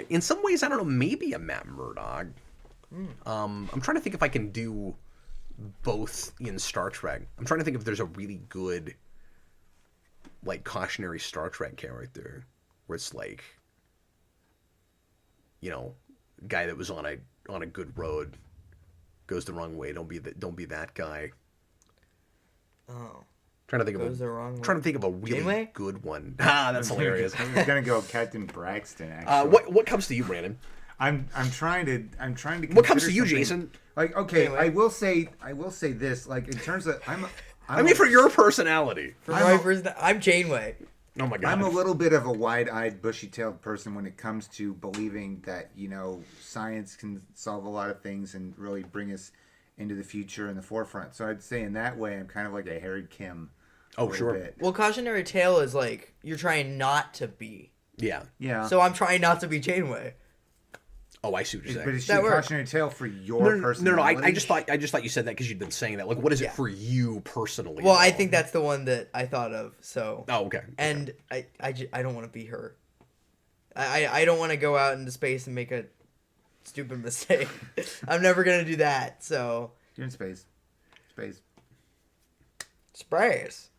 in some ways, I don't know, maybe a Matt Murdock. I'm trying to think if I can do both in Star Trek. I'm trying to think if there's a really good, like, cautionary Star Trek character where it's like, guy that was on a good road goes the wrong way. Don't be that guy. Oh. Trying to think Goes the wrong way. trying to think of a really Janeway? good one. That's hilarious. I was gonna go Captain Braxton. Actually, What comes to you, Brandon? I'm trying to. What comes to consider you, something. Jason? Like, okay, Anyway. I will say this. Like, in terms of, I mean, for your personality. For I'm my a- person, I'm Janeway. Oh my god. I'm a little bit of a wide-eyed, bushy-tailed person when it comes to believing that science can solve a lot of things and really bring us into the future and the forefront. So I'd say in that way, I'm kind of like a Harry Kim. Oh, a sure. little bit. Well, cautionary tale is like you're trying not to be. Yeah. Yeah. So I'm trying not to be Janeway. Oh, I see what you're saying. But it's That a works. cautionary tale for your No, personality. I just thought you said that because you'd been saying that. Like, what is it Yeah. for you personally? Well, I though? think that's the one that I thought of. So. Oh, okay. And I don't want to be her. I don't want to go out into space and make a stupid mistake. I'm never gonna do that. So. You're in space. Space.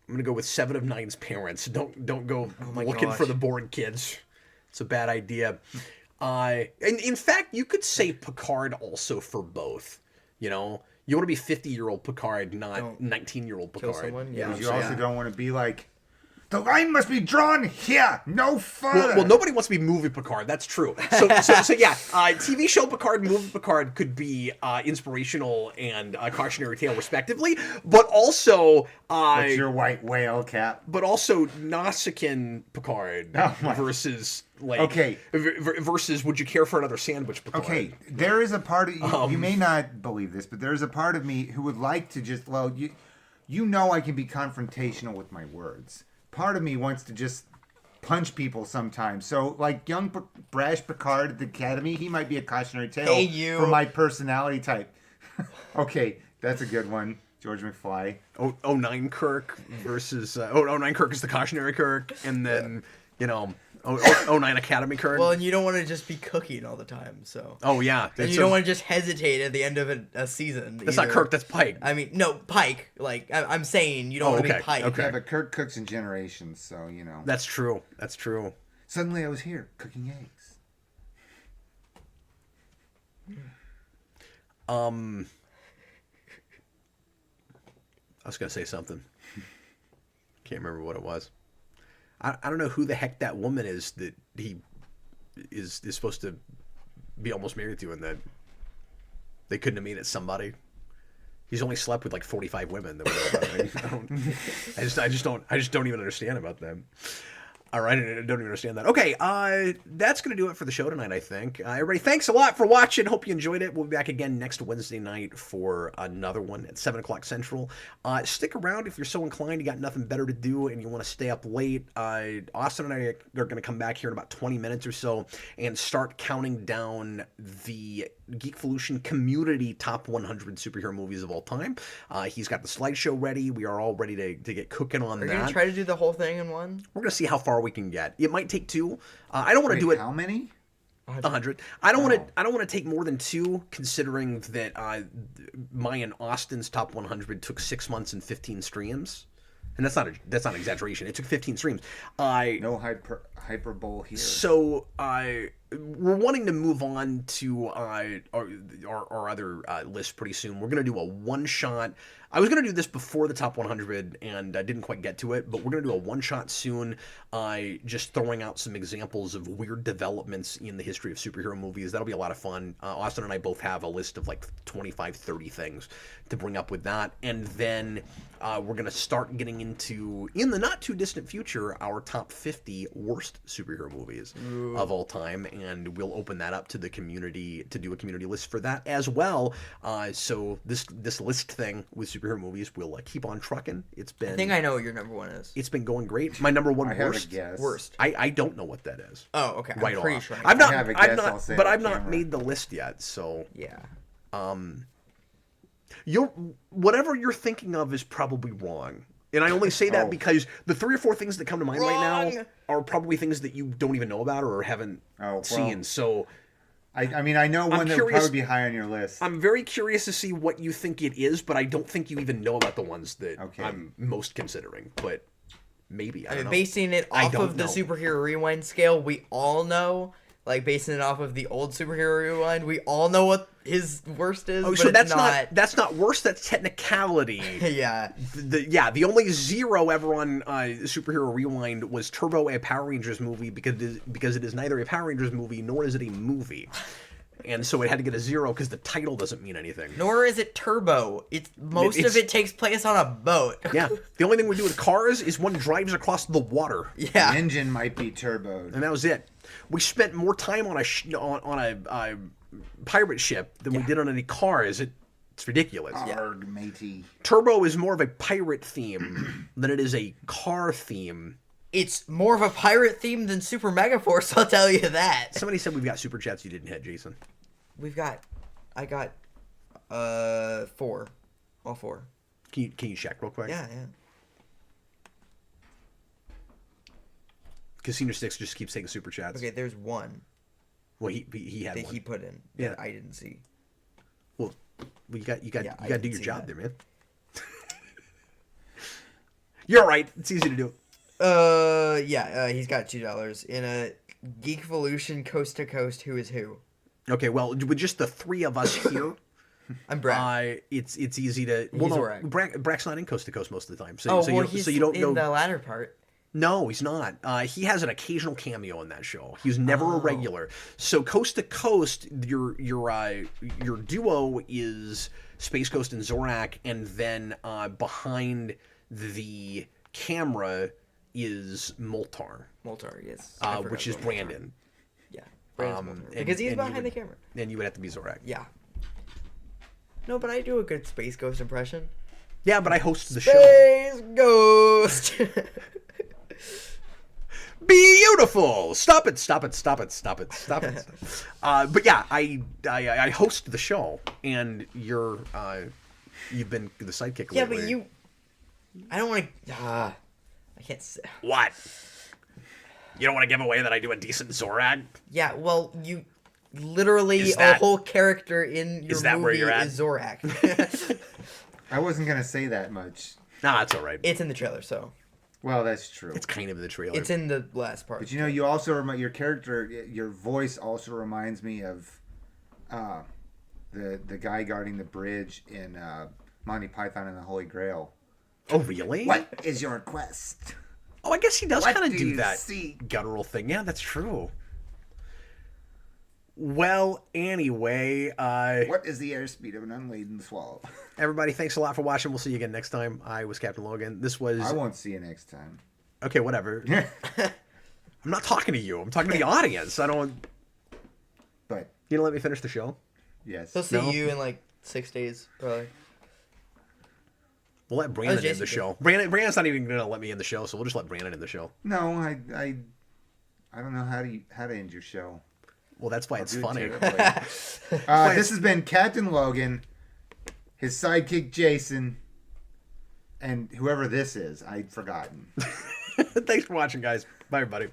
I'm gonna go with 7 of 9's parents. Don't go my looking for gosh. the bored kids. It's a bad idea. And in fact, you could say Picard also for both. You want to be 50-year-old Picard, not Don't 19-year-old kill Picard. someone? You know Yeah. what I'm You saying? also don't want to be like, the line must be drawn here, no further. Well, nobody wants to be movie Picard. That's true. So yeah, TV show Picard and movie Picard could be inspirational and cautionary tale, respectively. But also, What's your white whale cap? but also Nausicaan Picard Oh my- versus Okay. versus Would You Care for Another Sandwich Picard? Okay, there is a part of you, you may not believe this, but there is a part of me who would like to just, I can be confrontational with my words. Part of me wants to just punch people sometimes. So, like young brash Picard at the Academy, he might be a cautionary tale Hey, you. for my personality type. Okay, that's a good one. George McFly. 09 Kirk versus 09 Kirk is the cautionary Kirk, and then 09 Academy Kirk. Well, and you don't want to just be cooking all the time. So. Oh yeah, And you don't want to just hesitate at the end of a season. That's not Kirk. That's Pike. I mean, no, Pike. Like, I'm saying you don't want to okay, be Pike. okay. Yeah, but Kirk cooks in generations, so, That's true. That's true. Suddenly I was here, cooking eggs. I was gonna say something. Can't remember what it was. I don't know who the heck that woman is that he is supposed to be almost married to, and that they couldn't have made it somebody. He's only slept with like 45 women. That I just don't even understand about them. All right, I don't even understand that. Okay, that's going to do it for the show tonight, I think. Everybody, thanks a lot for watching. Hope you enjoyed it. We'll be back again next Wednesday night for another one at 7 o'clock Central. Stick around if you're so inclined. You got nothing better to do and you want to stay up late. Austin and I are going to come back here in about 20 minutes or so and start counting down the Geekvolution community top 100 superhero movies of all time. He's got the slideshow ready. We are all ready to get cooking on Are you that. gonna try to do the whole thing in one? We're going to see how far we can get. It might take 2. I don't want to do it How many? 100. I don't want to take more than 2, considering that my and Austin's top 100 took 6 months and 15 streams. And that's not an exaggeration. It took 15 streams. No hyperbole here. So we're wanting to move on to our other list pretty soon. We're going to do a one-shot. I was going to do this before the top 100 and I didn't quite get to it, but we're going to do a one-shot soon, just throwing out some examples of weird developments in the history of superhero movies. That'll be a lot of fun. Austin and I both have a list of like 25, 30 things to bring up with that. And then we're going to start getting into, in the not-too-distant future, our top 50 worst superhero movies of all time. And we'll open that up to the community to do a community list for that as well. So this list thing with superhero movies will keep on trucking. It's been. I think I know what your number one is. It's been going great. My number one I have worst. a guess. Worst. I don't know what that is. Oh, okay. Right I'm pretty off. sure. I've not. I have a I've guess, not. I'll say But it on I've not camera. made the list yet. So Yeah. whatever you're thinking of is probably wrong. And I only say that Oh. because the 3 or 4 things that come to mind right now Wrong. are probably things that you don't even know about or haven't Oh, well. seen. So I mean, I know one that would curious- probably be high on your list. I'm very curious to see what you think it is, but I don't think you even know about the ones that Okay. I'm most considering. But maybe. I I don't mean, know. basing it I off don't of the know. superhero rewind scale, we all know. Like basing it off of the old superhero rewind, we all know what his worst is. Oh, but so it's that's not worse. That's technicality. Yeah. The only 0 ever on Superhero Rewind was Turbo, a Power Rangers movie, because it is neither a Power Rangers movie nor is it a movie, and so it had to get a 0 because the title doesn't mean anything. Nor is it turbo. It's most of it takes place on a boat. Yeah, the only thing we do with cars is one drives across the water, The Yeah. engine might be turboed. and that was it. We spent more time on a pirate ship than we did on any cars. It's ridiculous. Arg, matey. Turbo is more of a pirate theme than it is a car theme. It's more of a pirate theme than Super Megaforce, I'll tell you that. Somebody said we've got super chats you didn't hit, Jason. I got 4. All 4. Can you check real quick? Yeah. Casino Sticks just keeps taking super chats. Okay, there's one Well, he had that one. he put in Yeah. that I didn't see. Well, you got Yeah, you I got to do didn't your see job that. there, man. You're all right. It's easy to do. He's got $2 in a Geekvolution Coast to Coast. Who is who? Okay, well, with just the 3 of us here, I'm Brad. it's easy to. He's Well, no, Zorak. Brack's not in Coast to Coast most of the time, He's so you don't in know. the latter part. No, he's not. He has an occasional cameo in that show. He's never a regular. So Coast to Coast, your duo is Space Ghost and Zorak, and then behind the camera is Moltar, Moltar, yes. I forgot which is about Moltar. Brandon, Yeah. Brandon's Moltar. and- Because he's and you behind would- the camera. and you would have to be Zorak. Yeah. No, but I do a good Space Ghost impression. Yeah, but I hosted the show. Space Ghost! Beautiful. Stop it. But yeah, I host the show, and you've been the sidekick lately. Yeah, but you... I don't want to... I can't say... What? You don't want to give away that I do a decent Zorak? Yeah, well, you... Literally, Is a that- whole character in your is that where movie you're at? is Zorak. I wasn't going to say that much. Nah, that's all right. It's in the trailer, so... Well, that's true. It's kind of in the trailer. It's in the last part. But you know, you also your character, your voice also reminds me of the guy guarding the bridge in Monty Python and the Holy Grail. Oh, really? What is your quest? Oh, I guess he does What kind of do do you that seek? guttural thing. Yeah, that's true. Well, anyway, What is the airspeed of an unladen swallow? everybody, thanks a lot for watching. We'll see you again next time. I was Captain Logan. This was... I won't see you next time. Okay, whatever. I'm not talking to you. I'm talking to the audience. I don't... But You gonna let me finish the show? yes, He'll see No. you in like 6 days, probably. We'll let Brandon in Jason the did. show. Brandon's not even gonna let me in the show, so we'll just let Brandon in the show. no, I don't know how to end your show. Well, that's why I'll it's do it funny. terribly. This has been Captain Logan, his sidekick Jayson, and whoever this is, I'd forgotten. Thanks for watching, guys. Bye, everybody.